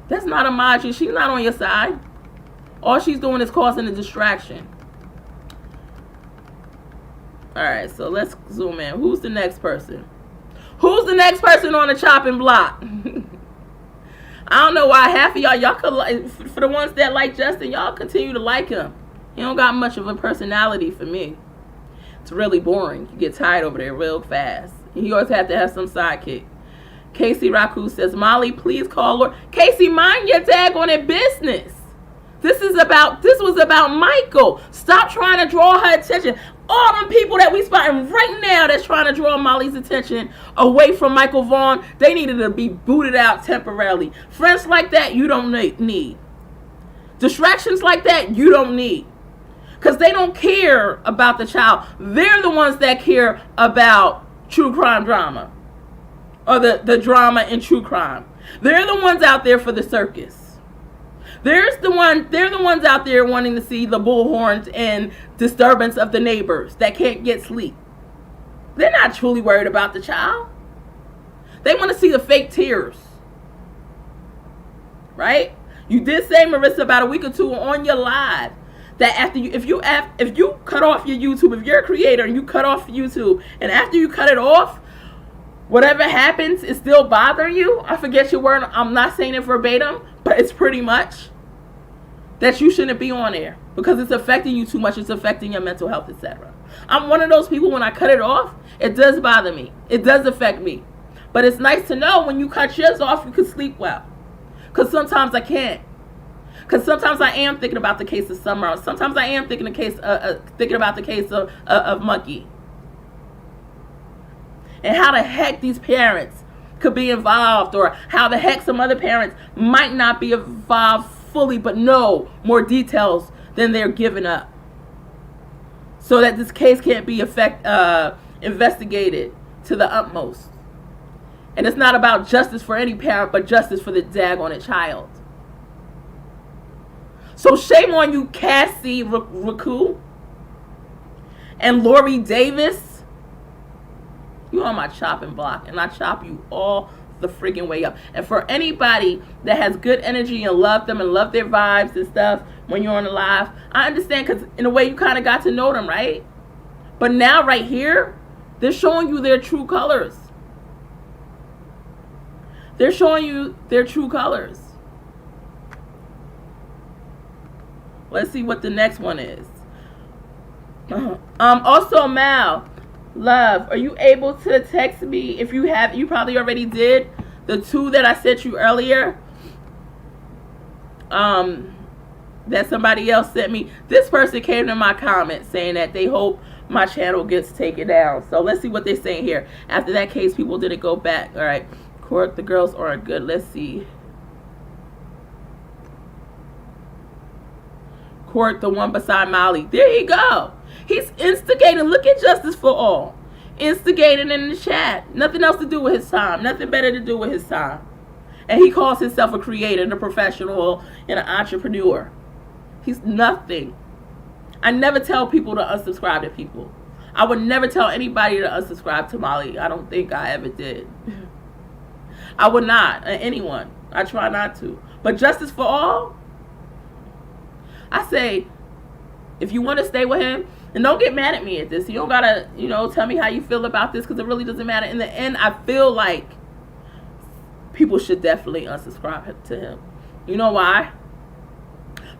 That's not a mod. She's not on your side. All she's doing is causing a distraction. Alright, so let's zoom in. Who's the next person? Who's the next person on the chopping block? I don't know why half of y'all could, for the ones that like Justin, y'all continue to like him. He don't got much of a personality for me. It's really boring. You get tired over there real fast. You always have to have some sidekick. Casey Raku says, Molly, please call Lord. Casey, mind your daggone business. This was about Michael. Stop trying to draw her attention. All them people that we spotting right now that's trying to draw Molly's attention away from Michael Vaughan, they needed to be booted out temporarily. Friends like that, you don't need. Distractions like that, you don't need. Because they don't care about the child. They're the ones that care about true crime drama. Or the drama in true crime. They're the ones out there for the circus. They're the ones out there wanting to see the bullhorns and disturbance of the neighbors that can't get sleep. They're not truly worried about the child. They want to see the fake tears. Right? You did say, Marissa, about a week or two on your live that after you, if you cut off your YouTube, if you're a creator and you cut off YouTube, and after you cut it off, whatever happens is still bothering you. I forget your word. I'm not saying it verbatim, but it's pretty much that you shouldn't be on there because it's affecting you too much. It's affecting your mental health, etc. I'm one of those people, when I cut it off, it does bother me. It does affect me. But it's nice to know when you cut yours off, you can sleep well. Because sometimes I can't. Because sometimes I am thinking about the case of Summer. Sometimes I am thinking about the case of Monkey. And how the heck these parents could be involved, or how the heck some other parents might not be involved fully, but know more details than they're giving up. So that this case can't be investigated to the utmost. And it's not about justice for any parent, but justice for the daggone child. So shame on you, Cassie Raku and Lori Davis. You on my chopping block, and I chop you all the freaking way up. And for anybody that has good energy and love them and love their vibes and stuff when you're on the live, I understand, because in a way you kind of got to know them, right? But now right here, they're showing you their true colors. They're showing you their true colors. Let's see what the next one is. Also, Mal, love, are you able to text me if you have? You probably already did. The 2 that I sent you earlier. That somebody else sent me. This person came to my comment saying that they hope my channel gets taken down. So let's see what they're saying here. After that case, people didn't go back. All right. Court, the girls aren't good. Let's see. Court, the one beside Molly. There you go. He's instigating. Look at Justice for All. Instigating in the chat. Nothing else to do with his time. Nothing better to do with his time. And he calls himself a creator and a professional and an entrepreneur. He's nothing. I never tell people to unsubscribe to people. I would never tell anybody to unsubscribe to Molly. I don't think I ever did. I would not. Anyone. I try not to. But Justice for All, I say, if you want to stay with him, and don't get mad at me at this. You don't gotta, tell me how you feel about this, because it really doesn't matter. In the end, I feel like people should definitely unsubscribe to him. You know why?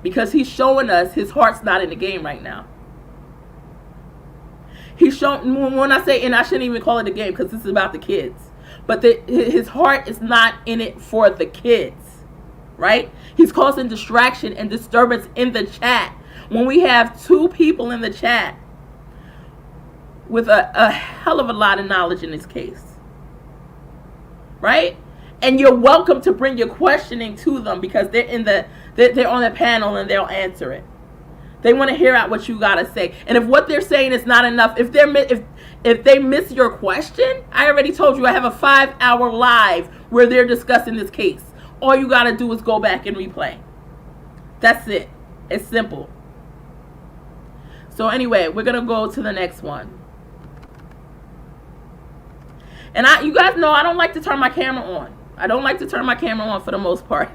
Because he's showing us his heart's not in the game right now. He's showing, when I say, and I shouldn't even call it a game because this is about the kids, but his heart is not in it for the kids, right? He's causing distraction and disturbance in the chat. When we have 2 people in the chat with a hell of a lot of knowledge in this case, right? And you're welcome to bring your questioning to them, because they're on the panel and they'll answer it. They want to hear out what you gotta say. And if what they're saying is not enough, if they miss your question, I already told you I have a 5-hour live where they're discussing this case. All you gotta do is go back and replay. That's it. It's simple. So anyway, we're gonna go to the next one. And you guys know I don't like to turn my camera on. I don't like to turn my camera on for the most part.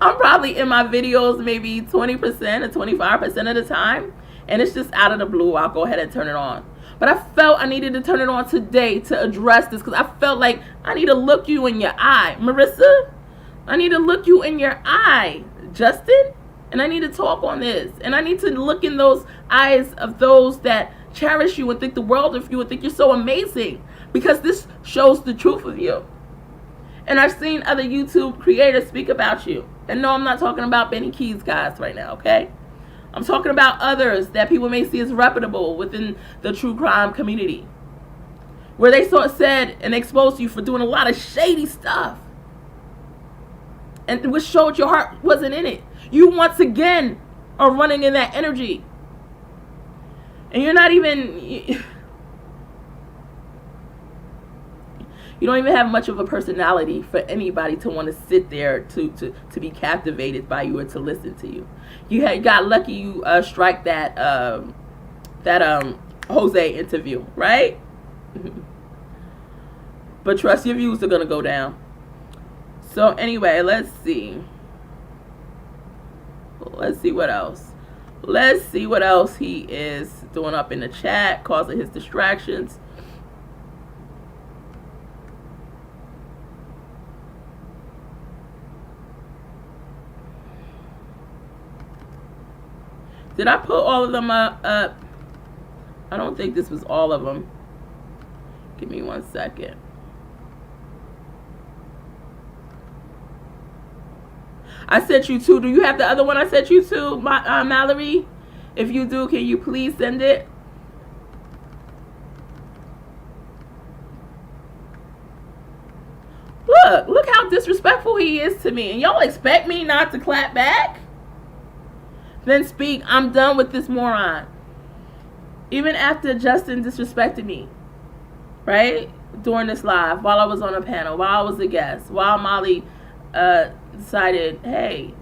I'm probably in my videos maybe 20% or 25% of the time, and it's just out of the blue. I'll go ahead and turn it on. But I felt I needed to turn it on today to address this, because I felt like I need to look you in your eye. Marissa, I need to look you in your eye. Justin, and I need to talk on this. And I need to look in those eyes of those that cherish you and think the world of you and think you're so amazing, because this shows the truth of you. And I've seen other YouTube creators speak about you. And no, I'm not talking about Benny Keys guys right now, okay? I'm talking about others that people may see as reputable within the true crime community, where they said and exposed you for doing a lot of shady stuff, and which showed your heart wasn't in it. You once again are running in that energy, and you're not even, you don't even have much of a personality for anybody to want to sit there to be captivated by you or to listen to you. You got lucky you strike that Jose interview, right? But trust, your views are gonna go down. So anyway, let's see what else. Let's see what else he is doing up in the chat, causing his distractions. Did I put all of them up? I don't think this was all of them. Give me 1 second. I sent you 2. Do you have the other one I sent you to, Mallory? If you do, can you please send it? Look how disrespectful he is to me. And y'all expect me not to clap back? Then speak. I'm done with this moron. Even after Justin disrespected me, right? During this live, while I was on a panel, while I was a guest, while Molly decided, hey,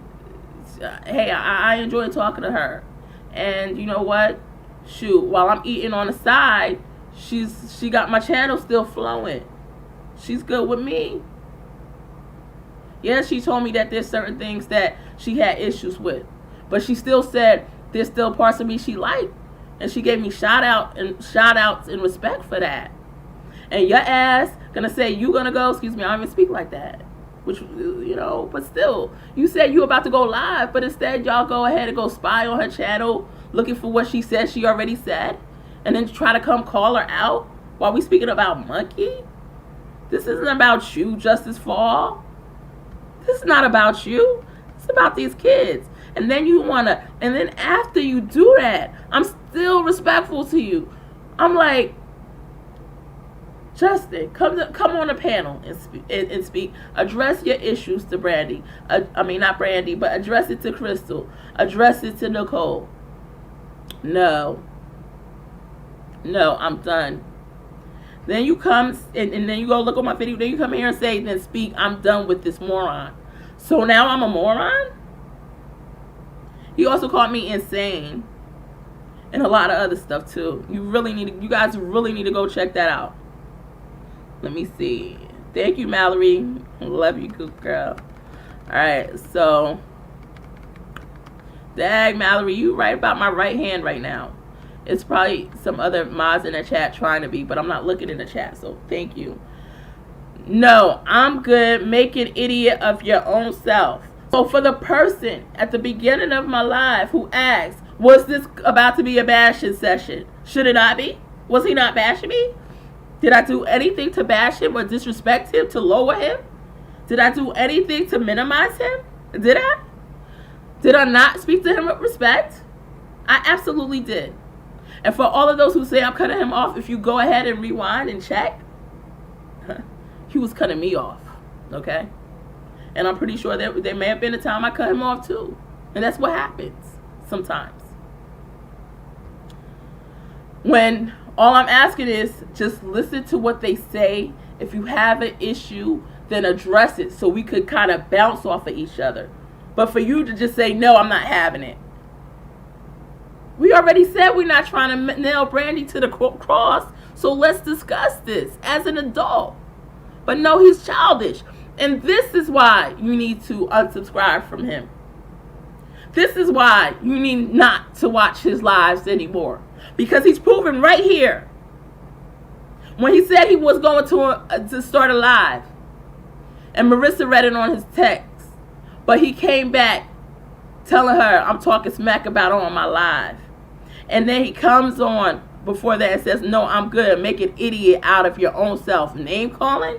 I enjoy talking to her. And you know what? Shoot, while I'm eating on the side, she got my channel still flowing. She's good with me. Yeah, she told me that there's certain things that she had issues with. But she still said there's still parts of me she liked. And she gave me shout outs and respect for that. And your ass gonna say you gonna go, excuse me, I don't even speak like that. Which, you know, but still, you said you about to go live, but instead y'all go ahead and go spy on her channel, looking for what she said she already said, and then try to come call her out while we speaking about Monkey. This isn't about you, Justice Fall. This is not about you. It's about these kids. And then and then after you do that, I'm still respectful to you. I'm like, Justin, come on the panel and speak. Address your issues to Brandy. I mean, not Brandy, but address it to Crystal. Address it to Nicole. No, I'm done. Then you come and then you go look at my video. Then you come here and say, then speak. I'm done with this moron. So now I'm a moron? He also called me insane. And a lot of other stuff too. You guys really need to go check that out. Let me see. Thank you, Mallory. Love you, good girl. Alright, so dag, Mallory, you right about my right hand right now. It's probably some other mods in the chat trying to be, but I'm not looking in the chat, so thank you. No, I'm good. Make an idiot of your own self. So for the person at the beginning of my live who asked, was this about to be a bashing session? Should it not be? Was he not bashing me? Did I do anything to bash him or disrespect him, to lower him? Did I do anything to minimize him? Did I? Did I not speak to him with respect? I absolutely did. And for all of those who say I'm cutting him off, if you go ahead and rewind and check, he was cutting me off, okay? And I'm pretty sure that there may have been a time I cut him off too. And that's what happens sometimes. When all I'm asking is just listen to what they say. If you have an issue, then address it so we could kind of bounce off of each other. But for you to just say, no, I'm not having it. We already said we're not trying to nail Brandy to the cross. So let's discuss this as an adult. But no, he's childish. And this is why you need to unsubscribe from him. This is why you need not to watch his lives anymore. Because he's proven right here. When he said he was going to start a live. And Marissa read it on his text. But he came back telling her, I'm talking smack about her on my live. And then he comes on before that and says, no, I'm good. Make an idiot out of your own self. Name calling?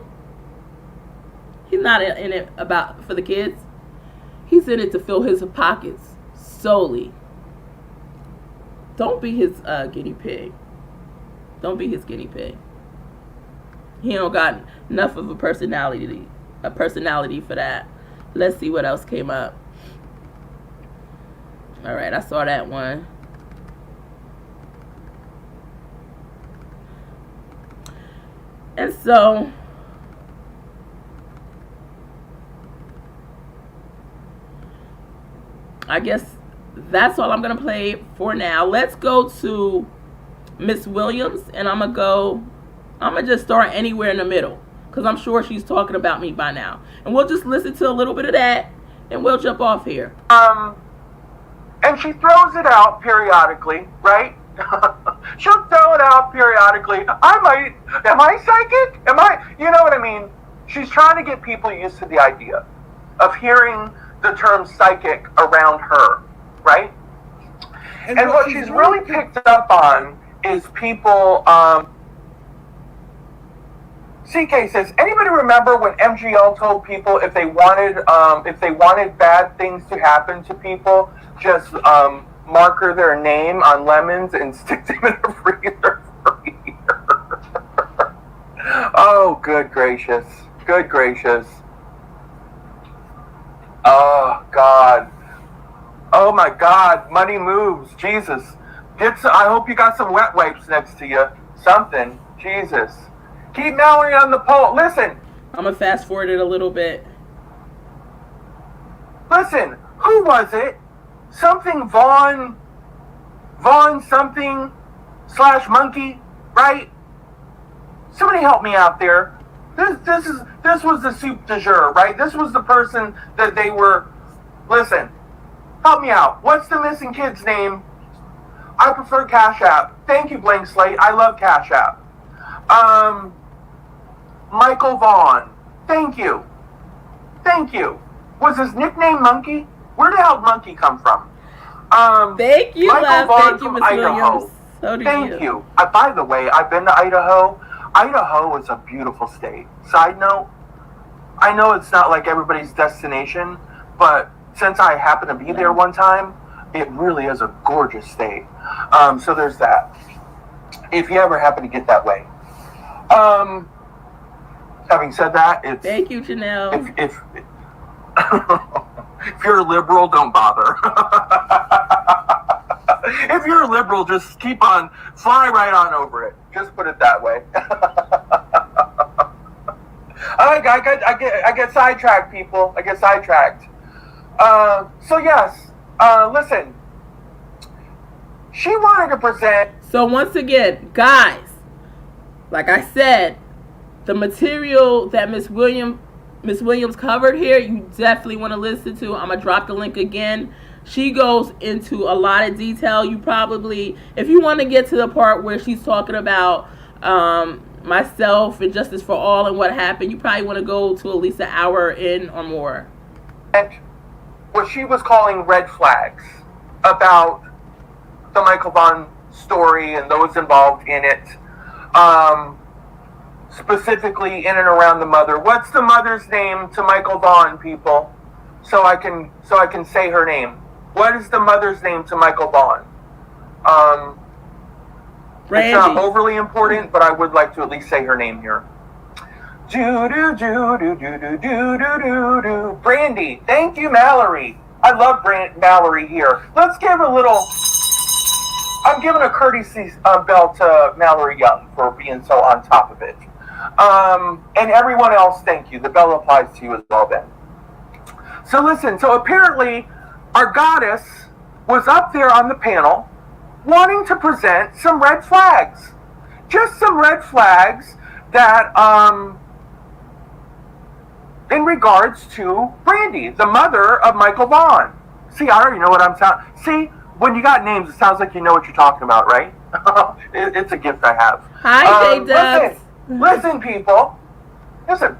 He's not in it for the kids. He's in it to fill his pockets solely. Don't be his guinea pig. Don't be his guinea pig. He don't got enough of a personality for that. Let's see what else came up. All right, I saw that one. And so I guess that's all I'm going to play for now. Let's go to Miss Williams, and I'm going to just start anywhere in the middle, because I'm sure she's talking about me by now. And we'll just listen to a little bit of that, and we'll jump off here. And she throws it out periodically, right? She'll throw it out periodically. Am I psychic? You know what I mean? She's trying to get people used to the idea of hearing the term psychic around her, right? And what she's really picked up on is people, CK says, anybody remember when MGL told people if they wanted bad things to happen to people, just marker their name on lemons and stick them in a freezer for a year? Oh, good gracious. Good gracious. Oh, God. Oh, my God. Money moves. Jesus. I hope you got some wet wipes next to you. Something. Jesus. Keep Mallory on the pole. Listen. I'm going to fast forward it a little bit. Listen. Who was it? Something Vaughan something / monkey, right? Somebody help me out there. This was the soup du jour, right? This was the person that they were. Listen, help me out. What's the missing kid's name? I prefer Cashapp. Thank you, Blank Slate. I love Cashapp. Michael Vaughan. Thank you. Was his nickname Monkey? Where the hell did Monkey come from? Thank you, Michael Vaughan Thank you, from Miss Idaho. Williams. So do Thank you. By the way, I've been to Idaho. Idaho is a beautiful state. Side note, I know it's not like everybody's destination, but since I happened to be there one time, it really is a gorgeous state. So there's that. If you ever happen to get that way. Having said that, it's... Thank you, Janelle. If you're a liberal, don't bother. If you're a liberal, just keep on, fly right on over it. Just put it that way. I get sidetracked, people. I get sidetracked. So yes, listen. She wanted to present. So once again, guys, like I said, the material that Miss Williams covered here, you definitely want to listen to. I'm gonna drop the link again. She goes into a lot of detail. You probably, if you want to get to the part where she's talking about myself and Justice for All and what happened, you probably want to go to at least an hour in or more. And what she was calling red flags about the Michael Vaughan story and those involved in it, specifically in and around the mother. What's the mother's name to Michael Vaughan, people? So I can say her name. What is the mother's name to Michael Vaughan? It's not overly important, but I would like to at least say her name here. Brandy. Thank you, Mallory. I love Mallory here. Let's give a little... I'm giving a courtesy bell to Mallory Young for being so on top of it. And everyone else, thank you. The bell applies to you as well then. So listen, so apparently our goddess was up there on the panel wanting to present some red flags. Just some red flags that, in regards to Brandy, the mother of Michael Vaughan. See, I already know what I'm saying. See, when you got names, it sounds like you know what you're talking about, right? It's a gift I have. Hi, J-Dubs. Listen, people. Listen.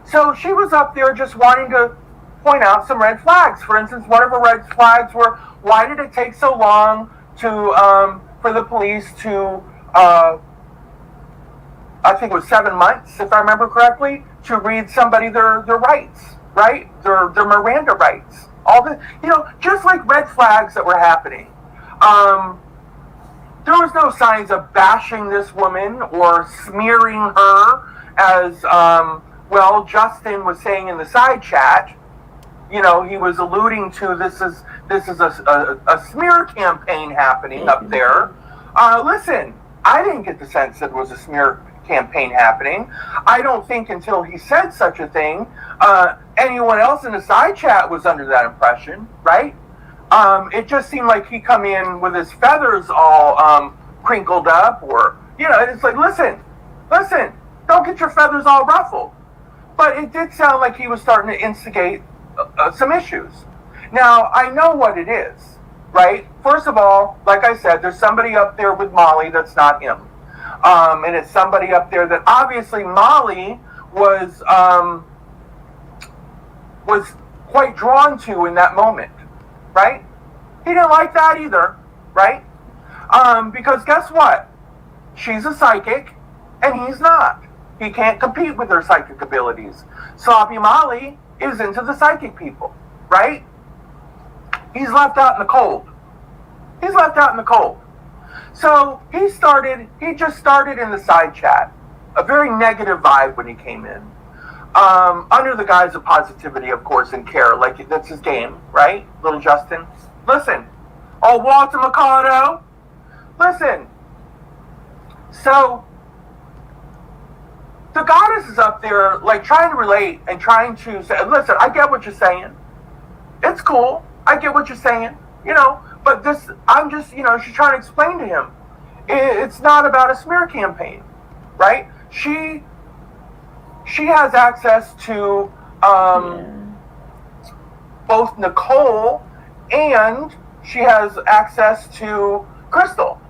So she was up there just wanting to point out some red flags. For instance, one of her red flags were, why did it take so long to for the police to, I think it was 7 months, if I remember correctly, to read somebody their rights, right? Their Miranda rights. All the, just like red flags that were happening. There was no signs of bashing this woman or smearing her as, well, Justin was saying in the side chat. He was alluding to this is a smear campaign happening up there. Listen, I didn't get the sense that it was a smear campaign happening. I don't think until he said such a thing, anyone else in the side chat was under that impression, right? It just seemed like he come in with his feathers all crinkled up, or it's like, listen, don't get your feathers all ruffled. But it did sound like he was starting to instigate some issues. Now, I know what it is. right? First of all, like I said, there's somebody up there with Molly that's not him. And it's somebody up there that obviously Molly was quite drawn to in that moment, right? He didn't like that either, right? Because guess what? She's a psychic, and he's not. He can't compete with her psychic abilities. Sloppy Molly is into the psychic people, right? He's left out in the cold. He's left out in the cold. So he just started in the side chat. A very negative vibe when he came in. Under the guise of positivity, of course, and care. Like, that's his game, right? Little Justin. Listen. Oh, Walter Mercado. Listen. So, the goddess is up there, like, trying to relate and trying to say, listen, I get what you're saying. It's cool. I get what you're saying. You know, but this, I'm just, you know, she's trying to explain to him. It's not about a smear campaign, right? She has access to both Nicole and she has access to Crystal.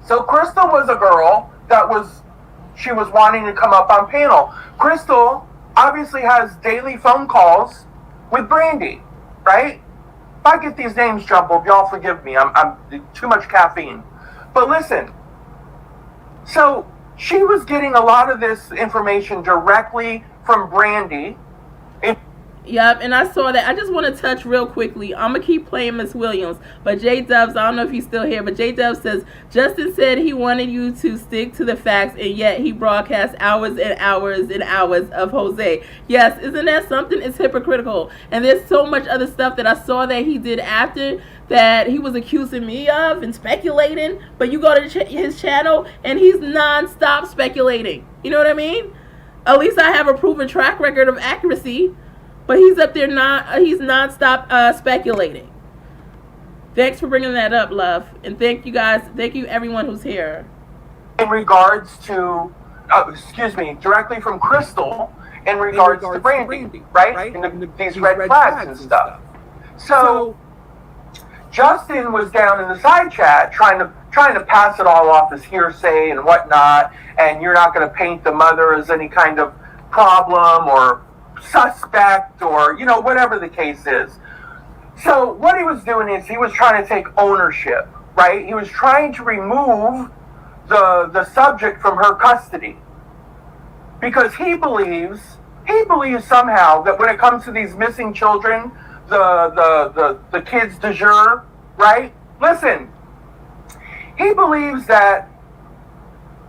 So Crystal was a girl that she was wanting to come up on panel. Crystal obviously has daily phone calls with Brandy, right? If I get these names jumbled, y'all forgive me. I'm too much caffeine. But listen, so she was getting a lot of this information directly from Brandy. Yep, and I saw that. I just want to touch real quickly. I'm going to keep playing Miss Williams. But J Dubs, I don't know if he's still here, but J Dubs says, Justin said he wanted you to stick to the facts, and yet he broadcast hours and hours and hours of Jose. Yes, isn't that something? It's hypocritical. And there's so much other stuff that I saw that he did after that he was accusing me of and speculating. But you go to his channel, and he's non-stop speculating. You know what I mean? At least I have a proven track record of accuracy. But he's up there, he's non-stop speculating. Thanks for bringing that up, love. And thank you guys, thank you everyone who's here. In regards to, directly from Crystal, in regards to Brandy, right? And these red flags and stuff. So, Justin was down in the side chat trying to pass it all off as hearsay and whatnot, and you're not going to paint the mother as any kind of problem or suspect or, you know, whatever the case is. So what he was doing is he was trying to take ownership, right? He was trying to remove the subject from her custody because he believes somehow that when it comes to these missing children, the kids de jour, right? Listen, he believes that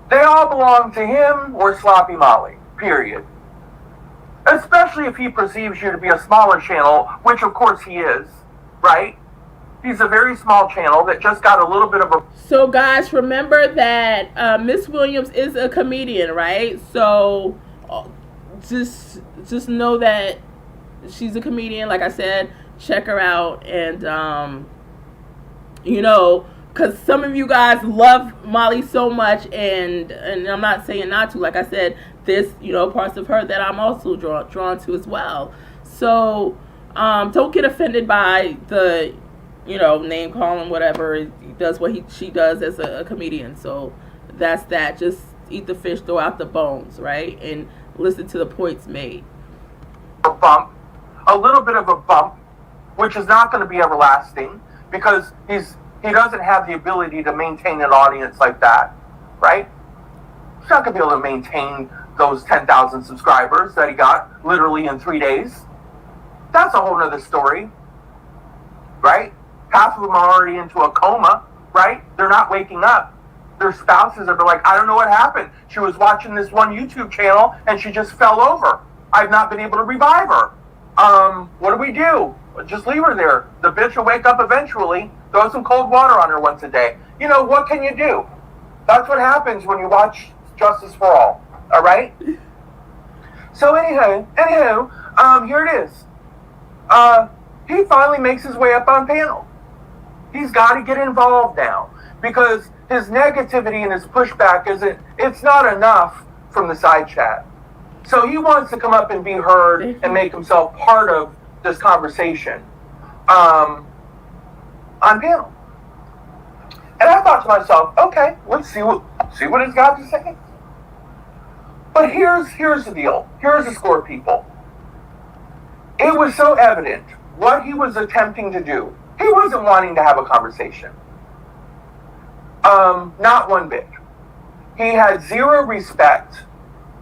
they all belong to him or Sloppy Molly, period. Especially if he perceives you to be a smaller channel, which of course he is, right? He's a very small channel that just got a little bit of a... So guys, remember that Miss Williams is a comedian, right? So just know that she's a comedian. Like I said, check her out. And, you know, because some of you guys love Molly so much, and I'm not saying not to. Like I said, there's, you know, parts of her that I'm also drawn to as well. So don't get offended by the, you know, name calling, whatever. He does what she does as a comedian. So that's that. Just eat the fish, throw out the bones, right? And listen to the points made. A little bit of a bump, which is not going to be everlasting because he doesn't have the ability to maintain an audience like that, right? He's not going to be able to maintain those 10,000 subscribers that he got literally in 3 days. That's a whole nother story, right? Half of them are already into a coma, right? They're not waking up. Their spouses are like, I don't know what happened. She was watching this one YouTube channel and she just fell over. I've not been able to revive her. What do we do? Just leave her there. The bitch will wake up eventually. Throw some cold water on her once a day. You know, what can you do? That's what happens when you watch Justice for All. All right? So anywho, here it is. He finally makes his way up on panel. He's got to get involved now because his negativity and his pushback it's not enough from the side chat. So he wants to come up and be heard and make himself part of this conversation. on panel. And I thought to myself, okay, let's see what he's got to say. But here's the deal. Here's the score, people. It was so evident what he was attempting to do. He wasn't wanting to have a conversation. Not one bit. He had zero respect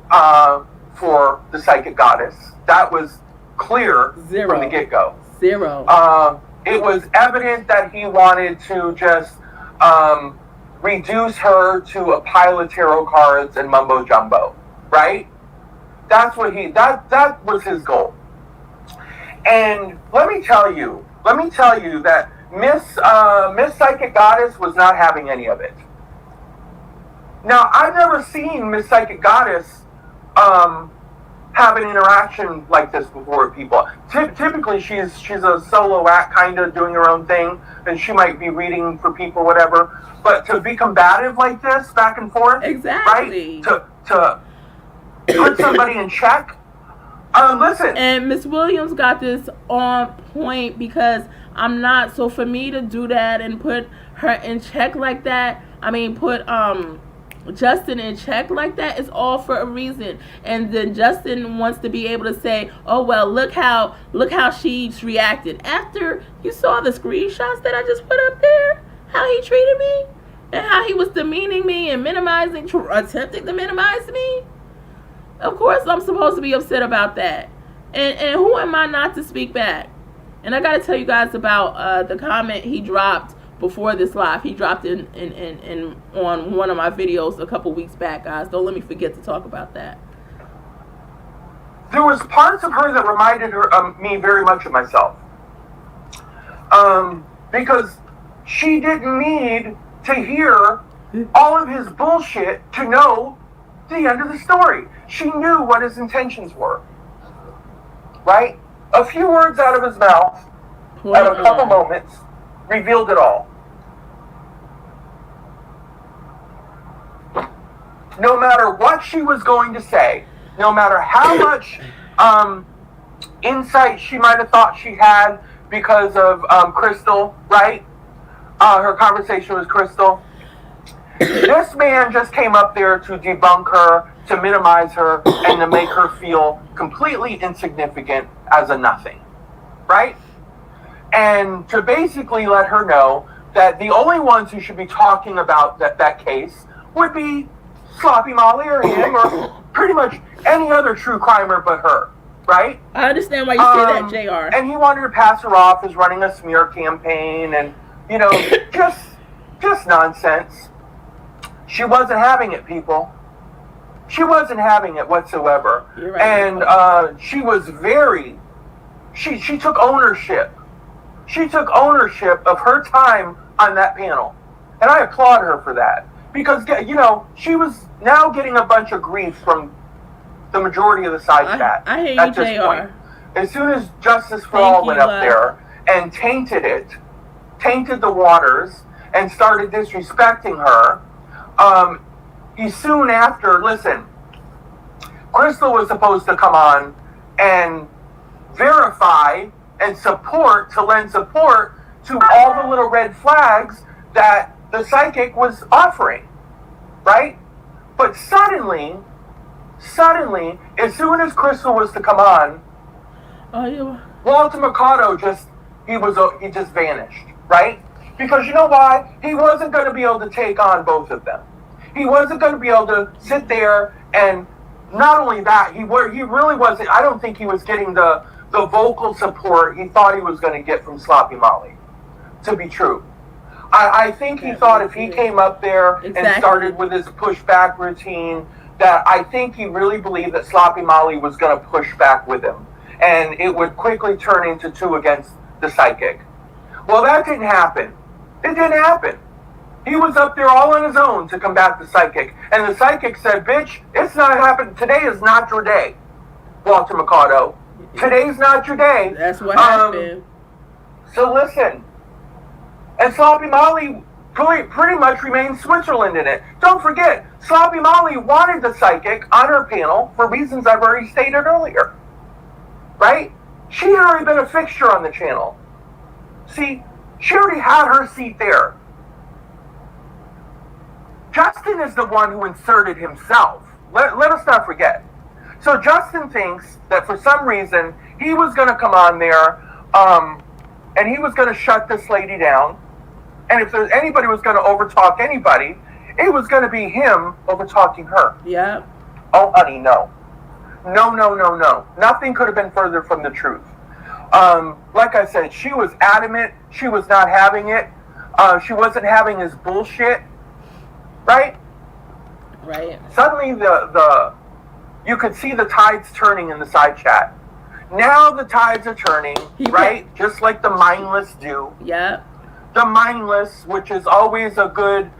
for the psychic goddess. That was clear from the get-go. Zero. It was evident that he wanted to just reduce her to a pile of tarot cards and mumbo jumbo, right? That's what that was his goal. And let me tell you that Miss Psychic Goddess was not having any of it. Now, I've never seen Miss Psychic Goddess have an interaction like this before with people. Typically, she's a solo act, kind of doing her own thing, and she might be reading for people, whatever. But to be combative like this, back and forth, exactly, right? To put somebody in check. Listen. And Miss Williams got this on point, because I'm not. So for me to do that and put her in check like that, I mean, put Justin in check like that, is all for a reason. And then Justin wants to be able to say, oh well, look how she's reacted. After you saw the screenshots that I just put up there, how he treated me and how he was demeaning me and attempting to minimize me. Of course I'm supposed to be upset about that. And who am I not to speak back? And I gotta tell you guys about the comment he dropped before this live. He dropped in on one of my videos a couple weeks back, guys. Don't let me forget to talk about that. There was parts of her that reminded me very much of myself. Because she didn't need to hear all of his bullshit to know the end of the story. She knew what his intentions were. Right? A few words out of his mouth at a couple moments revealed it all. No matter what she was going to say, no matter how much insight she might have thought she had because of Crystal, right? Her conversation with Crystal. This man just came up there to debunk her, to minimize her, and to make her feel completely insignificant as a nothing, right? And to basically let her know that the only ones who should be talking about that case would be Sloppy Molly or him or pretty much any other true crimer but her, right? I understand why you say that, JR. And he wanted to pass her off as running a smear campaign and, you know, just nonsense. She wasn't having it, people. She wasn't having it whatsoever. You're right. And she was very... She took ownership. She took ownership of her time on that panel. And I applaud her for that. Because, you know, she was now getting a bunch of grief from the majority of the side chat. I hear you, JR. Point. As soon as Justice for All went up there and tainted the waters, and started disrespecting her, he soon after, listen, Crystal was supposed to come on and verify and lend support to all the little red flags that the psychic was offering, right? But suddenly, as soon as Crystal was to come on, Walter Mercado just vanished, right? Because you know why? He wasn't going to be able to take on both of them. He wasn't going to be able to sit there, and not only that, he really wasn't. I don't think he was getting the vocal support he thought he was going to get from Sloppy Molly, to be true. I think he thought if he came up there and started with his pushback routine, that I think he really believed that Sloppy Molly was going to push back with him, and it would quickly turn into 2 against the psychic. Well, that didn't happen. It didn't happen. He was up there all on his own to combat the psychic. And the psychic said, bitch, it's not happening. Today is not your day, Walter Mercado. Today's not your day. That's what happened. So listen. And Sloppy Molly pretty much remained Switzerland in it. Don't forget, Sloppy Molly wanted the psychic on her panel for reasons I've already stated earlier. Right? She had already been a fixture on the channel. See, She already had her seat there. Justin is the one who inserted himself. Let us not forget. So Justin thinks that for some reason he was going to come on there and he was going to shut this lady down. And if there's anybody was going to overtalk anybody, it was going to be him overtalking her. Yeah. Oh, honey, no. No. Nothing could have been further from the truth. Like I said, she was adamant. She was not having it. She wasn't having his bullshit. Right? Right. Suddenly you could see the tides turning in the side chat. Now the tides are turning, right? Just like the mindless do. Yeah. The mindless, which is always a good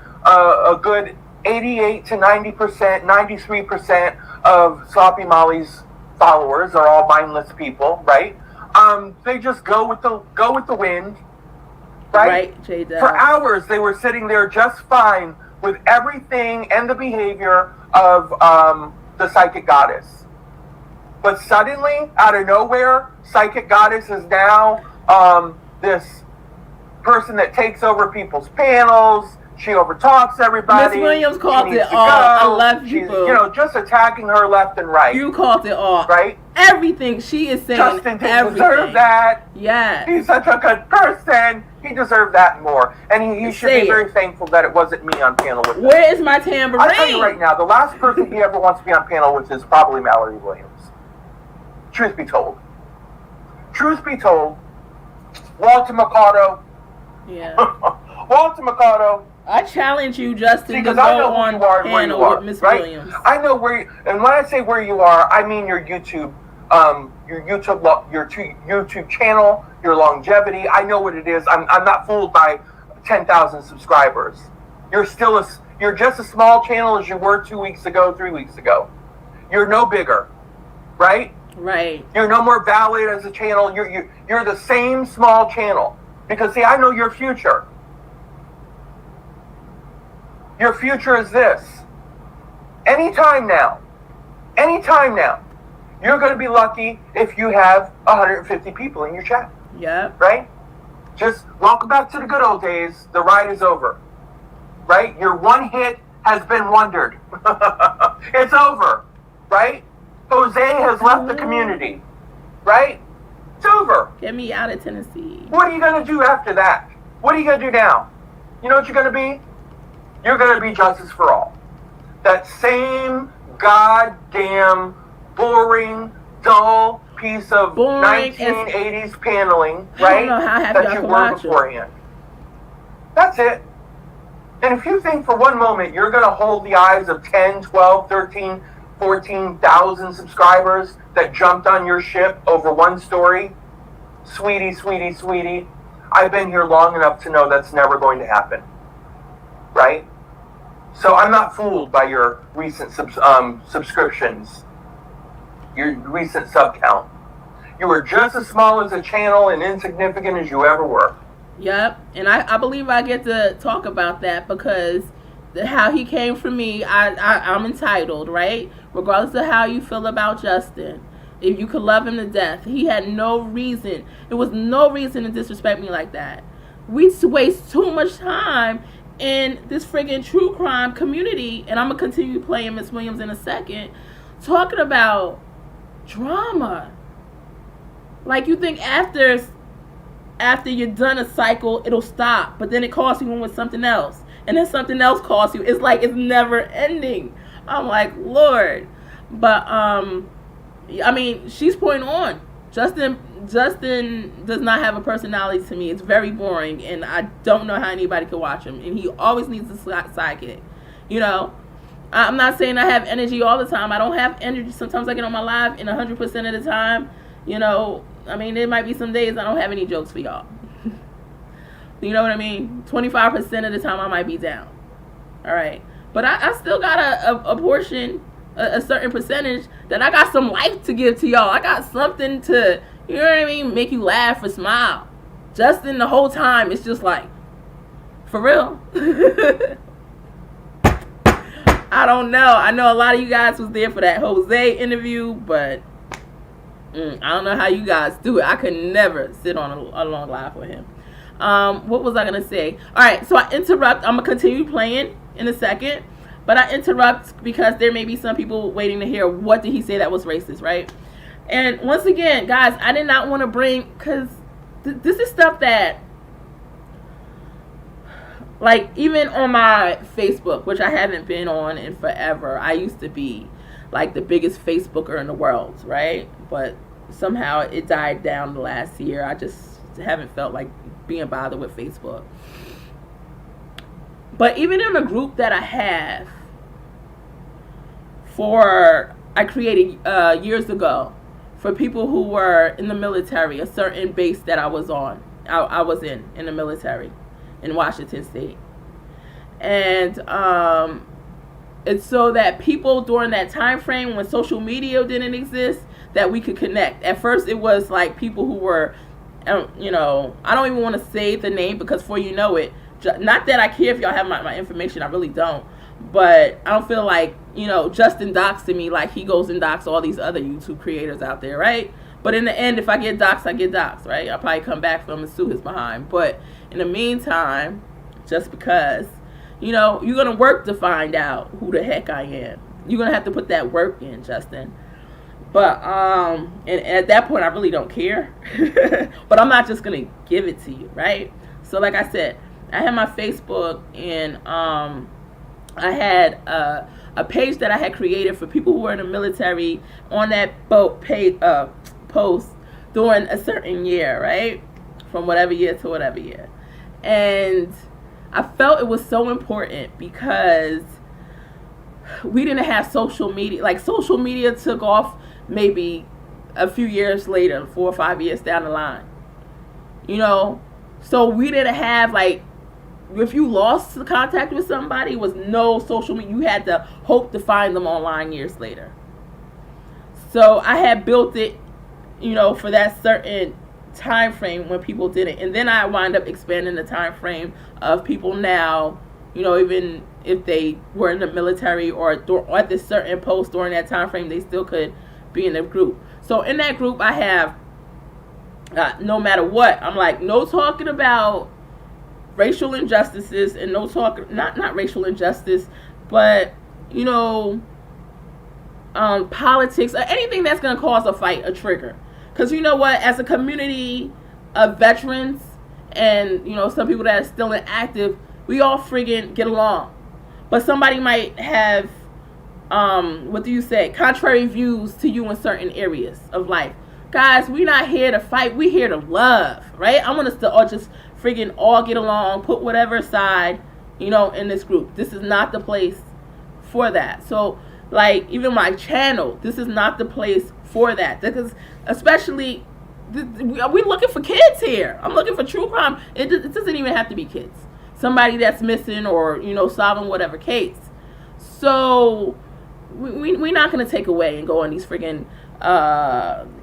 88 to 90%, 93% of Sloppy Molly's followers are all mindless people, right? They just go with the wind, right? Right, J-Dub. For hours they were sitting there just fine with everything and the behavior of the Psychic Goddess. But suddenly, out of nowhere, Psychic Goddess is now this person that takes over people's panels. She overtalks everybody. Miss Williams called it all. I love you. She's, just attacking her left and right. You called it all. Right? Everything she is saying. Justin didn't deserve that. Yeah. He's such a good person. He deserved that and more. And he should be very thankful that it wasn't me on panel with him. Where is my tambourine? I'll tell you right now, the last person he ever wants to be on panel with is probably Mallory Williams. Truth be told. Walter Mercado. Yeah. Walter Mercado. I challenge you, Justin, to go on panel with Miss Williams. I know where you, and when I say where you are, I mean your YouTube channel, your longevity. I know what it is. I'm not fooled by 10,000 subscribers. You're just a small channel as you were 2 weeks ago, 3 weeks ago. You're no bigger, right? Right. You're no more valid as a channel. You're the same small channel. Because see, I know your future. Your future is this. Anytime now, you're going to be lucky if you have 150 people in your chat. Yeah. Right? Just welcome back to the good old days. The ride is over. Right? Your one hit has been wondered. It's over. Right? Jose has left the community. Right? It's over. Get me out of Tennessee. What are you going to do after that? What are you going to do now? You know what you're going to be? You're going to be Justice for All. That same goddamn boring, dull piece of 1980s paneling, right? That you were beforehand. That's it. And if you think for one moment you're going to hold the eyes of 10, 12, 13, 14,000 subscribers that jumped on your ship over one story, sweetie, I've been here long enough to know that's never going to happen. Right? So I'm not fooled by your recent subscriptions, your recent sub count. You were just as small as a channel and insignificant as you ever were. Yep, and I believe I get to talk about that because how he came for me, I'm entitled, right? Regardless of how you feel about Justin. If you could love him to death, he had no reason. There was no reason to disrespect me like that. We waste too much time in this friggin' true crime community, and I'm gonna continue playing Miss Williams in a second, talking about drama. Like you think after you're done a cycle, it'll stop, but then it calls you in with something else, and then something else calls you. It's like it's never ending. I'm like, Lord. But I mean, she's point on. Justin does not have a personality to me. It's very boring, and I don't know how anybody could watch him. And he always needs a sidekick. You know, I'm not saying I have energy all the time. I don't have energy. Sometimes I get on my live, and 100% of the time, you know, I mean, there might be some days I don't have any jokes for y'all. You know what I mean? 25% of the time I might be down. All right, but I still got a portion, a certain percentage that I got some life to give to y'all. I got something to, you know what I mean, make you laugh or smile. Justin, the whole time, it's just like, for real. I don't know. I know a lot of you guys was there for that Jose interview, but I don't know how you guys do it. I could never sit on a long live with him. What was I gonna say? All right, so I interrupt. I'm gonna continue playing in a second, but I interrupt because there may be some people waiting to hear what did he say that was racist, right? And once again, guys, I did not want to bring, because this is stuff that, like, even on my Facebook, which I haven't been on in forever. I used to be like the biggest Facebooker in the world, right? But somehow it died down the last year. I just haven't felt like being bothered with Facebook. But even in a group that I have I created years ago for people who were in the military, a certain base that I was on, I was in the military in Washington State. And it's so that people during that time frame when social media didn't exist, that we could connect. At first it was like people who were, you know, I don't even want to say the name because before you know it, not that I care if y'all have my information, I really don't. But I don't feel like, you know, Justin doxed me like he goes and doxed all these other YouTube creators out there, right? But in the end, if I get doxed, I get doxed, right? I'll probably come back for him and sue his behind. But in the meantime, just because, you know, you're going to work to find out who the heck I am. You're going to have to put that work in, Justin. But, and at that point, I really don't care. But I'm not just going to give it to you, right? So like I said, I had my Facebook, and I had a page that I had created for people who were in the military on that post during a certain year, right? From whatever year to whatever year. And I felt it was so important because we didn't have social media. Like, social media took off maybe a few years later, 4 or 5 years down the line. You know? So we didn't have, like, if you lost contact with somebody, it was no social media. You had to hope to find them online years later. So I had built it, you know, for that certain time frame when people did it. And then I wind up expanding the time frame of people now, you know, even if they were in the military or at this certain post during that time frame, they still could be in the group. So in that group, I have, no matter what, I'm like, no talking about racial injustices, and no talk, not racial injustice, but, you know, politics, or anything that's going to cause a fight, a trigger. Because you know what, as a community of veterans and, you know, some people that are still inactive, we all friggin' get along. But somebody might have, what do you say, contrary views to you in certain areas of life. Guys, we're not here to fight, we're here to love, right? I want us to all just friggin' all get along, put whatever aside, you know, in this group. This is not the place for that. So, like, even my channel, this is not the place for that. Because, especially, we're looking for kids here. I'm looking for true crime. It doesn't even have to be kids. Somebody that's missing or, you know, solving whatever case. So, we're not going to take away and go on these friggin',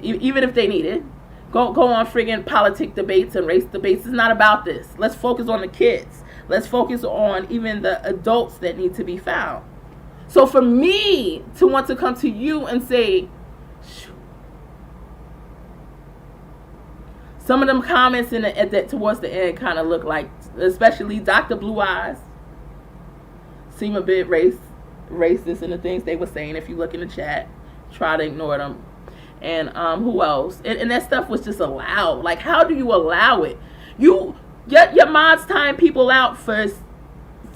even if they need it. Go on friggin' politic debates and race debates. It's not about this. Let's focus on the kids. Let's focus on even the adults that need to be found. So for me to want to come to you and say, some of them comments towards the end kind of look like, especially Dr. Blue Eyes, seem a bit racist in the things they were saying. If you look in the chat, try to ignore them. And who else? And that stuff was just allowed. Like, how do you allow it? Your mods time people out for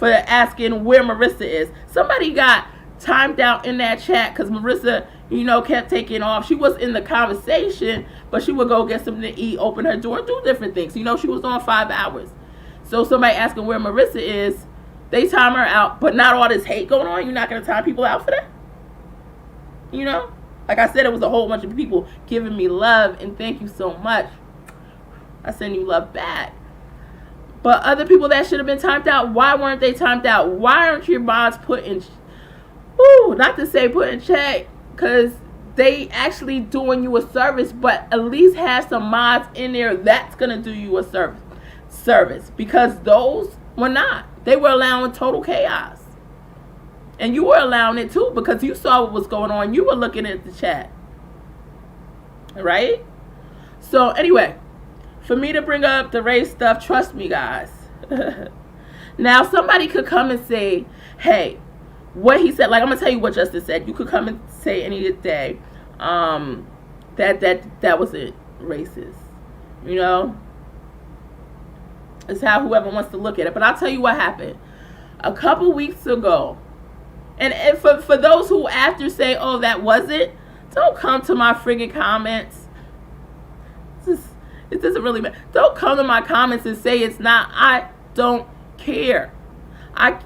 asking where Marissa is. Somebody got timed out in that chat because Marissa, you know, kept taking off. She was in the conversation, but she would go get something to eat, open her door, do different things. You know, she was on 5 hours. So somebody asking where Marissa is, they time her out, but not all this hate going on. You're not going to time people out for that? You know? Like I said, it was a whole bunch of people giving me love, and thank you so much. I send you love back. But other people that should have been timed out, why weren't they timed out? Why aren't your mods put in, not to say put in check, because they actually doing you a service, but at least have some mods in there that's going to do you a service. Because those were not. They were allowing total chaos. And you were allowing it too because you saw what was going on. You were looking at the chat. Right? So anyway, for me to bring up the race stuff, trust me, guys. Now, somebody could come and say, hey, what he said, like, I'm going to tell you what Justice said. You could come and say any day that wasn't racist. You know? It's how whoever wants to look at it. But I'll tell you what happened. A couple weeks ago, and for those who after say, oh, that wasn't, don't come to my friggin' comments. It doesn't really matter. Don't come to my comments and say it's not. I don't care. I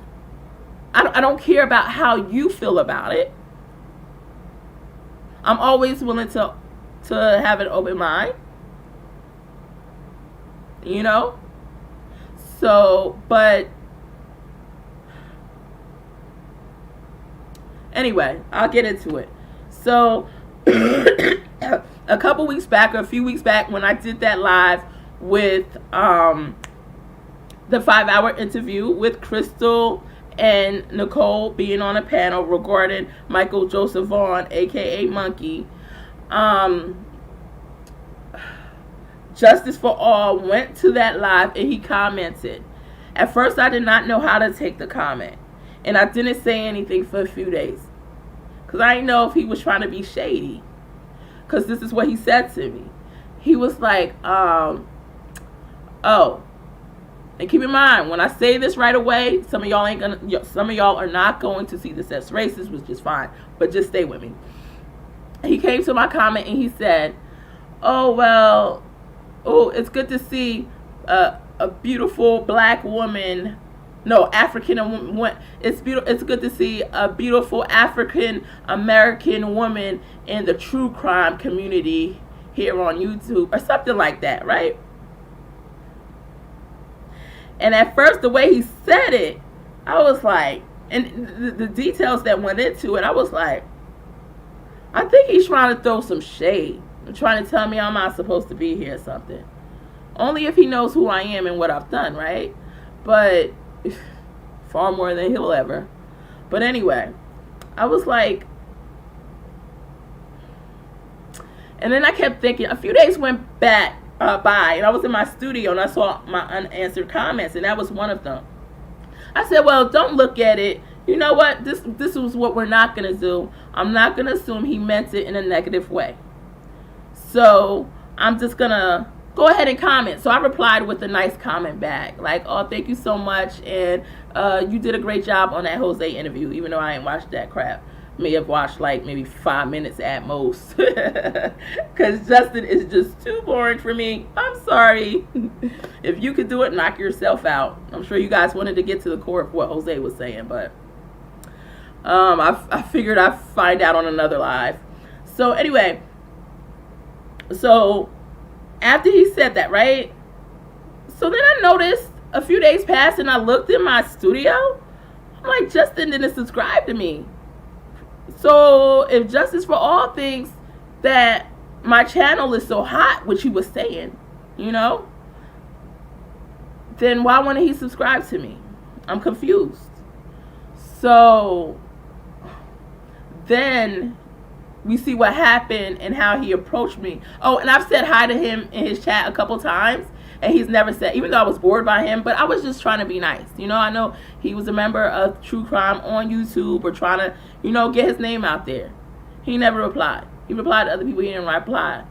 don't care about how you feel about it. I'm always willing to have an open mind. You know? So, but anyway, I'll get into it. So, a couple weeks back, or a few weeks back, when I did that live with the 5-hour interview with Crystal and Nicole being on a panel regarding Michael Joseph Vaughan, aka Monkey, Justice for All went to that live and he commented. At first, I did not know how to take the comment, and I didn't say anything for a few days because I didn't know if he was trying to be shady. Because this is what he said to me. He was like, oh, and keep in mind, when I say this right away, some of y'all are not going to see this as racist, which is fine, but just stay with me. He came to my comment and he said, it's good to see a beautiful black woman. No, African woman. It's beautiful. It's good to see a beautiful African American woman in the true crime community here on YouTube, or something like that, right? And at first, the way he said it, I was like, and the details that went into it, I was like, I think he's trying to throw some shade, trying to tell me I'm not supposed to be here or something. Only if he knows who I am and what I've done, right? But far more than he'll ever. But anyway, I was like, and then I kept thinking, a few days went by, and I was in my studio and I saw my unanswered comments, and that was one of them. I said, well, don't look at it. You know what? This is what we're not going to do. I'm not going to assume he meant it in a negative way. So I'm just going to go ahead and comment. So I replied with a nice comment back. Like, oh, thank you so much. And you did a great job on that Jose interview, even though I ain't watched that crap. May have watched like maybe 5 minutes at most. Because Justin is just too boring for me. I'm sorry. If you could do it, knock yourself out. I'm sure you guys wanted to get to the core of what Jose was saying, but I figured I'd find out on another live. So anyway, so after he said that, right? So then I noticed a few days passed and I looked in my studio. I'm like, Justin didn't subscribe to me. So if Justice for All thinks that my channel is so hot, which he was saying, you know, then why wouldn't he subscribe to me? I'm confused. So then we see what happened and how he approached me. Oh, and I've said hi to him in his chat a couple times, and he's never said, even though I was bored by him, but I was just trying to be nice. You know, I know he was a member of True Crime on YouTube, or trying to, you know, get his name out there. He never replied. He replied to other people, he didn't reply,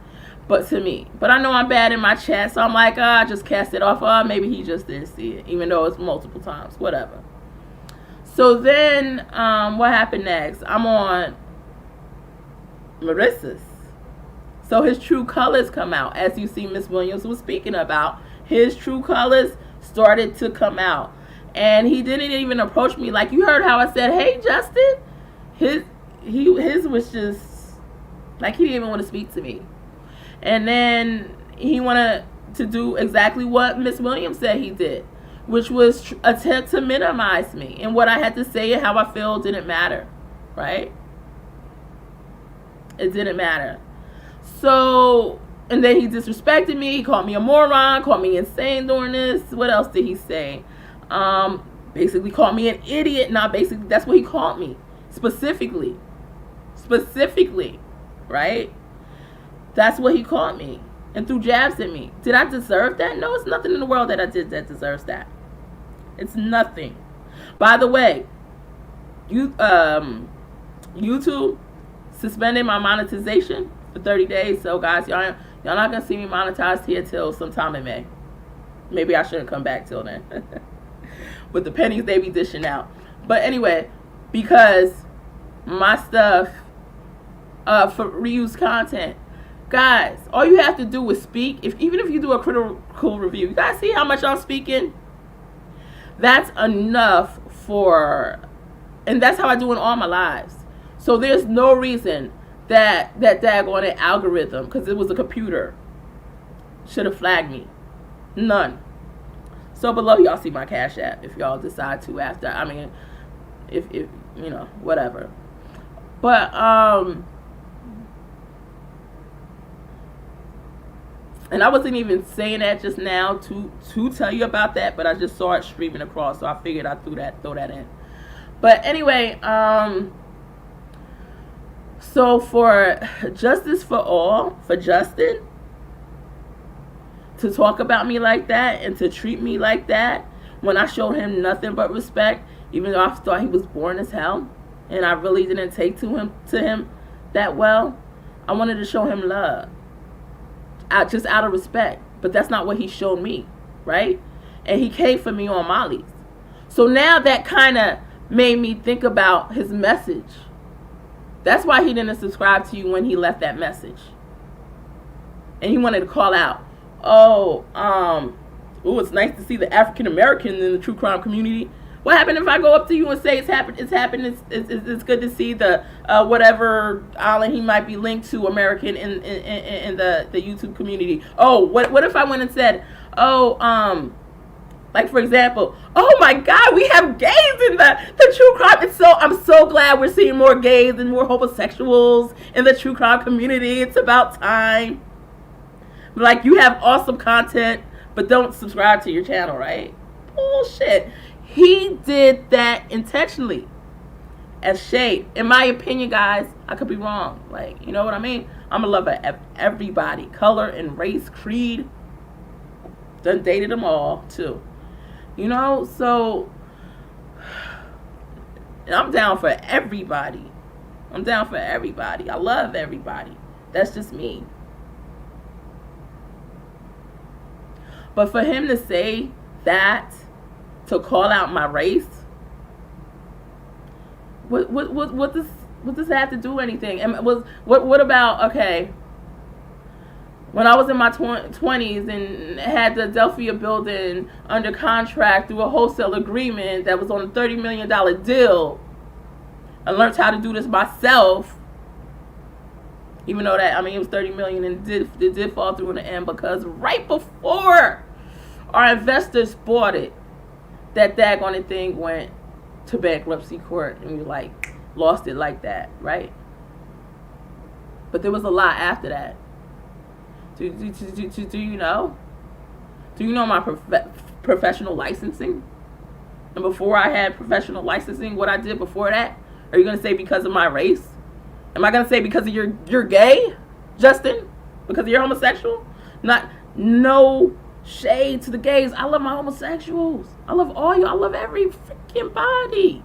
but to me. But I know I'm bad in my chat, so I'm like, I just cast it off. Maybe he just didn't see it, even though it's multiple times, whatever. So then, what happened next? I'm on Marissa's. So his true colors come out. As you see, Miss Williams was speaking about, his true colors started to come out. And he didn't even approach me. Like, you heard how I said, hey, Justin? His was just, like, he didn't even want to speak to me. And then he wanted to do exactly what Miss Williams said he did, which was attempt to minimize me. And what I had to say and how I feel didn't matter, right? It didn't matter. So, and then he disrespected me. He called me a moron, called me insane during this. What else did he say? Basically called me an idiot. Not basically, that's what he called me. Specifically, right? That's what he called me. and threw jabs at me. Did I deserve that? No, it's nothing in the world that I did that deserves that. It's nothing. By the way, YouTube suspended my monetization for 30 days. So guys, y'all not gonna see me monetized here till sometime in May. Maybe I shouldn't come back till then. With the pennies they be dishing out. But anyway, because my stuff for reuse content, guys, all you have to do is speak. Even if you do a critical review, you guys see how much I'm speaking? That's enough for, and that's how I do in all my lives. So there's no reason that daggone algorithm, because it was a computer, should have flagged me. None. So below y'all see my Cash App if y'all decide to after. I mean, if you know, whatever. But and I wasn't even saying that just now to tell you about that, but I just saw it streaming across, so I figured I'd throw that in. But anyway, so for Justice for All, for Justin to talk about me like that and to treat me like that when I showed him nothing but respect, even though I thought he was born as hell and I really didn't take to him that well, I wanted to show him love. Just out of respect. But that's not what he showed me, right? And he came for me on Molly's. So now that kind of made me think about his message. That's why he didn't subscribe to you when he left that message. And he wanted to call out, it's nice to see the African Americans in the true crime community. What happened if I go up to you and say it's happened, it's good to see the whatever island he might be linked to American in the YouTube community. Oh, what if I went and said, like for example, oh my God, we have gays in the true crime. I'm so glad we're seeing more gays and more homosexuals in the true crime community. It's about time. Like, you have awesome content, but don't subscribe to your channel, right? Bullshit. He did that intentionally as shade. In my opinion, guys, I could be wrong. Like, you know what I mean? I'm a lover of everybody. Color and race, creed. Done dated them all, too. You know, so I'm down for everybody. I'm down for everybody. I love everybody. That's just me. But for him to say that, to call out my race, what does that have to do with anything? And what about, okay, when I was in my 20s and had the Delphia building under contract through a wholesale agreement that was on a $30 million deal, I learned how to do this myself, even though that, I mean, it was $30 million and it did fall through in the end, because right before our investors bought it, that daggone thing went to bankruptcy court and we lost it like that, right? But there was a lot after that. Do you know? Do you know my professional licensing? And before I had professional licensing, what I did before that? Are you going to say because of my race? Am I going to say because of you're gay, Justin? Because you're homosexual? No shade to the gays. I love my homosexuals. I love all you. I love every freaking body.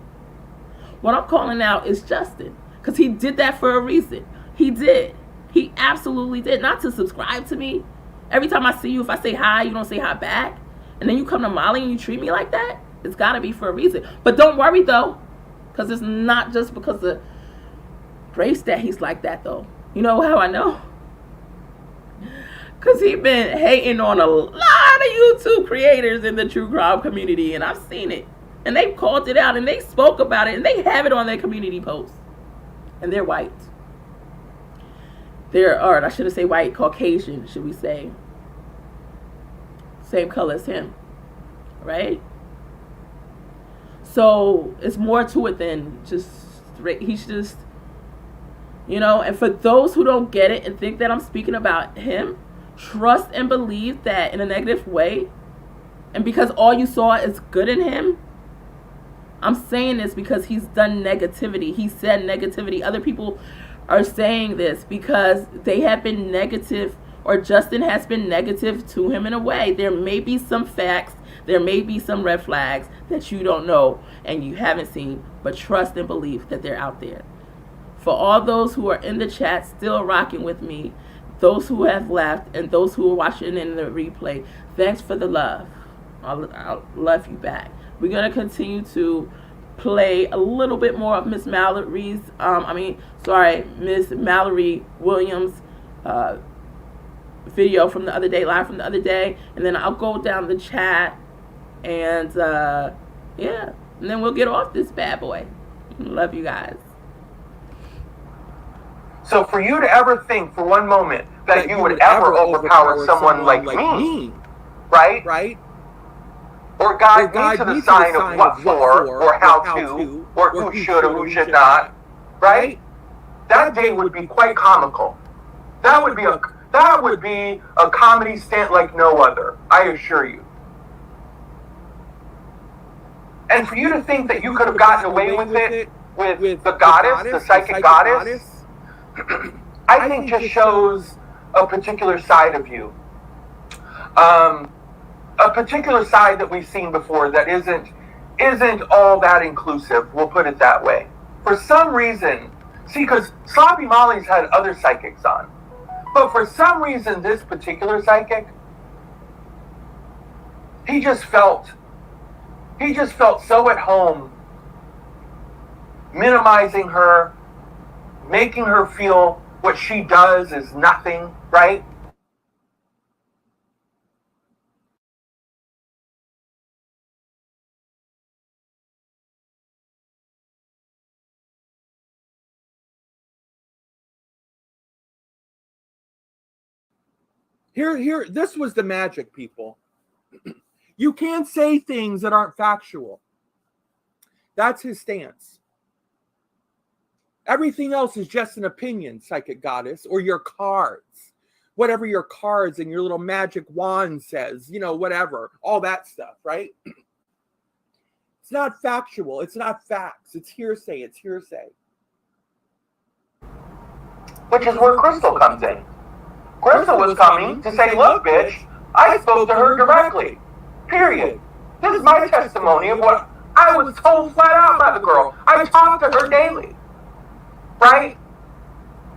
What I'm calling out is Justin, because he did that for a reason. He did. He absolutely did. Not to subscribe to me. Every time I see you, if I say hi, you don't say hi back. And then you come to Molly and you treat me like that. It's got to be for a reason. But don't worry, though, because it's not just because of race that he's like that, though. You know how I know? Because he's been hating on a lot of YouTube creators in the true crime community, and I've seen it. And they called it out, and they spoke about it, and they have it on their community posts. And they're white. I shouldn't say white, Caucasian, should we say. Same color as him. Right? So, it's more to it than just, he's just, you know, and for those who don't get it and think that I'm speaking about him, trust and believe that in a negative way, and because all you saw is good in him. I'm saying this because he's done negativity. He said negativity. Other people are saying this because they have been negative or Justin has been negative to him in a way. There may be some facts, there may be some red flags that you don't know and you haven't seen, but trust and believe that they're out there. For all those who are in the chat still rocking with me, those who have left, and those who are watching in the replay, thanks for the love. I'll love you back. We're going to continue to play a little bit more of Miss Mallory Williams' video from the other day, live from the other day, and then I'll go down the chat, and and then we'll get off this bad boy. Love you guys. So for you to ever think for one moment that you would ever overpower someone like me, right? Or guide me to the sign of what for, or how to, or who should or who should not, right? That day would be quite comical. That would be a comedy stunt like no other, I assure you. And for you to think that you could have gotten away with it with the goddess, the psychic goddess, I think just shows a particular side of you. A particular side that we've seen before that isn't all that inclusive, we'll put it that way. For some reason, see, because Sloppy Molly's had other psychics on, but for some reason this particular psychic, he just felt so at home, minimizing her, making her feel what she does is nothing, right? Here, this was the magic, people. You can't say things that aren't factual. That's his stance. Everything else is just an opinion, psychic goddess, or your cards. Whatever your cards and your little magic wand says, whatever. All that stuff, right? It's not factual. It's not facts. It's hearsay. Which is where Crystal comes in. Crystal was coming to say, look, bitch, I spoke to her directly. Period. This is my testimony of what I was told flat out by the girl. I talked to her daily. Right?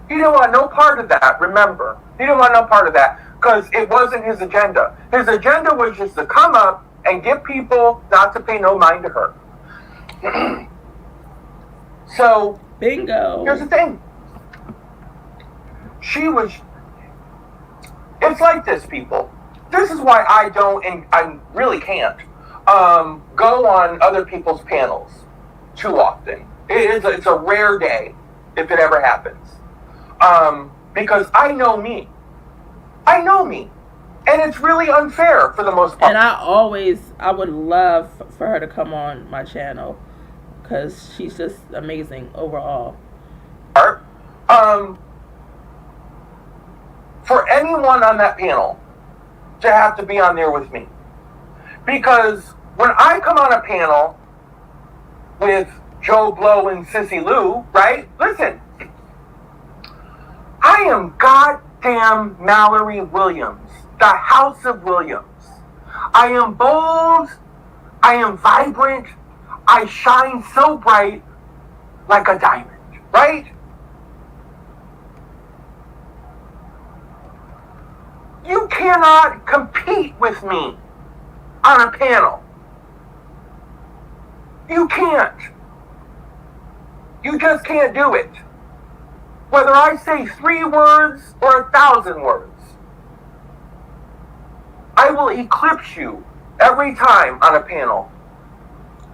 He didn't want no part of that, remember. He didn't want no part of that because it wasn't his agenda. His agenda was just to come up and get people not to pay no mind to her. So, bingo. Here's the thing. It's like this, people. This is why I don't, and I really can't, go on other people's panels too often. It's a rare day, if it ever happens. Because I know me. And it's really unfair for the most part. And I would love for her to come on my channel because she's just amazing overall. For anyone on that panel to have to be on there with me. Because when I come on a panel with Joe Blow and Sissy Lou, right? Listen, I am goddamn Mallory Williams, the House of Williams. I am bold, I am vibrant, I shine so bright like a diamond, right? You cannot compete with me on a panel. You can't. You just can't do it. Whether I say 3 words or 1,000 words, I will eclipse you every time on a panel.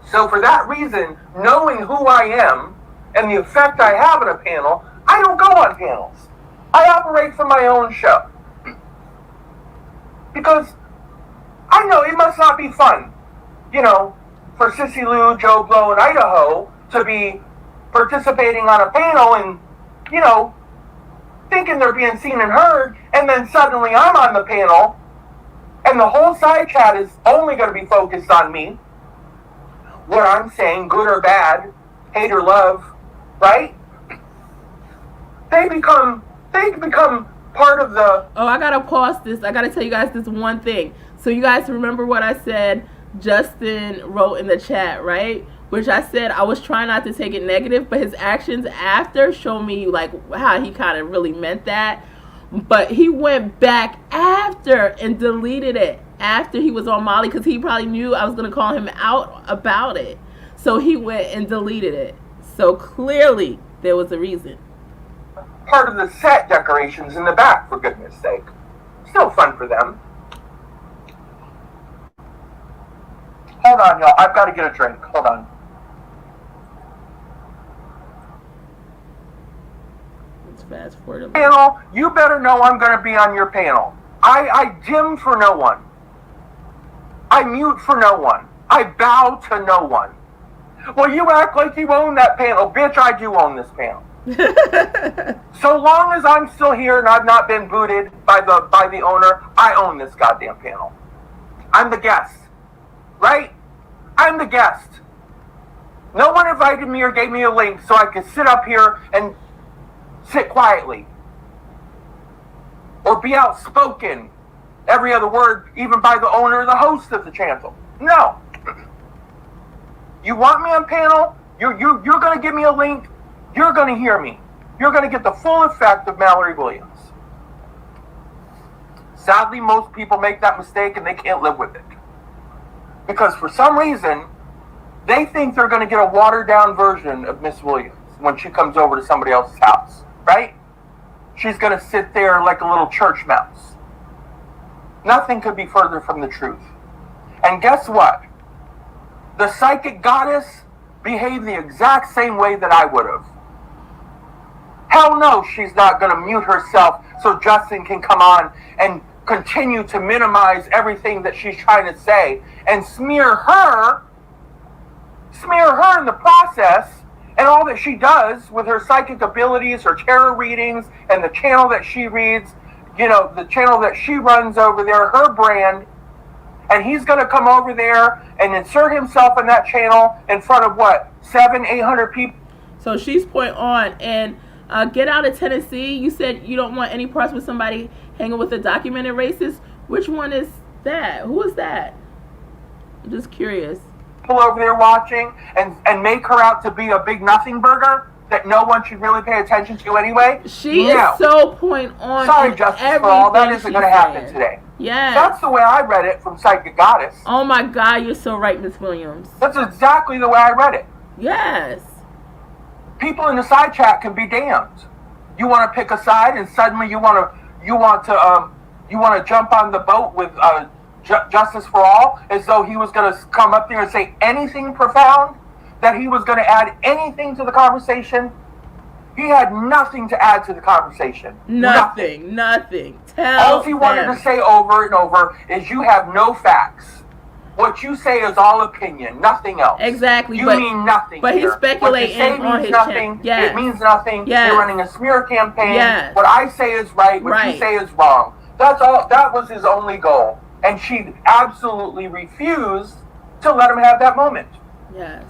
So for that reason, knowing who I am and the effect I have on a panel, I don't go on panels. I operate from my own show. Because I know it must not be fun, for Sissy Lou, Joe Blow, and Idaho to be participating on a panel and, thinking they're being seen and heard, and then suddenly I'm on the panel, and the whole side chat is only going to be focused on me, what I'm saying, good or bad, hate or love, right? They become part of the... Oh, I gotta pause this. I gotta tell you guys this one thing. So you guys remember what I said Justin wrote in the chat, right? Which I said I was trying not to take it negative, but his actions after show me like how he kind of really meant that. But he went back after and deleted it after he was on Molly, because he probably knew I was going to call him out about it. So he went and deleted it. So clearly there was a reason. Part of the set decorations in the back, for goodness sake. Still fun for them. Hold on, y'all. I've got to get a drink. Hold on. Let's fast forward. Panel, you better know I'm going to be on your panel. I dim for no one. I mute for no one. I bow to no one. Well, you act like you own that panel. Bitch, I do own this panel. So long as I'm still here and I've not been booted by the owner, I own this goddamn panel. I'm the guest. Right? I'm the guest. No one invited me or gave me a link so I could sit up here and sit quietly. Or be outspoken. Every other word, even by the owner or the host of the channel. No. You want me on panel? You're going to give me a link. You're going to hear me. You're going to get the full effect of Mallory Williams. Sadly, most people make that mistake and they can't live with it. Because for some reason, they think they're going to get a watered-down version of Miss Williams when she comes over to somebody else's house, right? She's going to sit there like a little church mouse. Nothing could be further from the truth. And guess what? The psychic goddess behaved the exact same way that I would have. Hell no, she's not going to mute herself so Justin can come on and continue to minimize everything that she's trying to say and smear her in the process, and all that she does with her psychic abilities, her tarot readings, and the channel that she reads, you know, the channel that she runs over there, her brand, and he's going to come over there and insert himself in that channel in front of what, 700-800 people. So she's point on, and get out of Tennessee. You said you don't want any parts with somebody hanging with a documented racist. Which one is that? Who is that? I'm just curious. People over there watching and make her out to be a big nothing burger that no one should really pay attention to anyway. She is so point on. Sorry, Justice for All. That isn't going to happen today. Yeah. That's the way I read it from Psychic Goddess. Oh my God, you're so right, Miss Williams. That's exactly the way I read it. Yes. People in the side chat can be damned. You want to pick a side, and suddenly you want to jump on the boat with Justice for All, as though he was going to come up there and say anything profound, that he was going to add anything to the conversation. He had nothing to add to the conversation. Nothing. All he wanted to say over and over is, you have no facts. What you say is all opinion, nothing else. Exactly. You mean nothing. But here. he's speculating on his nothing. Yes. It means nothing. Yes. You're running a smear campaign. Yes. What I say is right. What you say is wrong. That's all. That was his only goal. And she absolutely refused to let him have that moment. Yes.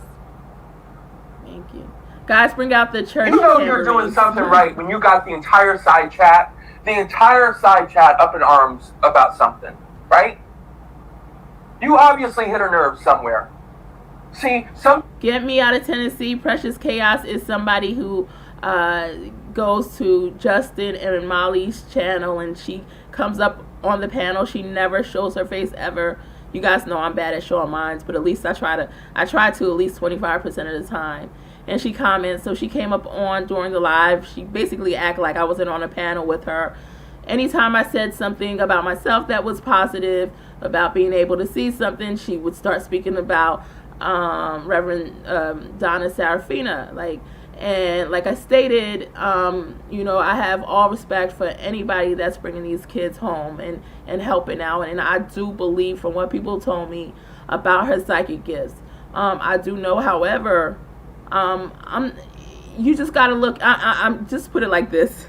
Thank you. Guys, bring out the church. You know you're doing something right when you got the entire side chat up in arms about something, right? You obviously hit a nerve somewhere. See, Get Me Out of Tennessee. Precious Chaos is somebody who goes to Justin and Molly's channel, and she comes up on the panel. She never shows her face ever. You guys know I'm bad at showing mine, but at least I try to at least 25% of the time. And she comments. So she came up on during the live. She basically acted like I wasn't on a panel with her. Anytime I said something about myself that was positive, about being able to see something, she would start speaking about Reverend Donna Serafina. Like I stated, I have all respect for anybody that's bringing these kids home and helping out. And I do believe, from what people told me about her psychic gifts, I do know, however, you just got to look, I'm just put it like this.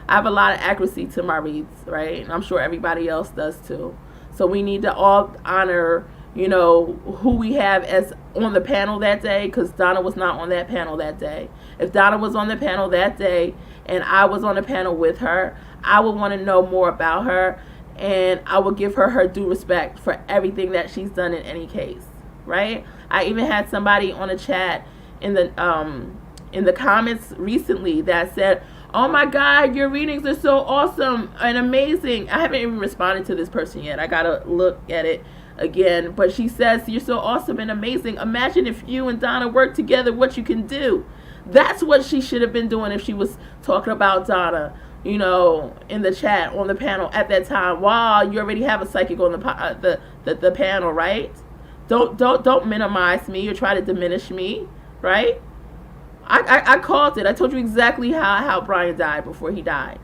I have a lot of accuracy to my reads, right? And I'm sure everybody else does too. So we need to all honor, you know, who we have as on the panel that day, because Donna was not on that panel that day. If Donna was on the panel that day and I was on the panel with her, I would want to know more about her, and I would give her her due respect for everything that she's done in any case, right? I even had somebody on a chat in the comments recently that said, "Oh my God, your readings are so awesome and amazing." I haven't even responded to this person yet. I gotta look at it again. But she says, "You're so awesome and amazing. Imagine if you and Donna work together, what you can do." That's what she should have been doing if she was talking about Donna, you know, in the chat, on the panel at that time. Wow, you already have a psychic on the panel, right? Don't minimize me or try to diminish me, right? I called it. I told you exactly how Brian died before he died.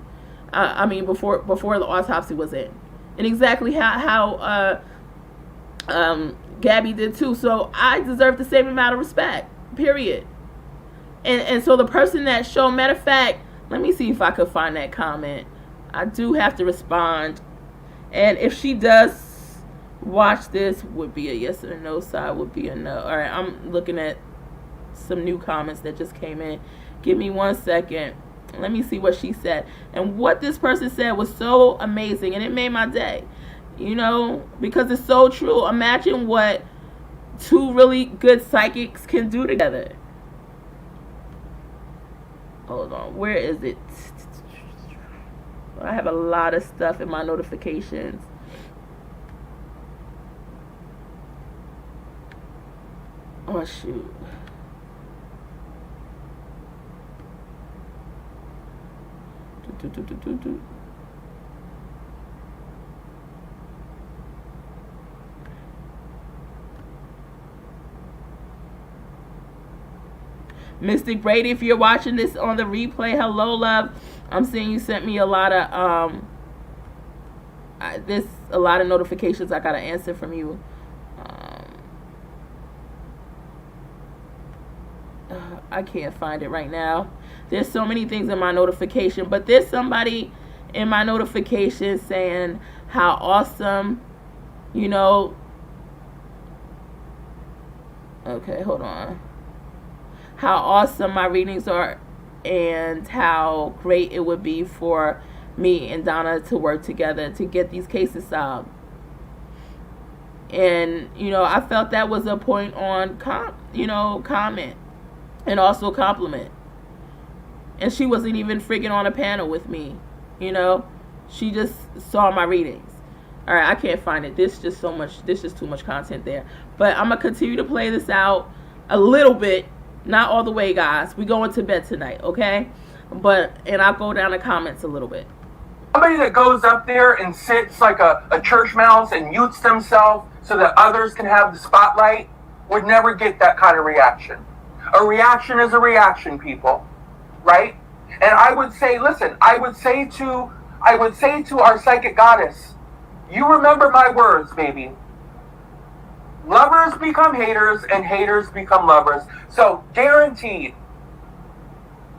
I mean, before the autopsy was in, and exactly how Gabby did too. So I deserve the same amount of respect. Period. And so the person that showed, matter of fact, let me see if I could find that comment. I do have to respond, and if she does watch this, would be a yes or no side, would be a no. All right, I'm looking at some new comments that just came in. Give me 1 second. Let me see what she said. And what this person said was so amazing, and it made my day, you know, because it's so true. Imagine what two really good psychics can do together. Hold on, where is it? I have a lot of stuff in my notifications. Oh shoot. Mystic Brady, if you're watching this on the replay, hello, love. I'm seeing you sent me a lot of a lot of notifications I gotta answer from you. I can't find it right now. There's so many things in my notification, but there's somebody in my notification saying how awesome, you know. Okay, hold on. How awesome my readings are, and how great it would be for me and Donna to work together to get these cases solved. And, you know, I felt that was a point on comment and also compliment. And she wasn't even freaking on a panel with me, you know. She just saw my readings. All right, I can't find it. There's just too much content there. But I'm gonna continue to play this out a little bit. Not all the way, guys. We going to bed tonight, okay? And I'll go down the comments a little bit. Somebody that goes up there and sits like a church mouse and mutes themselves so that others can have the spotlight would never get that kind of reaction. A reaction is a reaction, people, right? And I would say, listen, I would say to our psychic goddess, you remember my words, baby. Lovers become haters, and haters become lovers. So, guaranteed,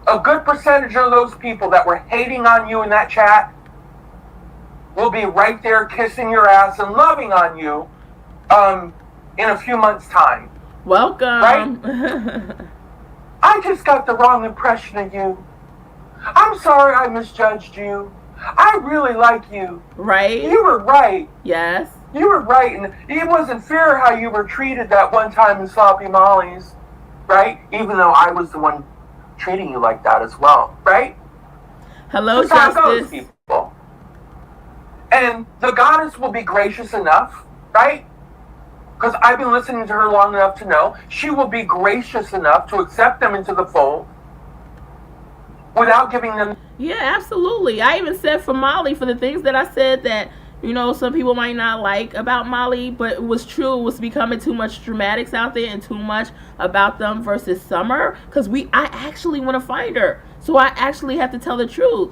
a good percentage of those people that were hating on you in that chat will be right there kissing your ass and loving on you in a few months' time. Welcome. Right? I just got the wrong impression of you. I'm sorry I misjudged you. I really like you. Right? You were right. Yes. You were right, and it wasn't fair how you were treated that one time in Sloppy Molly's, right? Even though I was the one treating you like that as well, right? Hello, That's how it goes, Justice. people. And the goddess will be gracious enough, right? Because I've been listening to her long enough to know she will be gracious enough to accept them into the fold without giving them... Yeah, absolutely. I even said for Molly, for the things that I said that, you know, some people might not like about Molly, but it was true. It was becoming too much dramatics out there and too much about them versus Summer. Because I actually want to find her. So I actually have to tell the truth.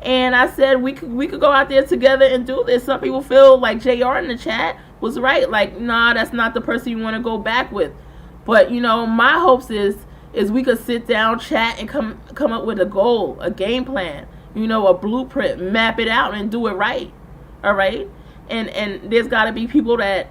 And I said we could go out there together and do this. Some people feel like JR in the chat was right. Like, nah, that's not the person you want to go back with. But, you know, my hopes is we could sit down, chat, and come up with a goal, a game plan, you know, a blueprint, map it out and do it right. All right, and there's got to be people that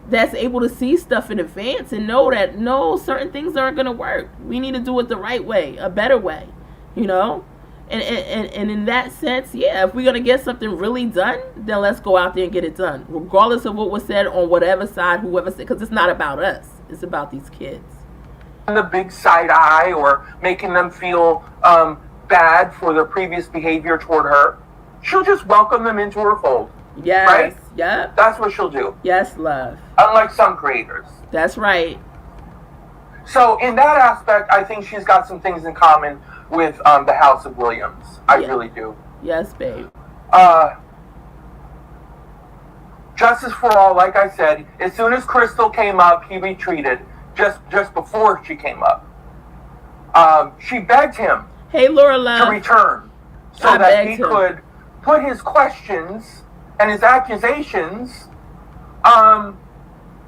that's able to see stuff in advance and know that no, certain things aren't going to work. We need to do it the right way, a better way, you know? And in that sense, yeah, if we're going to get something really done, then let's go out there and get it done, regardless of what was said on whatever side, whoever said, because it's not about us. It's about these kids. The big side eye or making them feel bad for their previous behavior toward her. She'll just welcome them into her fold. Yes. Right? Yep. That's what she'll do. Yes, love. Unlike some creators. That's right. So in that aspect, I think she's got some things in common with the House of Williams. I really do. Yes, babe. Justice for all, like I said, as soon as Crystal came up, he retreated. Just before she came up. She begged him hey, Laura Love, to return so that he could put his questions and his accusations of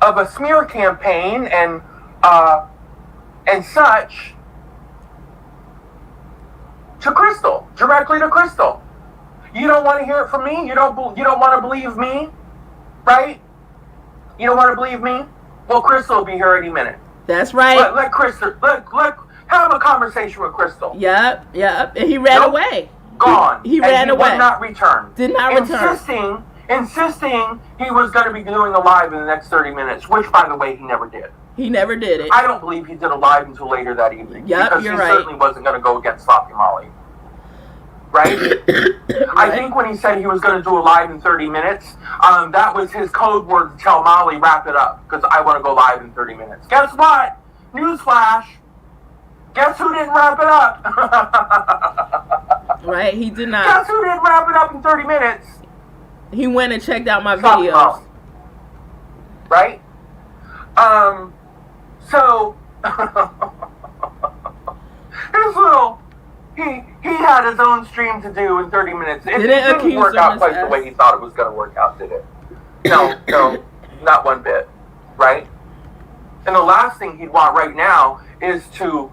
a smear campaign and such to Crystal, directly to Crystal. You don't want to hear it from me? You don't want to believe me? Right? You don't want to believe me? Well, Crystal will be here any minute. That's right. Let Crystal, let have a conversation with Crystal. Yep. And he ran away. Gone. He ran away. Would not return. Did not return. Insisting he was going to be doing a live in the next 30 minutes, which, by the way, he never did. He never did it. I don't believe he did a live until later that evening. Yep, because you're he right. certainly wasn't going to go against Sloppy Molly. Right? I think when he said he was going to do a live in 30 minutes, that was his code word to tell Molly, wrap it up, because I want to go live in 30 minutes. Guess what? Newsflash. Guess who didn't wrap it up? Right, he did not. Guess who didn't wrap it up in 30 minutes? He went and checked out my videos. Right? So, his little... He had his own stream to do in 30 minutes. It didn't work out quite the way he thought it was going to work out, did it? No, not one bit, right? And the last thing he'd want right now is to,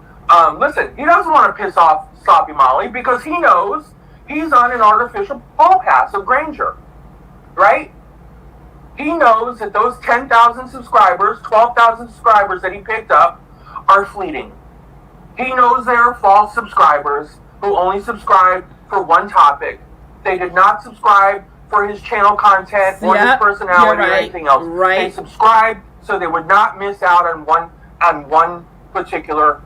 listen, he doesn't want to piss off Sloppy Molly because he knows he's on an artificial hall pass of Granger, right? He knows that those 10,000 subscribers, 12,000 subscribers that he picked up are fleeting. He knows they are false subscribers who only subscribe for one topic. They did not subscribe for his channel content or his personality or anything else. Right. They subscribed so they would not miss out on one particular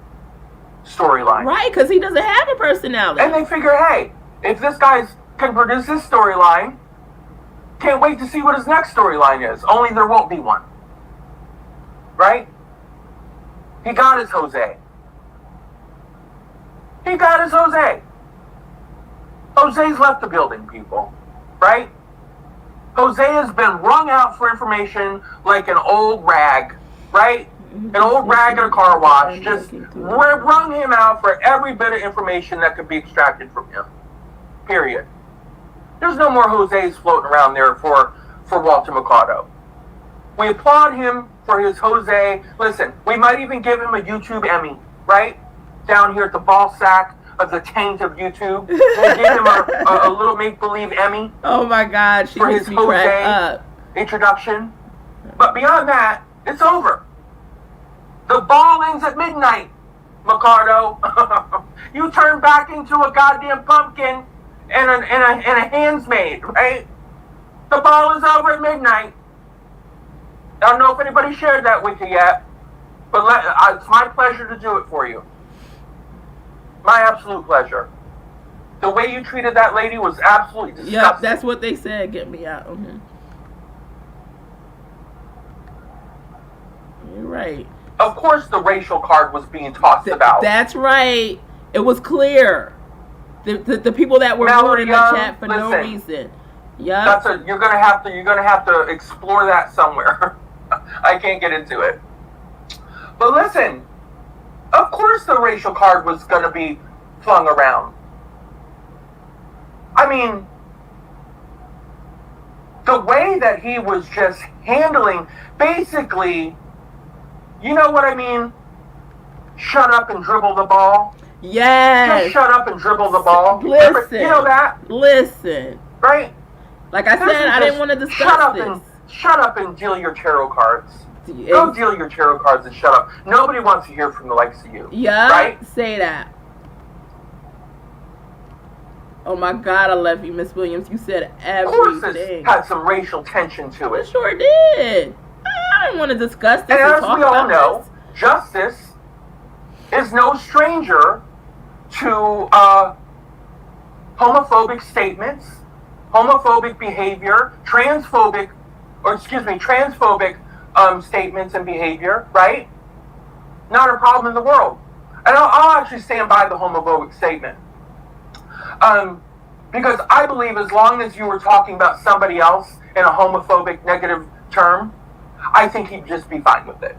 storyline. Right, because he doesn't have a personality. And they figure, hey, if this guy can produce this storyline, can't wait to see what his next storyline is. Only there won't be one. Right? He got his Jose. He got his Jose. Jose's left the building, people. Right? Jose has been wrung out for information like an old rag. Right? An old rag in a car wash. Just wrung him out for every bit of information that could be extracted from him. Period. There's no more Jose's floating around there for Walter Mercado. We applaud him for his Jose. Listen, we might even give him a YouTube Emmy. Right? Down here at the ball sack of the taint of YouTube. We'll give him a little make-believe Emmy. Oh my God, she for makes his me Jose crack up. Introduction. But beyond that, it's over. The ball ends at midnight, Mercado. You turn back into a goddamn pumpkin and a handsmaid, right? The ball is over at midnight. I don't know if anybody shared that with you yet, but it's my pleasure to do it for you. My absolute pleasure. The way you treated that lady was absolutely disgusting. Yep, that's what they said. Get me out. Mm-hmm. You're right. Of course the racial card was being tossed about. That's right. It was clear. The people that were rude in the chat for no reason. Yeah. You're gonna have to explore that somewhere. I can't get into it. But listen, of course the racial card was gonna be flung around. I mean, the way that he was just handling, basically, you know what I mean? Shut up and dribble the ball. Yes. Just shut up and dribble the ball. Listen. You know that? Listen. Right? Like I said, I didn't want to discuss this. shut up and deal your tarot cards. Go deal your tarot cards and shut up. Nobody wants to hear from the likes of you. Yeah, right? Say that. Oh my God, I love you, Miss Williams. You said everything. Of course, it had some racial tension to it. It sure did. I don't want to discuss this. And as we all know, justice is no stranger to homophobic statements, homophobic behavior, transphobic statements and behavior, right? Not a problem in the world. And I'll actually stand by the homophobic statement. Because I believe as long as you were talking about somebody else in a homophobic negative term, I think he'd just be fine with it.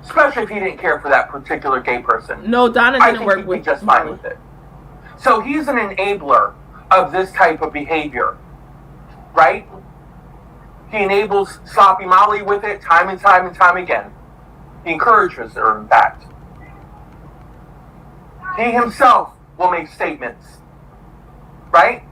Especially if he didn't care for that particular gay person. No, Donna didn't work with. I think he'd be just fine with it. So he's an enabler of this type of behavior, right? He enables Sloppy Molly with it time and time and time again. He encourages her, in fact. He himself will make statements, right?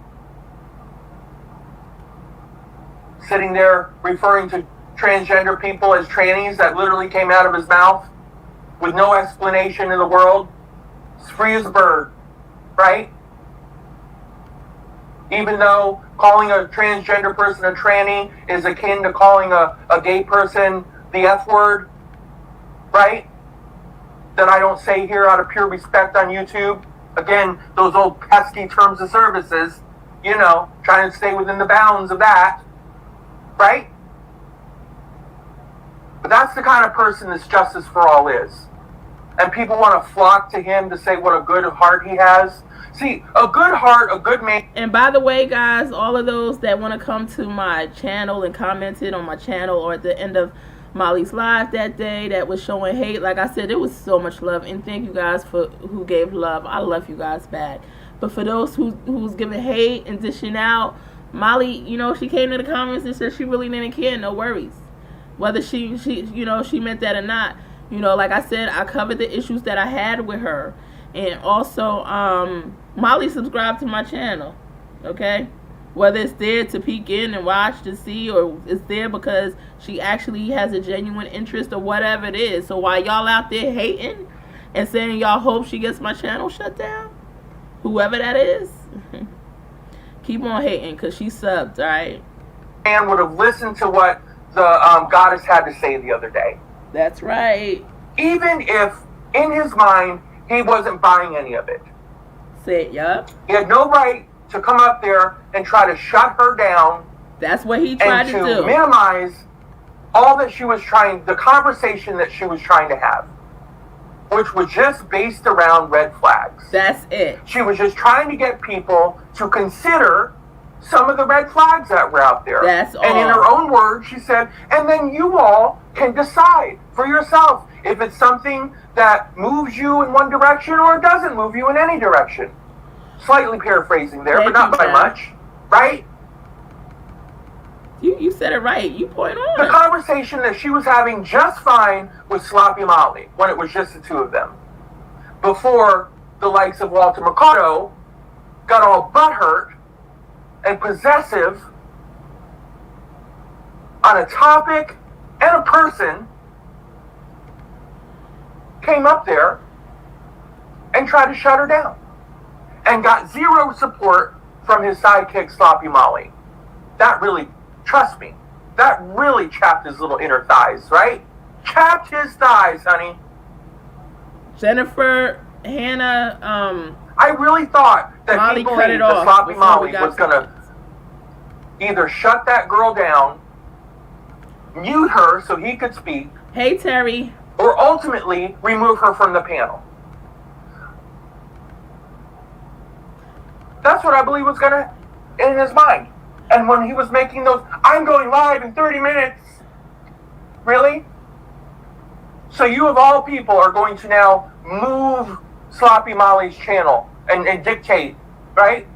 Sitting there referring to transgender people as trannies that literally came out of his mouth with no explanation in the world. It's free as a bird, right? Even though calling a transgender person a tranny is akin to calling a gay person the F word, right? That I don't say here out of pure respect on YouTube. Again, those old pesky terms of services, you know, trying to stay within the bounds of that, right? But that's the kind of person this Justice for All is. And people want to flock to him to say what a good heart he has. See, a good heart, a good man. And by the way, guys, all of those that want to come to my channel and commented on my channel or at the end of Molly's live that day that was showing hate, like I said, it was so much love. And thank you guys for who gave love. I love you guys back. But for those who's giving hate and dishing out, Molly, you know, she came to the comments and said she really didn't care. No worries. Whether she meant that or not. You know, like I said, I covered the issues that I had with her. And also, Molly subscribed to my channel, okay? Whether it's there to peek in and watch to see, or it's there because she actually has a genuine interest or whatever it is. So while y'all out there hating and saying y'all hope she gets my channel shut down, whoever that is, keep on hating because she subbed, all right? And would have listened to what the goddess had to say the other day. That's right. Even if, in his mind, he wasn't buying any of it. Say it, yup. He had no right to come up there and try to shut her down. That's what he tried to do. And to minimize all that she was trying, the conversation that she was trying to have, which was just based around red flags. That's it. She was just trying to get people to consider some of the red flags that were out there. That's all. And in her own words, she said, and then you all can decide for yourself if it's something that moves you in one direction or it doesn't move you in any direction. Slightly paraphrasing there, but not by much, right? You said it right. You point on. The conversation that she was having just fine with Sloppy Molly when it was just the two of them. Before the likes of Walter Mercado got all butthurt and possessive on a topic and a person, came up there and tried to shut her down and got zero support from his sidekick Sloppy Molly. That really, trust me, that really chapped his little inner thighs, right? Chapped his thighs, honey. Jennifer, Hannah, I really thought that Molly he believed that Sloppy Molly was going to either shut that girl down, mute her so he could speak. Hey, Terry. Or ultimately remove her from the panel. That's what I believe was going to, in his mind. And when he was making those, I'm going live in 30 minutes. Really? So you of all people are going to now move Sloppy Molly's channel and dictate, right?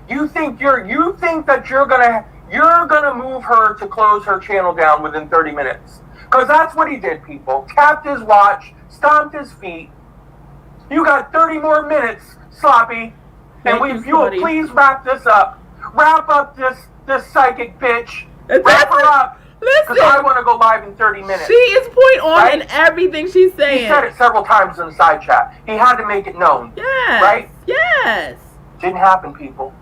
You think that you're gonna move her to close her channel down within 30 minutes. Because that's what he did, people. Tapped his watch, stomped his feet. You got 30 more minutes, Sloppy. And if you will please wrap this up. Wrap up this this psychic bitch. That's Wrap her up. Listen. Because I want to go live in 30 minutes. She is point on right? in everything she's saying. He said it several times in the side chat. He had to make it known. Yes. Right? Yes. Didn't happen, people.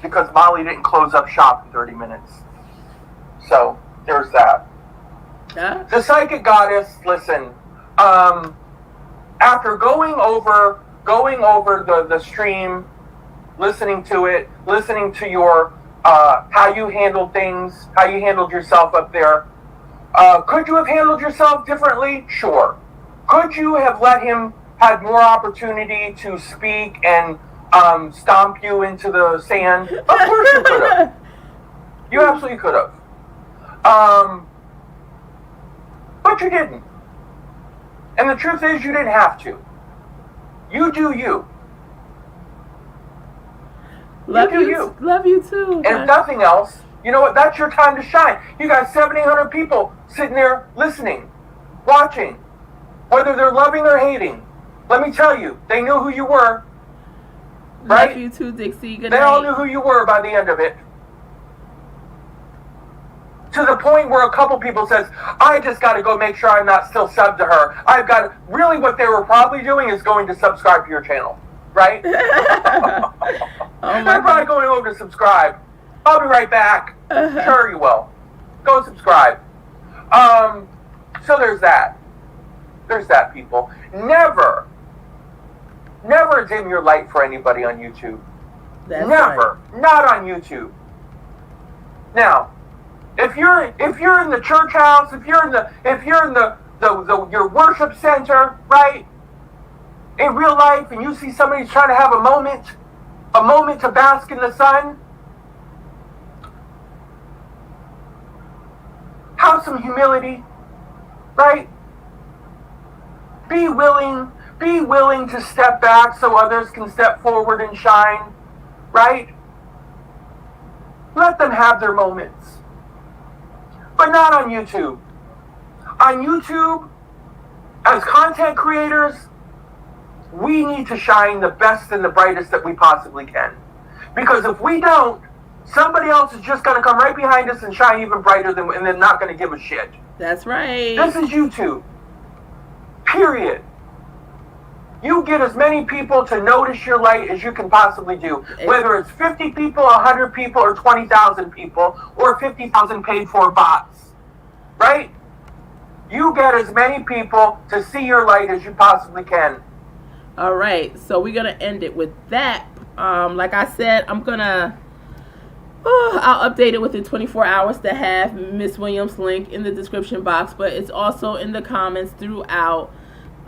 Because Molly didn't close up shop in 30 minutes. So, there's that. Yeah. The psychic goddess, listen, after going over the stream, listening to it, listening to your how you handled things, how you handled yourself up there, could you have handled yourself differently? Sure. Could you have let him had more opportunity to speak and stomp you into the sand? Of course you could have. You absolutely could have. But you didn't. And the truth is, you didn't have to. You do you. Love you do you. you. Love you too. And if nothing else, you know what? That's your time to shine. You got 700-800 people sitting there listening, watching, whether they're loving or hating. Let me tell you, they knew who you were. Right? Love you too, Dixie. Good They night. all knew who you were by the end of it. To the point where a couple people says, I just got to go make sure I'm not still subbed to her. I've got to, really what they were probably doing is going to subscribe to your channel. Right? They're probably going over to subscribe. I'll be right back. Sure you will. Go subscribe. So there's that. There's that, people. Never dim your light for anybody on YouTube. That's Never. Right. Not on YouTube. Now, if you're in the church house, if you're in the your worship center, right? In real life, and you see somebody trying to have a moment to bask in the sun, have some humility, right? Be willing to step back so others can step forward and shine, right? Let them have their moments. But not on YouTube. On YouTube, as content creators, we need to shine the best and the brightest that we possibly can. Because if we don't, somebody else is just going to come right behind us and shine even brighter than, and they're not going to give a shit. That's right. This is YouTube. Period. You get as many people to notice your light as you can possibly do. Whether it's 50 people, 100 people, or 20,000 people, or 50,000 paid for bots. Right? You get as many people to see your light as you possibly can. All right, so we're gonna end it with that. Like I said, I'll update it within 24 hours to have Miss Williams' link in the description box, but it's also in the comments throughout.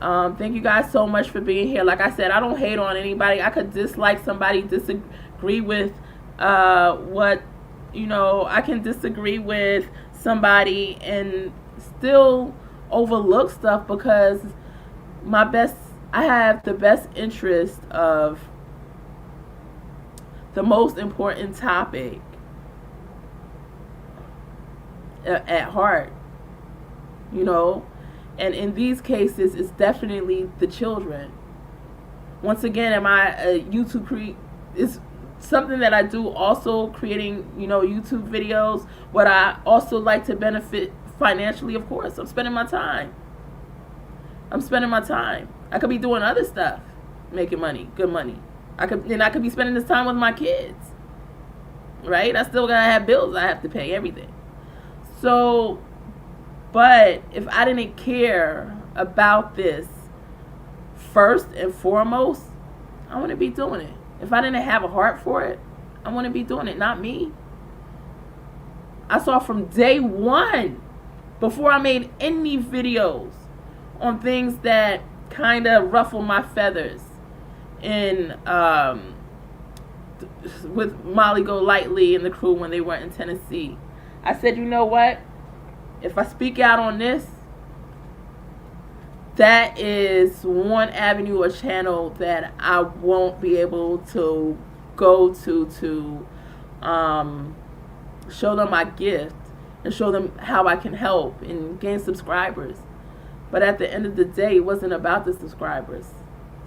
Thank you guys so much for being here. Like I said, I don't hate on anybody. I could dislike somebody, disagree with what, I can disagree with somebody and still overlook stuff because I have the best interest of the most important topic at heart, and in these cases it's definitely the children. Once again, am I a YouTube is something that I do, also creating YouTube videos. What I also like to benefit financially, of course. I'm spending my time. I could be doing other stuff, making money, good money. I could be spending this time with my kids, right? I still gotta have bills I have to pay, everything. So, but if I didn't care about this first and foremost, I wouldn't be doing it. If I didn't have a heart for it, I wouldn't be doing it. Not me. I saw from day one, before I made any videos on things that kind of ruffle my feathers in with Molly Golightly and the crew when they were in Tennessee. I said, you know what? If I speak out on this, that is one avenue or channel that I won't be able to go to show them my gift and show them how I can help and gain subscribers. But at the end of the day, it wasn't about the subscribers.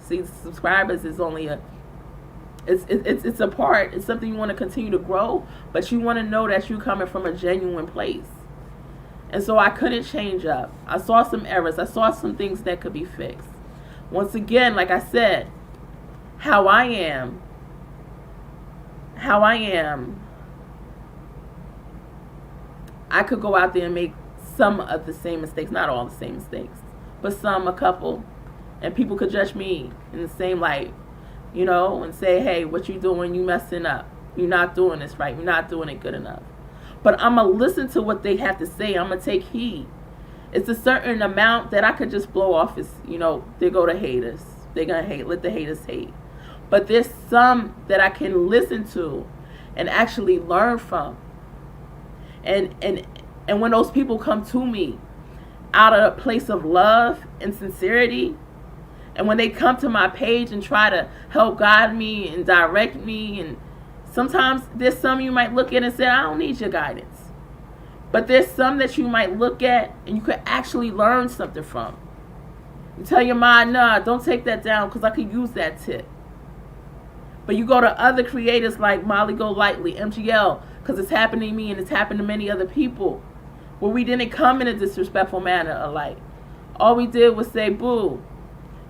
See, the subscribers is only It's a part. It's something you want to continue to grow, but you want to know that you're coming from a genuine place. And so I couldn't change up. I saw some errors. I saw some things that could be fixed. Once again, like I said, how I am, I could go out there and make some of the same mistakes, not all the same mistakes, but a couple, and people could judge me in the same light, you know, and say, hey, what you doing? You messing up. You're not doing this right. You're not doing it good enough. But I'm going to listen to what they have to say. I'm going to take heed. It's a certain amount that I could just blow off as, you know, they go to haters. They're going to hate. Let the haters hate. But there's some that I can listen to and actually learn from. And when those people come to me out of a place of love and sincerity, and when they come to my page and try to help guide me and direct me, and sometimes there's some you might look at and say, I don't need your guidance. But there's some that you might look at and you could actually learn something from. You tell your mind, nah, don't take that down because I could use that tip. But you go to other creators like Molly Golightly, MGL, because it's happened to me and it's happened to many other people, where we didn't come in a disrespectful manner alike. All we did was say, boo,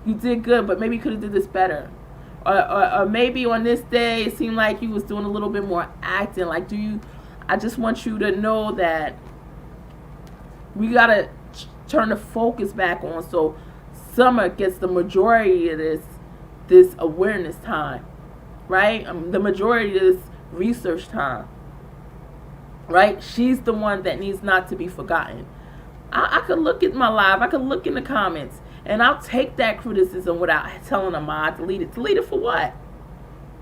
you did good, but maybe you could have did this better. Or maybe on this day, it seemed like you was doing a little bit more acting. Like, I just want you to know that we got to turn the focus back on so Summer gets the majority of this awareness time, right? The majority of this research time, right? She's the one that needs not to be forgotten. I could look at my live, I could look in the comments, and I'll take that criticism without telling them I delete it. Delete it for what?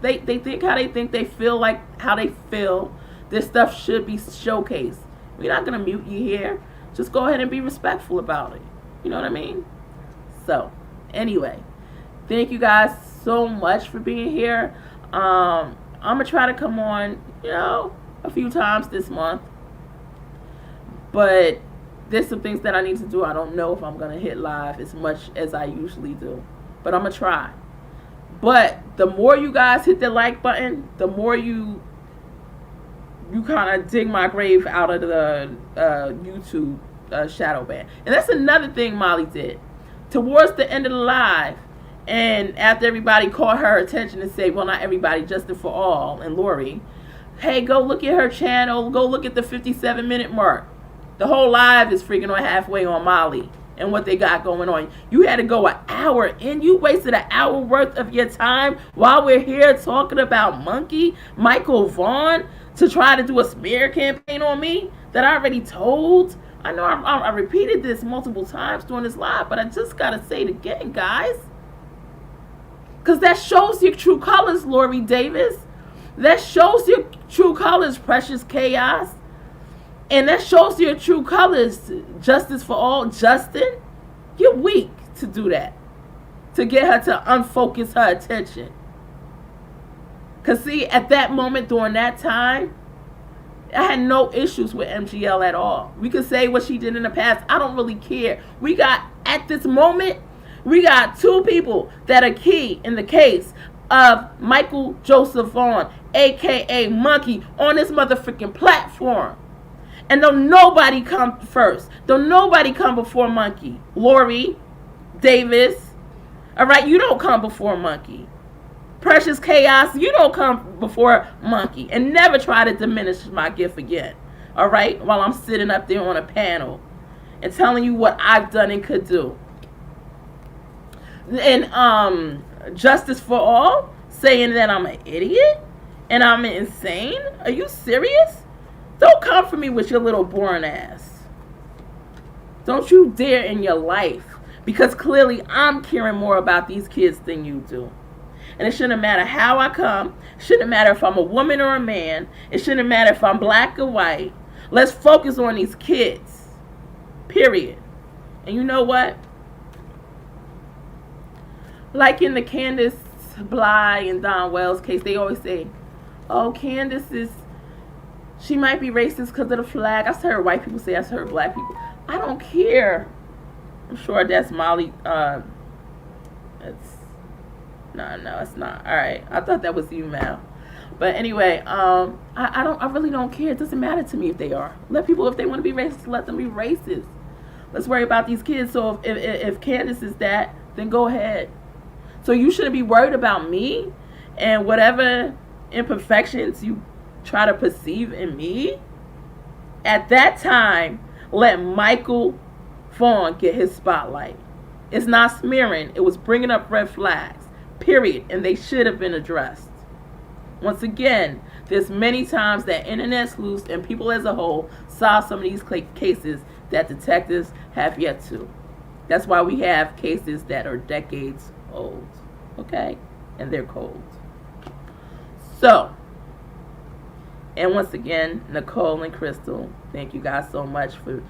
They think how they think, they feel like how they feel. This stuff should be showcased. We're not going to mute you here. Just go ahead and be respectful about it. You know what I mean? So, anyway, thank you guys so much for being here. I'm going to try to come on, you know, a few times this month. But there's some things that I need to do. I don't know if I'm going to hit live as much as I usually do. But I'm going to try. But the more you guys hit the like button, the more you kind of dig my grave out of the YouTube shadow ban. And that's another thing Molly did. Towards the end of the live, and after everybody caught her attention and said, well, not everybody, Justin for All and Lori, hey, go look at her channel, go look at the 57-minute mark. The whole live is freaking on halfway on Molly and what they got going on. You had to go an hour in. You wasted an hour worth of your time while we're here talking about Monkey, Michael Vaughan, to try to do a smear campaign on me that I already told. I know I repeated this multiple times during this live, but I just got to say it again, guys. Because that shows your true colors, Lori Davis. That shows your true colors, Precious Chaos. And that shows your true colors, Justice for All, Justin. You're weak to do that. To get her to unfocus her attention. Because see, at that moment during that time, I had no issues with MGL at all. We could say what she did in the past. I don't really care. We got, at this moment, we got two people that are key in the case of Michael Joseph Vaughan, a.k.a. Monkey, on this motherfucking platform. And don't nobody come first. Don't nobody come before Monkey. Lori Davis. All right, you don't come before Monkey. Precious Chaos, you don't come before Monkey. And never try to diminish my gift again. All right, while I'm sitting up there on a panel and telling you what I've done and could do. And Justice for All saying that I'm an idiot and I'm insane. Are you serious? Don't come for me with your little boring ass. Don't you dare in your life. Because clearly I'm caring more about these kids than you do. And it shouldn't matter how I come. It shouldn't matter if I'm a woman or a man. It shouldn't matter if I'm black or white. Let's focus on these kids. Period. And you know what? Like in the Candace Bly and Don Wells case, they always say, oh, Candace is, she might be racist because of the flag. I heard white people say, I heard black people. I don't care. I'm sure that's Molly. No, it's not. All right, I thought that was you, Mal. But anyway, I really don't care. It doesn't matter to me if they are. Let people, if they want to be racist, let them be racist. Let's worry about these kids. So if Candace is that, then go ahead. So you shouldn't be worried about me and whatever imperfections you try to perceive in me. At that time, let Michael Vaughan get his spotlight. It's not smearing. It was bringing up red flags, period, and they should have been addressed. Once again, there's many times that internet's loose and people as a whole solve some of these cases that detectives have yet to. That's why we have cases that are decades old, okay? And they're cold. So, and once again, Nicole and Crystal, thank you guys so much for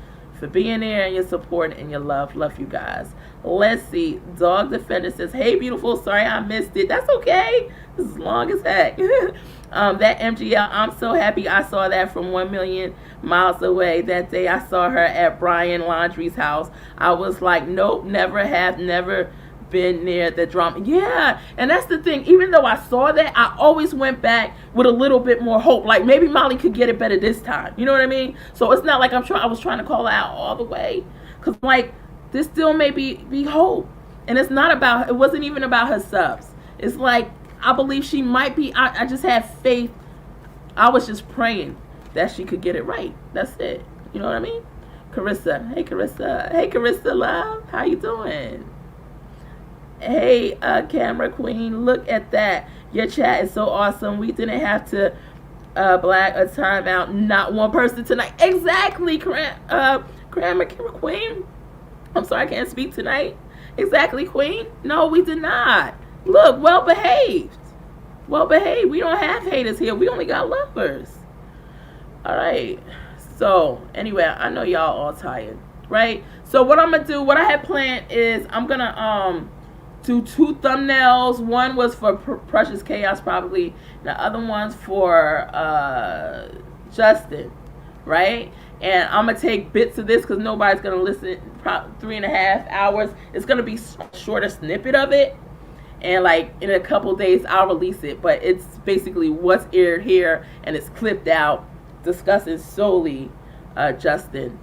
being there and your support and your love. Love you guys. Let's see. Dog Defender says, hey, beautiful. Sorry I missed it. That's okay. This is long as heck. That MGL, I'm so happy I saw that from 1 million miles away. That day I saw her at Brian Laundrie's house. I was like, nope, never been near the drama. Yeah, and that's the thing. Even though I saw that, I always went back with a little bit more hope. Like maybe Molly could get it better this time. You know what I mean? So it's not like I was trying to call her out all the way, because like this still may be hope. And it's not about. It wasn't even about her subs. It's like I believe she might be. I just had faith. I was just praying that she could get it right. That's it. You know what I mean? Carissa. Hey Carissa, love. How you doing? Hey, camera queen, look at that. Your chat is so awesome. We didn't have to black a time out. Not one person tonight. Exactly, camera queen. I'm sorry I can't speak tonight. Exactly, queen. No, we did not. Look, well behaved. Well behaved. We don't have haters here. We only got lovers. All right. So, anyway, I know y'all all tired, right? So what I'm going to do, what I had planned is I'm going to do 2 thumbnails. One was for Precious Chaos probably. The other one's for Justin, right? And I'm going to take bits of this because nobody's going to listen. 3.5 hours. It's going to be a shorter snippet of it. And like in a couple days, I'll release it. But it's basically what's aired here. And it's clipped out discussing solely Justin.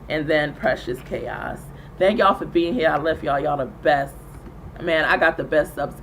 And then Precious Chaos. Thank y'all for being here. I love y'all. Y'all the best. Man, I got the best subs